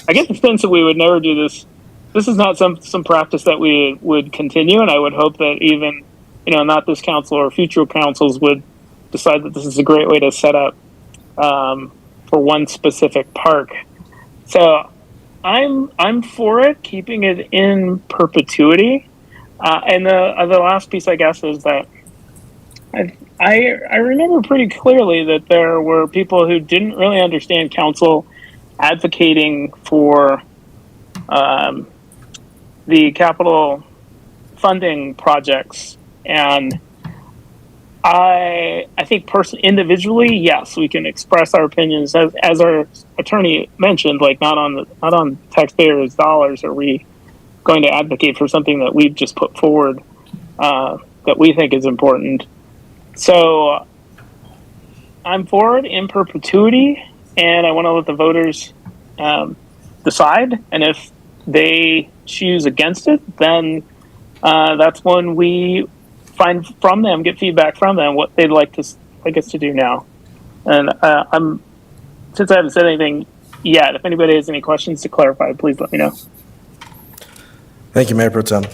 get the sense that we would never do this. This is not some practice that we would continue, and I would hope that even, not this council or future councils would decide that this is a great way to set up for one specific park. So I'm for it, keeping it in perpetuity. And the last piece, I guess, is that I remember pretty clearly that there were people who didn't really understand council advocating for the capital funding projects, and I think individually, yes, we can express our opinions. As our attorney mentioned, like not on taxpayers' dollars are we going to advocate for something that we've just put forward that we think is important. So I'm for it in perpetuity, and I want to let the voters decide. And if they choose against it, then that's when we get feedback from them what they'd like us to do now. And since I haven't said anything yet, if anybody has any questions to clarify, please let me know. Thank you, Mayor Pro Tem.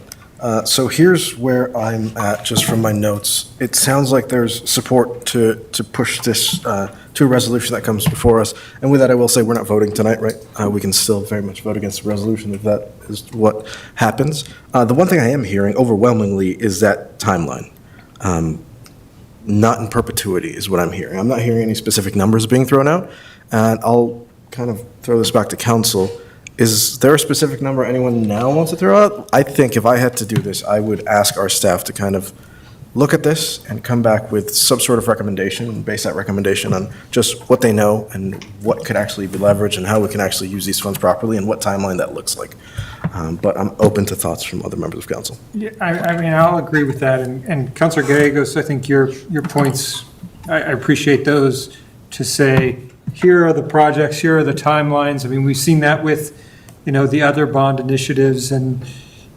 So here's where I'm at, just from my notes. It sounds like there's support to push this to a resolution that comes before us. And with that, I will say we're not voting tonight, right? We can still very much vote against the resolution if that is what happens. The one thing I am hearing overwhelmingly is that timeline. Not in perpetuity is what I'm hearing. I'm not hearing any specific numbers being thrown out. And I'll kind of throw this back to council. Is there a specific number anyone now wants to throw out? I think if I had to do this, I would ask our staff to kind of look at this and come back with some sort of recommendation and base that recommendation on just what they know and what could actually be leveraged and how we can actually use these funds properly and what timeline that looks like. But I'm open to thoughts from other members of council. Yeah, I mean, I'll agree with that. And Councilor Gallegos, I think your points, I appreciate those, to say, here are the projects, here are the timelines. I mean, we've seen that with, the other bond initiatives, and,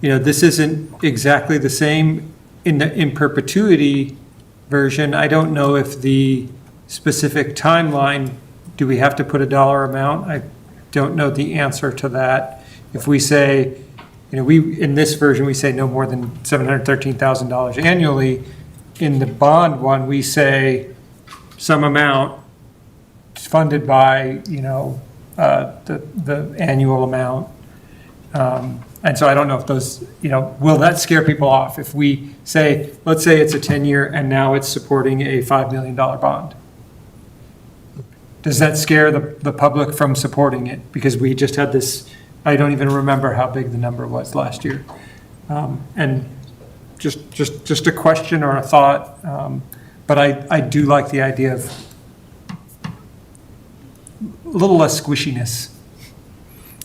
this isn't exactly the same in perpetuity version. I don't know if the specific timeline, do we have to put a dollar amount? I don't know the answer to that. If we say, in this version, we say no more than $713,000 annually. In the bond one, we say some amount funded by, the annual amount. And so I don't know if those, will that scare people off if we say, let's say it's a 10-year and now it's supporting a $5 million bond? Does that scare the public from supporting it? Because we just had this, I don't even remember how big the number was last year. And just a question or a thought, but I do like the idea of a little less squishiness.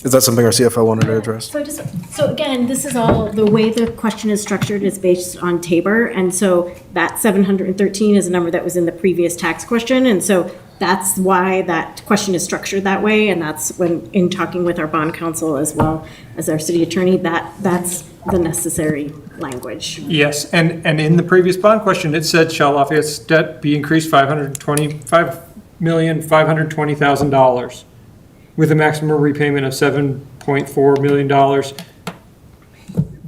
Is that something our CFO wanted to address? So again, this is all, the way the question is structured is based on Tabor, and so that 713 is a number that was in the previous tax question, and so that's why that question is structured that way, and that's when, in talking with our bond counsel as well as our city attorney, that's the necessary language. Yes, and in the previous bond question, it said, shall Lafayette's debt be increased $525,520,000 with a maximum repayment of $7.4 million,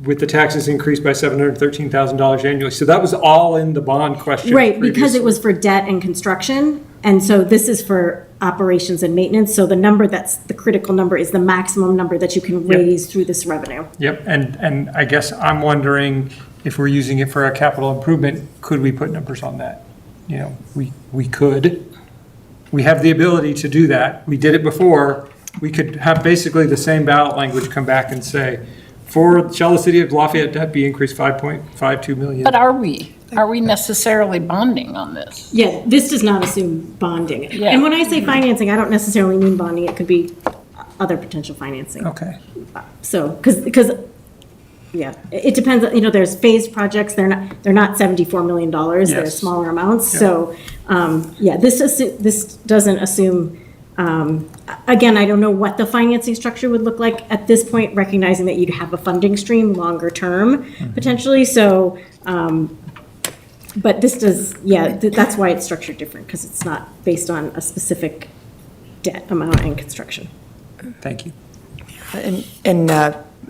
with the taxes increased by $713,000 annually. So that was all in the bond question. Right, because it was for debt and construction, and so this is for operations and maintenance. So the number that's the critical number is the maximum number that you can raise through this revenue. Yep, and I guess I'm wondering if we're using it for a capital improvement, could we put numbers on that? We could. We have the ability to do that. We did it before. We could have basically the same ballot language come back and say, shall the city of Lafayette debt be increased $5.52 million? But are we necessarily bonding on this? Yeah, this does not assume bonding. Yeah. And when I say financing, I don't necessarily mean bonding. It could be other potential financing. Okay. So, because yeah, it depends. There's phased projects. They're not $74 million. They're Yes. smaller amounts. Yeah. So, this doesn't assume. Again, I don't know what the financing structure would look like at this point, recognizing that you'd have a funding stream longer term potentially. So, but this does. That's why it's structured different, because it's not based on a specific debt amount and construction. Thank you. And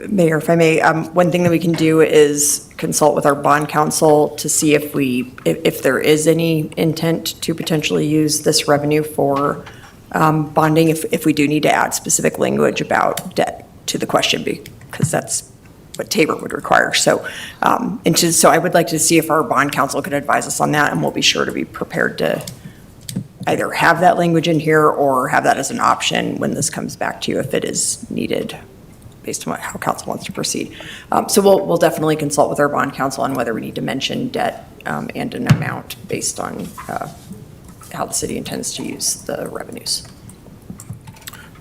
Mayor, if I may, one thing that we can do is consult with our bond counsel to see if there is any intent to potentially use this revenue for bonding, if we do need to add specific language about debt to the question, because that's what Tabor would require. So, so I would like to see if our bond counsel could advise us on that, and we'll be sure to be prepared to either have that language in here or have that as an option when this comes back to you if it is needed. based on how council wants to proceed. So we'll definitely consult with our bond counsel on whether we need to mention debt and an amount based on how the city intends to use the revenues.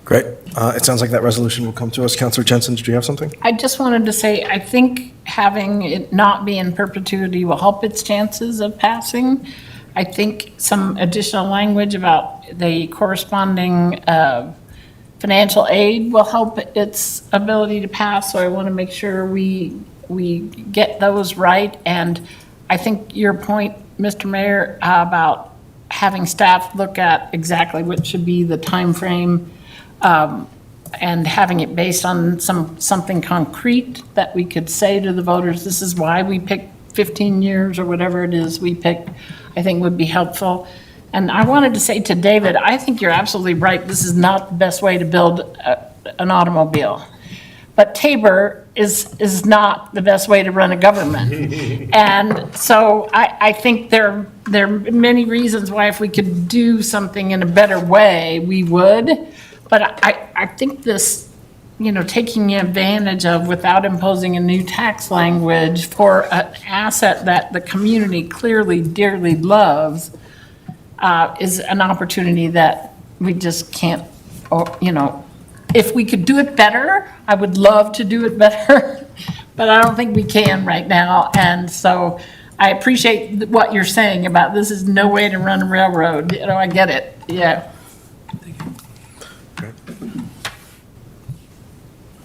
Great. It sounds like that resolution will come to us. Councilor Jensen, did you have something? I just wanted to say, I think having it not be in perpetuity will help its chances of passing. I think some additional language about the corresponding financial aid will help its ability to pass, so I want to make sure we get those right. And I think your point, Mr. Mayor, about having staff look at exactly what should be the timeframe, and having it based on something concrete that we could say to the voters, this is why we picked 15 years or whatever it is we picked, I think would be helpful. And I wanted to say to David, I think you're absolutely right. This is not the best way to build an automobile. But Tabor is not the best way to run a government. And so I think there are many reasons why if we could do something in a better way, we would. But I think this, taking advantage of without imposing a new tax language for an asset that the community clearly dearly loves is an opportunity that we just can't, if we could do it better, I would love to do it better, but I don't think we can right now. And so I appreciate what you're saying about this is no way to run a railroad. I get it. Yeah.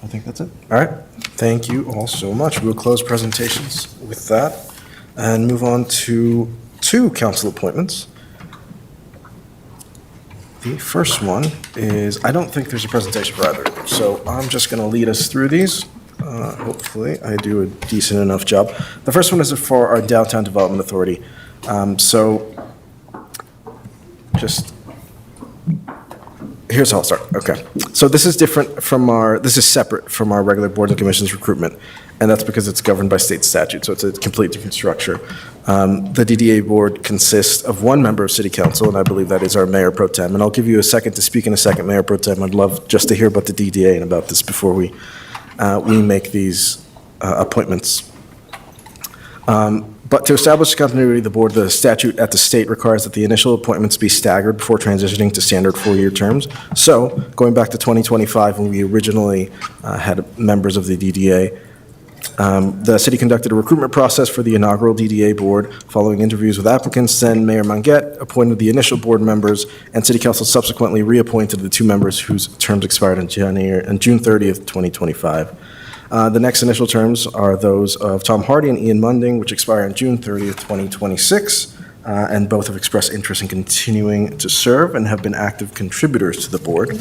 I think that's it. All right. Thank you all so much. We'll close presentations with that and move on to 2 council appointments. The first one is, I don't think there's a presentation for either of them, so I'm just going to lead us through these. Hopefully, I do a decent enough job. The first one is for our Downtown Development Authority. Here's how I'll start. Okay. So this is separate from our regular boards and commissions recruitment, and that's because it's governed by state statute, so it's a complete different structure. The DDA board consists of 1 member of city council, and I believe that is our mayor pro tem. And I'll give you a second to speak in a second, Mayor pro tem. I'd love just to hear about the DDA and about this before we make these appointments. But to establish continuity of the statute at the state requires that the initial appointments be staggered before transitioning to standard 4-year terms. So, going back to 2025, when we originally had members of the DDA, the city conducted a recruitment process for the inaugural DDA board. Following interviews with applicants, then Mayor Monguette appointed the initial board members, and city council subsequently reappointed the 2 members whose terms expired on June 30th, 2025. The next initial terms are those of Tom Hardy and Ian Munding, which expire on June 30th, 2026, and both have expressed interest in continuing to serve and have been active contributors to the board.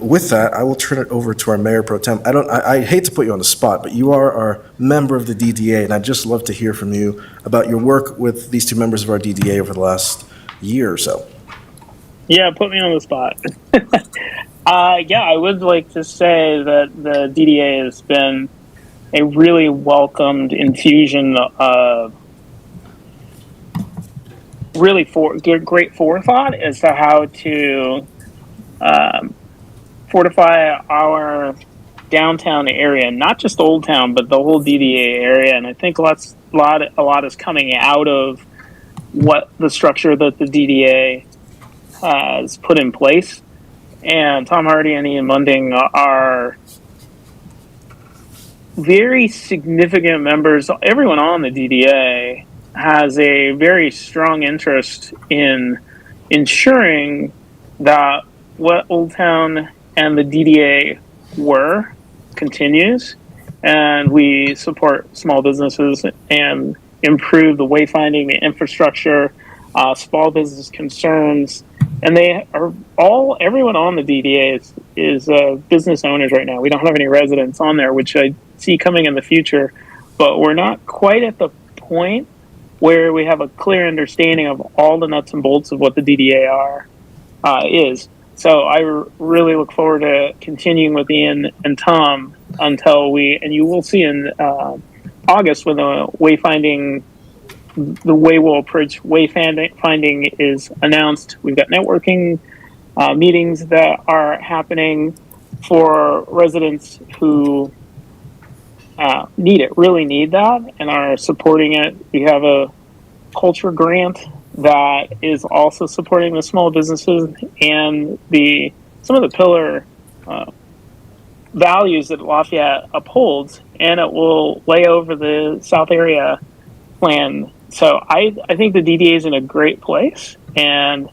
With that, I will turn it over to our Mayor Pro Tem. I hate to put you on the spot, but you are our member of the DDA, and I'd just love to hear from you about your work with these 2 members of our DDA over the last year or so. Yeah, put me on the spot. I would like to say that the DDA has been a really welcomed infusion of really great forethought as to how to fortify our downtown area, not just Old Town, but the whole DDA area. And I think a lot is coming out of what the structure that the DDA has put in place. And Tom Hardy and Ian Munding are very significant members. Everyone on the DDA has a very strong interest in ensuring that what Old Town and the DDA were continues, and we support small businesses and improve the wayfinding, the infrastructure, small business concerns. And everyone on the DDA is business owners right now. We don't have any residents on there, which I see coming in the future, but we're not quite at the point where we have a clear understanding of all the nuts and bolts of what the DDA is. So I really look forward to continuing with Ian and Tom until you will see in August when the way we'll approach wayfinding is announced. We've got networking meetings that are happening. for residents who need it, really need that, and are supporting it. We have a culture grant that is also supporting the small businesses and some of the pillar values that Lafayette upholds, and it will lay over the South Area plan. So I think the DDA is in a great place, and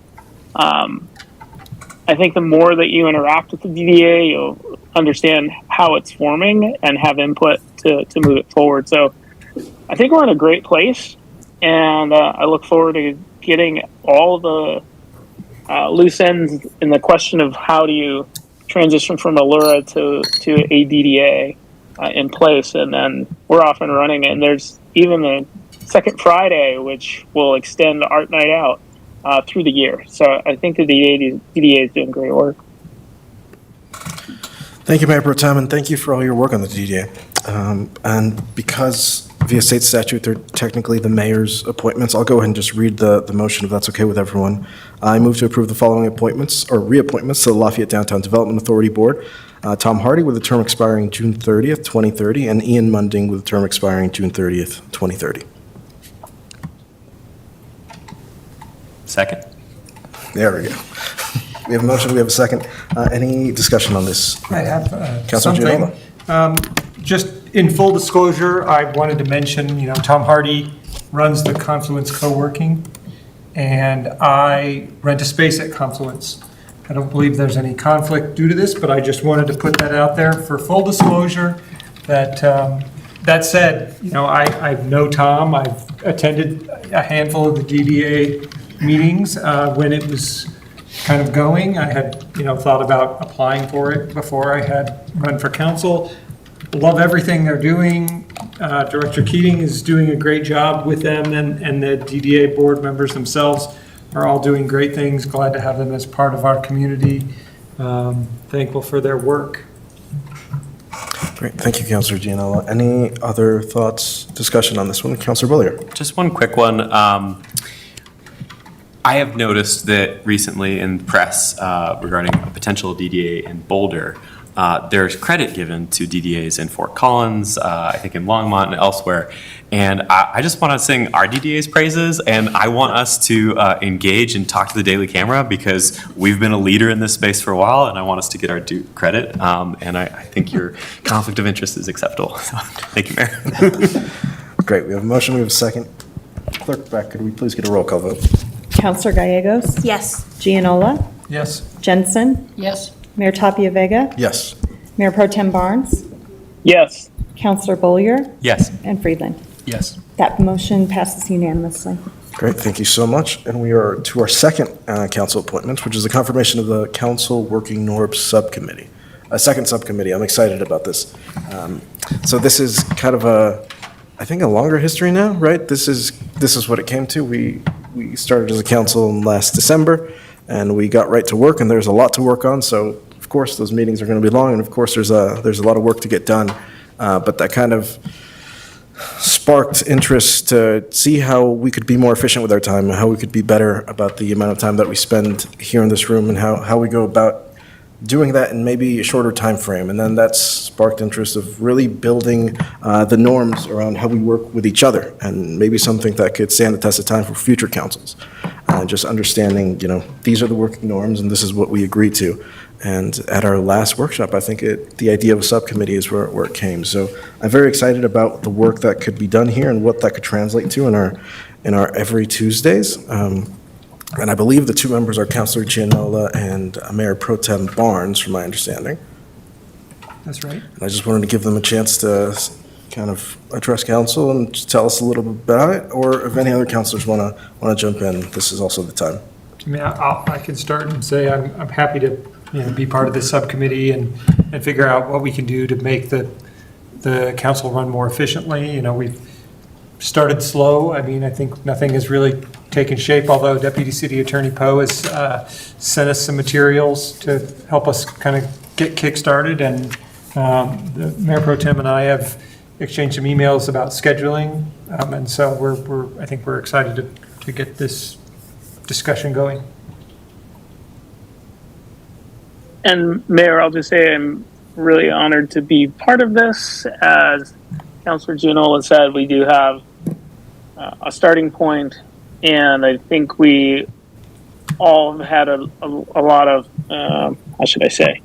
I think the more that you interact with the DDA, you'll understand how it's forming and have input to move it forward. So I think we're in a great place, and I look forward to getting all the loose ends in the question of how do you transition from Allura to a DDA in place, and then we're off and running. And there's even the second Friday, which will extend Art Night Out through the year. So I think the DDA is doing great work. Thank you, Mayor Pro Tem, and thank you for all your work on the DDA. And because via state statute, they're technically the mayor's appointments, I'll go ahead and just read the motion if that's okay with everyone. I move to approve the following appointments or reappointments to the Lafayette Downtown Development Authority Board. Tom Hardy with a term expiring June 30th, 2030, and Ian Munding with a term expiring June 30th, 2030. Second. There we go. We have a motion, we have a second. Any discussion on this? I have Councilor something. Giannola. Just in full disclosure, I wanted to mention, Tom Hardy runs the Confluence Co-working, and I rent a space at Confluence. I don't believe there's any conflict due to this, but I just wanted to put that out there for full disclosure. That said, I know Tom. I've attended a handful of the DDA meetings when it was kind of going. I had, thought about applying for it before I had run for council. Love everything they're doing. Director Keating is doing a great job with them, and the DDA board members themselves are all doing great things. Glad to have them as part of our community. Thankful for their work. Great, thank you, Councilor Giannola. Any other thoughts, discussion on this one? Councilor Bollier. Just one quick one. I have noticed that recently in the press regarding a potential DDA in Boulder, there's credit given to DDAs in Fort Collins, I think in Longmont and elsewhere. And I just want to sing our DDA's praises, and I want us to engage and talk to the Daily Camera because we've been a leader in this space for a while, and I want us to get our due credit. And I think your conflict of interest is acceptable. So, thank you, Mayor. Great, we have a motion, we have a second. Clerk Beck, could we please get a roll call vote? Councilor Gallegos? Yes. Giannola? Yes. Jensen? Yes. Mayor Tapia Vega? Yes. Mayor Pro Tem Barnes? Yes. Councilor Bollier? Yes. And Friedland? Yes. That motion passes unanimously. Great, thank you so much. And we are to our second council appointment, which is the confirmation of the Council Working NORB Subcommittee. A second subcommittee, I'm excited about this. So this is kind of I think a longer history now, right? This is what it came to. We started as a council in last December, and we got right to work, and there's a lot to work on. So of course those meetings are going to be long, and of course there's a lot of work to get done. But that kind of sparked interest to see how we could be more efficient with our time, and how we could be better about the amount of time that we spend here in this room, and how we go about doing that in maybe a shorter time frame. And then that sparked interest of really building the norms around how we work with each other, and maybe something that could stand the test of time for future councils. Just understanding, these are the working norms and this is what we agree to. And at our last workshop, I think the idea of a subcommittee is where it came. So I'm very excited about the work that could be done here and what that could translate to in our every Tuesdays. And I believe the two members are Councilor Giannola and Mayor Pro Tem Barnes, from my understanding. That's right. And I just wanted to give them a chance to kind of address council and just tell us a little bit about it, or if any other councilors want to jump in, this is also the time. I mean, I can start and say I'm happy to be part of this subcommittee and figure out what we can do to make the council run more efficiently. We've started slow. I mean, I think nothing has really taken shape, although Deputy City Attorney Poe has sent us some materials to help us kind of get kick-started, and the Mayor Pro Tem and I have exchanged some emails about scheduling, and so I think we're excited to get this discussion going. And Mayor, I'll just say I'm really honored to be part of this. As Councilor Gianola said, we do have a starting point, and I think we all have had a lot of, how should I say,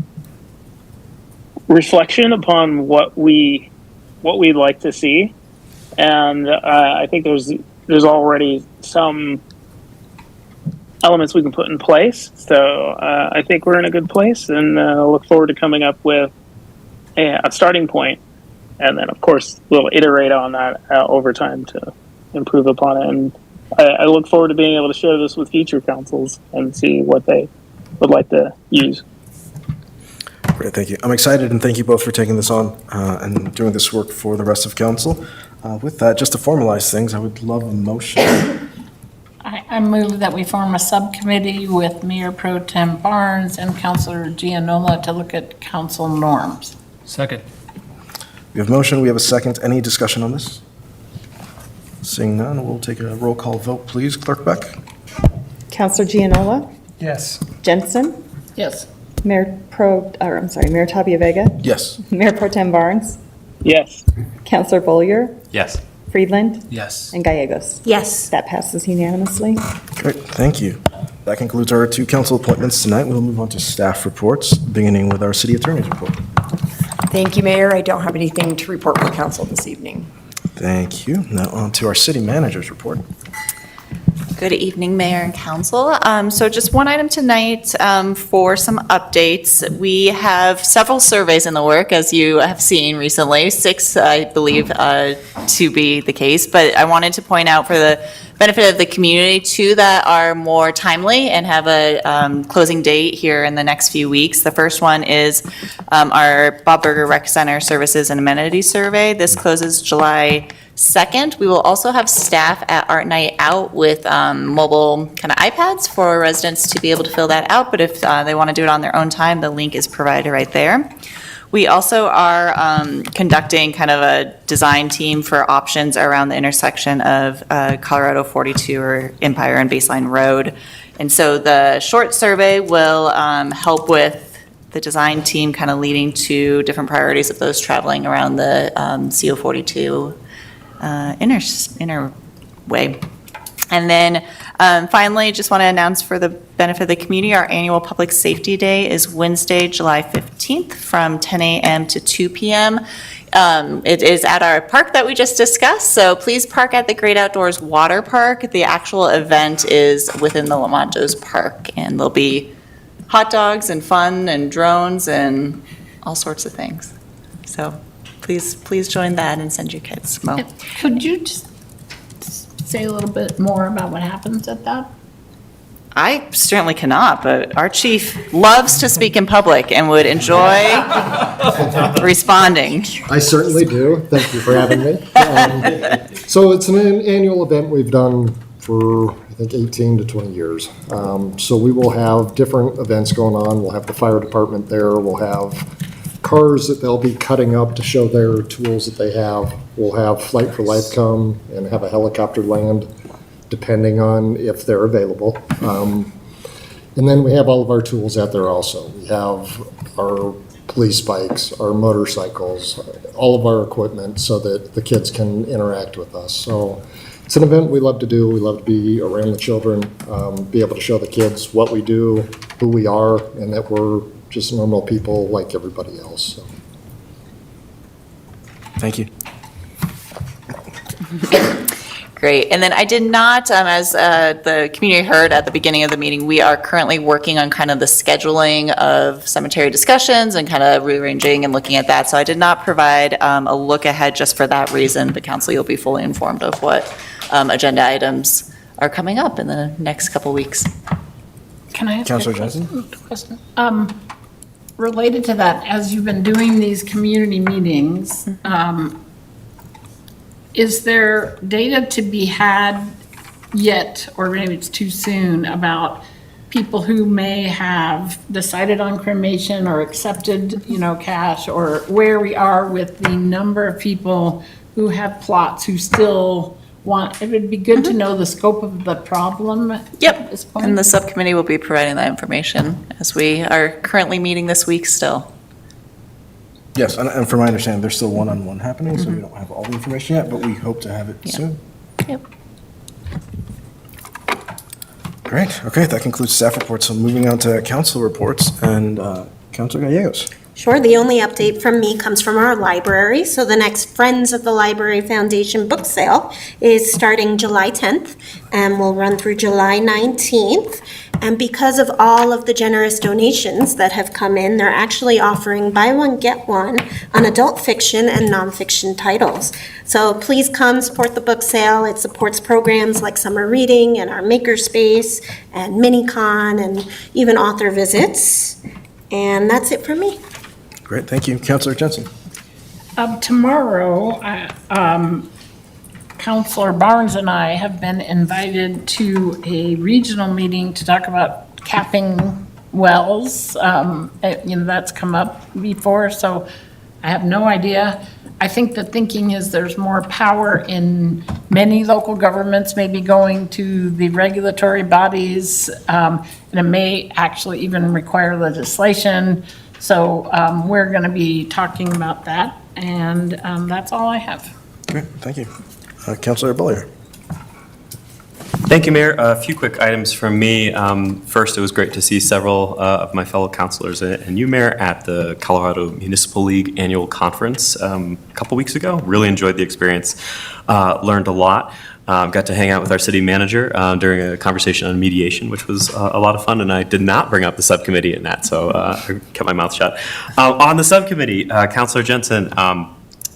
reflection upon what we'd like to see. And I think there's already some elements we can put in place. So I think we're in a good place, and look forward to coming up with a starting point. And then, of course, we'll iterate on that over time to improve upon it. And I look forward to being able to share this with future councils and see what they would like to use. Great, thank you. I'm excited, and thank you both for taking this on and doing this work for the rest of council. With that, just to formalize things, I would love a motion. I move that we form a subcommittee with Mayor Pro Tem Barnes and Councilor Gianola to look at council norms. Second. We have motion, we have a second. Any discussion on this? Seeing none, we'll take a roll call vote, please. Clerk Beck? Councilor Gianola? Yes. Jensen? Yes. Mayor Tapia Vega? Yes. Mayor Pro Tem Barnes? Yes. Councilor Bollier? Yes. Friedland? Yes. And Gallegos? Yes. That passes unanimously. Great, thank you. That concludes our 2 council appointments tonight. We'll move on to staff reports, beginning with our city attorney's report. Thank you, Mayor. I don't have anything to report for council this evening. Thank you. Now on to our city manager's report. Good evening, Mayor and Council. So just one item tonight for some updates. We have several surveys in the work, as you have seen recently, 6, I believe, to be the case. But I wanted to point out, for the benefit of the community, 2 that are more timely and have a closing date here in the next few weeks. The first one is our Bob Burger Rec Center Services and Amenities Survey. This closes July 2nd. We will also have staff at Art Night Out with mobile kind of iPads for residents to be able to fill that out, but if they want to do it on their own time, the link is provided right there. We also are conducting kind of a design team for options around the intersection of Colorado 42 or Empire and Baseline Road. And so the short survey will help with the design team kind of leading to different priorities of those traveling around the CO42 inner way. And then finally, just want to announce for the benefit of the community, our annual Public Safety Day is Wednesday, July 15th from 10 a.m. to 2 p.m. It is at our park that we just discussed, so please park at the Great Outdoors Water Park. The actual event is within the Lamont Joe's Park, and there'll be hot dogs and fun and drones and all sorts of things. So please join that and send your kids. Well, Could you just say a little bit more about what happens at that? I certainly cannot, but our chief loves to speak in public and would enjoy responding. I certainly do. Thank you for having me. So it's an annual event we've done for, I think, 18 to 20 years. So we will have different events going on. We'll have the fire department there. We'll have cars that they'll be cutting up to show their tools that they have. We'll have Flight for Life come and have a helicopter land, depending on if they're available. And then we have all of our tools out there also. We have our police bikes, our motorcycles, all of our equipment so that the kids can interact with us. So it's an event we love to do. We love to be around the children, be able to show the kids what we do, who we are, and that we're just normal people like everybody else. So. Thank you. Great. And then I did not, as the community heard at the beginning of the meeting, we are currently working on kind of the scheduling of cemetery discussions and kind of rearranging and looking at that. So I did not provide a look ahead just for that reason. But council, you'll be fully informed of what agenda items are coming up in the next couple weeks. Can I ask Councilor a Johnson? question? Related to that, as you've been doing these community meetings, is there data to be had yet, or maybe it's too soon, about people who may have decided on cremation or accepted, cash, or where we are with the number of people who have plots who still it would be good to know the scope of the problem at this point. And the subcommittee will be providing that information as we are currently meeting this week still. Yes, and from my understanding, there's still one-on-one happening, so we don't have all the information yet, but we hope to have it soon. Yep. Great, okay, that concludes staff reports. So moving on to council reports, and Councilor Gallegos. Sure, the only update from me comes from our library. So the next Friends of the Library Foundation book sale is starting July 10th and will run through July 19th. And because of all of the generous donations that have come in, they're actually offering buy one, get one on adult fiction and nonfiction titles. So please come support the book sale. It supports programs like summer reading and our makerspace and MiniCon and even author visits. And that's it for me. Great, thank you. Councilor Jensen. Tomorrow, Councilor Barnes and I have been invited to a regional meeting to talk about capping wells. That's come up before, so I have no idea. I think the thinking is there's more power in many local governments maybe going to the regulatory bodies, and it may actually even require legislation. So we're going to be talking about that, and that's all I have. Great, thank you. Councilor Bollier. Thank you, Mayor. A few quick items from me. First, it was great to see several of my fellow councilors and you, Mayor, at the Colorado Municipal League Annual Conference a couple weeks ago. Really enjoyed the experience, learned a lot. Got to hang out with our city manager during a conversation on mediation, which was a lot of fun, and I did not bring up the subcommittee in that, so I kept my mouth shut. On the subcommittee, Councilor Jensen,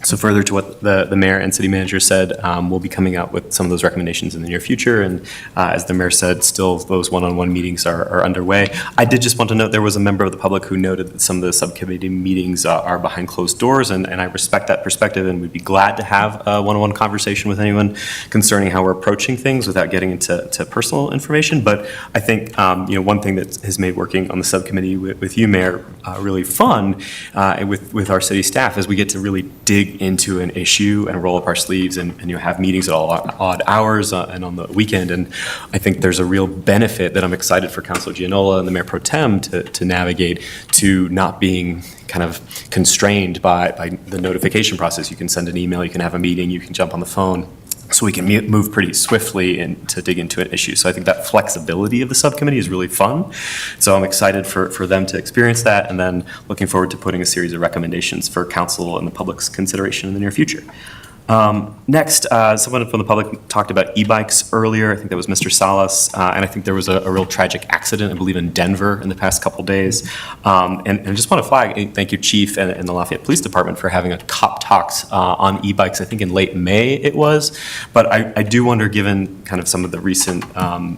so further to what the mayor and city manager said, we'll be coming out with some of those recommendations in the near future. And as the mayor said, still those one-on-one meetings are underway. I did just want to note there was a member of the public who noted that some of the subcommittee meetings are behind closed doors, and I respect that perspective, and we'd be glad to have a one-on-one conversation with anyone concerning how we're approaching things without getting into personal information. But I think one thing that has made working on the subcommittee with you, Mayor, really fun with our city staff is we get to really dig into an issue and roll up our sleeves and have meetings at all odd hours and on the weekend. And I think there's a real benefit that I'm excited for Councilor Gianola and the Mayor Pro Tem to navigate, to not being kind of constrained by the notification process. You can send an email, you can have a meeting, you can jump on the phone. So we can move pretty swiftly and to dig into an issue. So I think that flexibility of the subcommittee is really fun. So I'm excited for them to experience that, and then looking forward to putting a series of recommendations for council and the public's consideration in the near future. Next, someone from the public talked about e-bikes earlier. I think that was Mr. Salas, and I think there was a real tragic accident, I believe, in Denver in the past couple days. And I just want to flag, thank you, Chief, and the Lafayette Police Department for having a cop talks on e-bikes, I think in late May it was. But I do wonder, given kind of some of the recent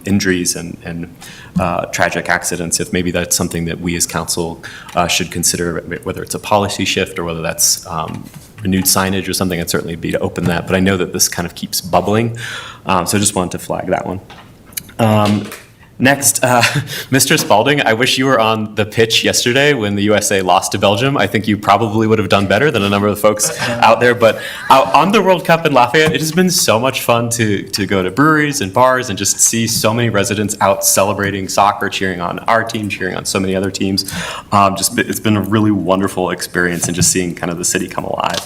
injuries and tragic accidents, if maybe that's something that we as council should consider, whether it's a policy shift or whether that's renewed signage or something. I'd certainly be to open that, but I know that this kind of keeps bubbling, so I just wanted to flag that one. Next, Mr. Spalding, I wish you were on the pitch yesterday when the USA lost to Belgium. I think you probably would have done better than a number of the folks out there, but on the World Cup in Lafayette, it has been so much fun to go to breweries and bars and just see so many residents out celebrating soccer, cheering on our team, cheering on so many other teams. It's been a really wonderful experience, and just seeing kind of the city come alive.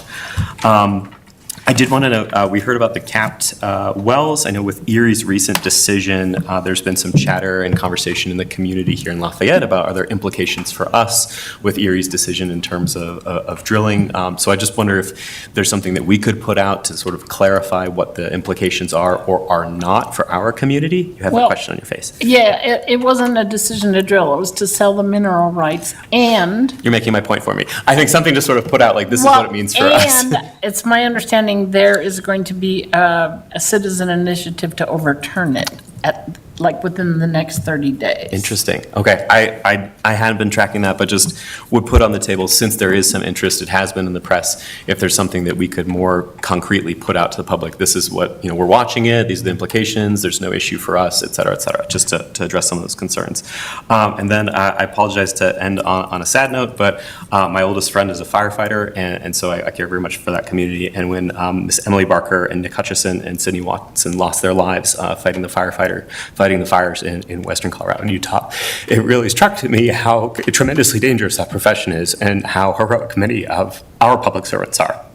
I did want to note, we heard about the capped wells. I know with Erie's recent decision, there's been some chatter and conversation in the community here in Lafayette about are there implications for us with Erie's decision in terms of drilling. So I just wonder if there's something that we could put out to sort of clarify what the implications are or are not for our community. You have a question on your face. Yeah, it wasn't a decision to drill. It was to sell the mineral rights, and You're making my point for me. I think something to sort of put out, like, this is what it means for us. And it's my understanding there is going to be a citizen initiative to overturn it like within the next 30 days. Interesting. Okay, I hadn't been tracking that, but just would put on the table, since there is some interest, it has been in the press, if there's something that we could more concretely put out to the public. This is what, we're watching it, these are the implications, there's no issue for us, et cetera, just to address some of those concerns. And then I apologize to end on a sad note, but my oldest friend is a firefighter, and so I care very much for that community. And when Miss Emily Barker and Nick Hutchison and Sydney Watson lost their lives fighting the fires in western Colorado and Utah, it really struck me how tremendously dangerous that profession is and how heroic many of our public servants are.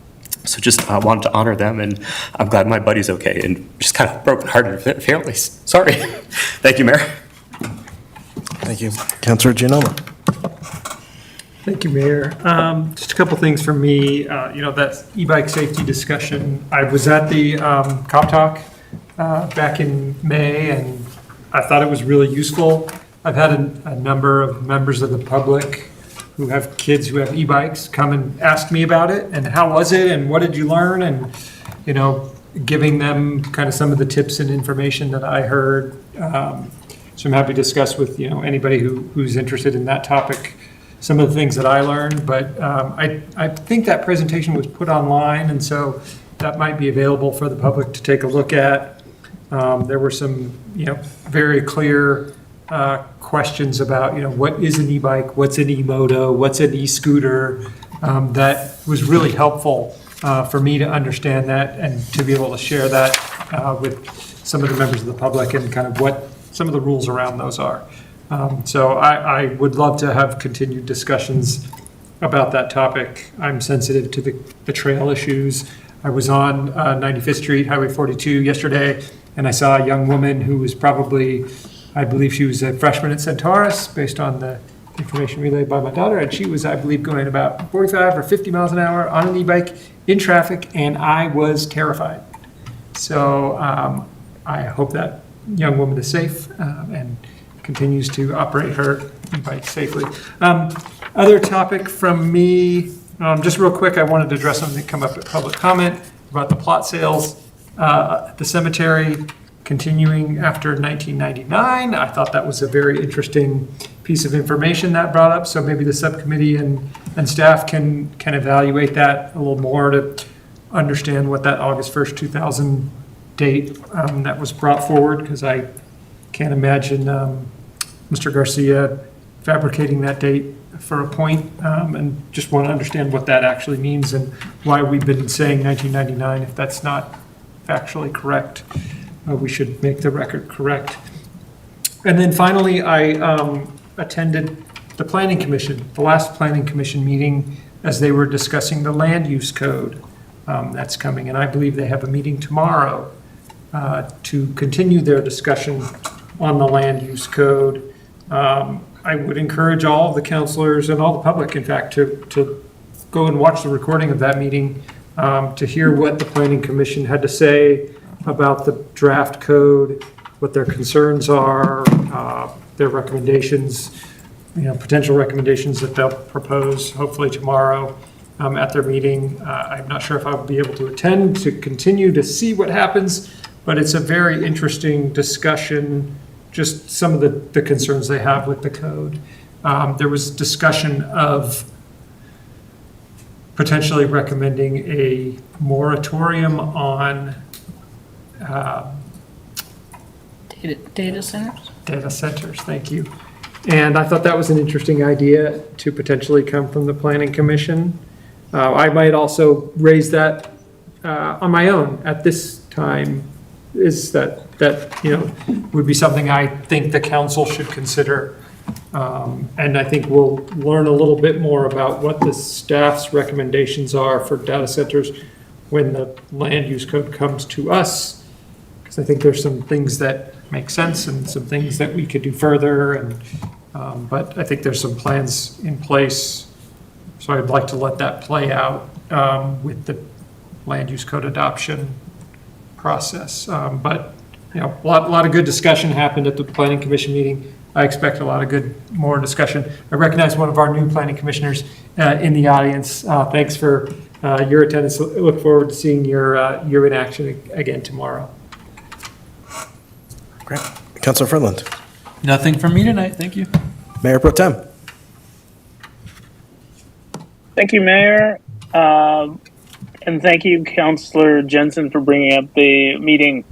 So just wanted to honor them, and I'm glad my buddy's okay, and just kind of brokenhearted for their families. Sorry. Thank you, Mayor. Thank you. Councilor Gianoma. Thank you, Mayor. Just a couple things for me. That e-bike safety discussion. I was at the Cop Talk back in May, and I thought it was really useful. I've had a number of members of the public who have kids who have e-bikes come and ask me about it, and how was it, and what did you learn, and, giving them kind of some of the tips and information that I heard. So I'm happy to discuss with, anybody who's interested in that topic, some of the things that I learned. But I think that presentation was put online, and so that might be available for the public to take a look at. There were some, very clear questions about, what is an e-bike, what's an e-moto, what's an e-scooter. That was really helpful for me to understand that and to be able to share that with some of the members of the public and kind of what some of the rules around those are. So I would love to have continued discussions about that topic. I'm sensitive to the trail issues. I was on 95th Street, Highway 42 yesterday, and I saw a young woman who was probably, I believe she was a freshman at Centaurus, based on the information relayed by my daughter, and she was, I believe, going about 45 or 50 miles an hour on an e-bike in traffic, and I was terrified. So I hope that young woman is safe and continues to operate her e-bike safely. Other topic from me, just real quick, I wanted to address something that came up at public comment about the plot sales at the cemetery continuing after 1999. I thought that was a very interesting piece of information that brought up, so maybe the subcommittee and staff can evaluate that a little more to understand what that August 1st, 2000 date that was brought forward, because I can't imagine Mr. Garcia fabricating that date for a point, and just want to understand what that actually means and why we've been saying 1999 if that's not factually correct. We should make the record correct. And then finally, I attended the Planning Commission, the last Planning Commission meeting, as they were discussing the land use code that's coming. And I believe they have a meeting tomorrow to continue their discussion on the land use code. I would encourage all of the counselors and all the public, in fact, to go and watch the recording of that meeting to hear what the Planning Commission had to say about the draft code, what their concerns are, their recommendations, potential recommendations that they'll propose hopefully tomorrow at their meeting. I'm not sure if I'll be able to attend to continue to see what happens, but it's a very interesting discussion, just some of the concerns they have with the code. There was discussion of potentially recommending a moratorium on Data centers? Data centers, thank you. And I thought that was an interesting idea to potentially come from the Planning Commission. I might also raise that on my own at this time, is that would be something I think the council should consider. And I think we'll learn a little bit more about what the staff's recommendations are for data centers when the land use code comes to us. Because I think there's some things that make sense and some things that we could do further. And but I think there's some plans in place. So I'd like to let that play out with the land use code adoption process. But a lot of good discussion happened at the Planning Commission meeting. I expect a lot of more discussion. I recognize one of our new planning commissioners in the audience. Thanks for your attendance. Look forward to seeing your in action again tomorrow. Councilor Friendland. Nothing from me tonight, thank you. Mayor Pro Tem. Thank you, Mayor. And thank you, Councilor Jensen, for bringing up the meeting.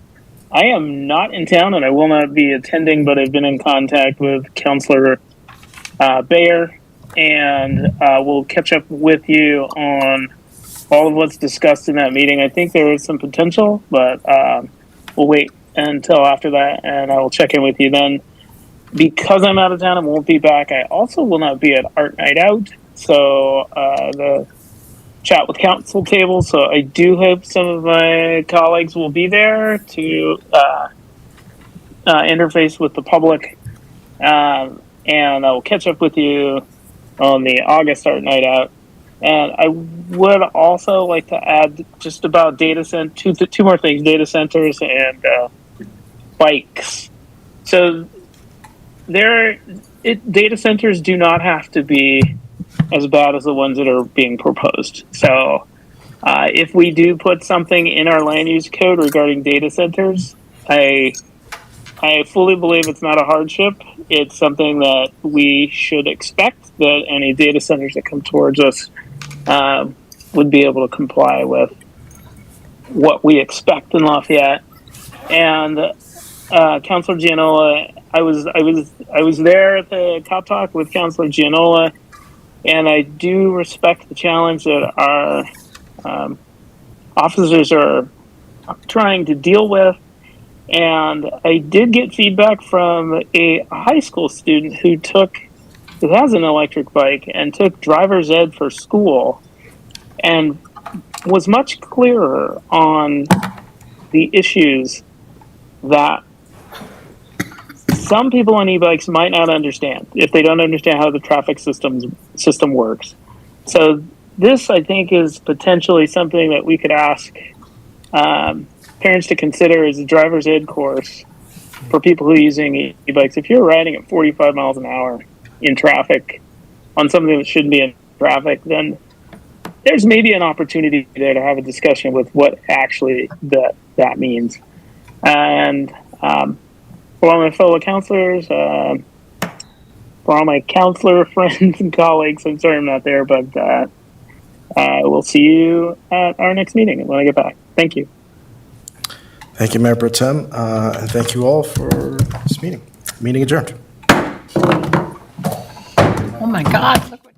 I am not in town and I will not be attending, but I've been in contact with Councilor Bayer, and we'll catch up with you on all of what's discussed in that meeting. I think there is some potential, but we'll wait until after that, and I will check in with you then. Because I'm out of town and won't be back, I also will not be at Art Night Out, so the chat with council table. So I do hope some of my colleagues will be there to interface with the public, and I will catch up with you on the August Art Night Out. And I would also like to add just about two more things: data centers and bikes. So data centers do not have to be as bad as the ones that are being proposed. So if we do put something in our land use code regarding data centers, I fully believe it's not a hardship. It's something that we should expect that any data centers that come towards us would be able to comply with what we expect in Lafayette. And Councilor Gianola, I was there at the Cop Talk with Councilor Gianola, and I do respect the challenge that our officers are trying to deal with. And I did get feedback from a high school student who has an electric bike and took driver's ed for school, and was much clearer on the issues that some people on e-bikes might not understand if they don't understand how the traffic system works. So this, I think, is potentially something that we could ask parents to consider as a driver's ed course for people who are using e-bikes. If you're riding at 45 miles an hour in traffic on something that shouldn't be in traffic, then there's maybe an opportunity there to have a discussion with what actually that means. And for all my fellow counselors, for all my counselor friends and colleagues, I'm sorry I'm not there, but we'll see you at our next meeting when I get back. Thank you. Thank you, Mayor Pro Tem, and thank you all for this meeting. Meeting adjourned. Oh my God. Look what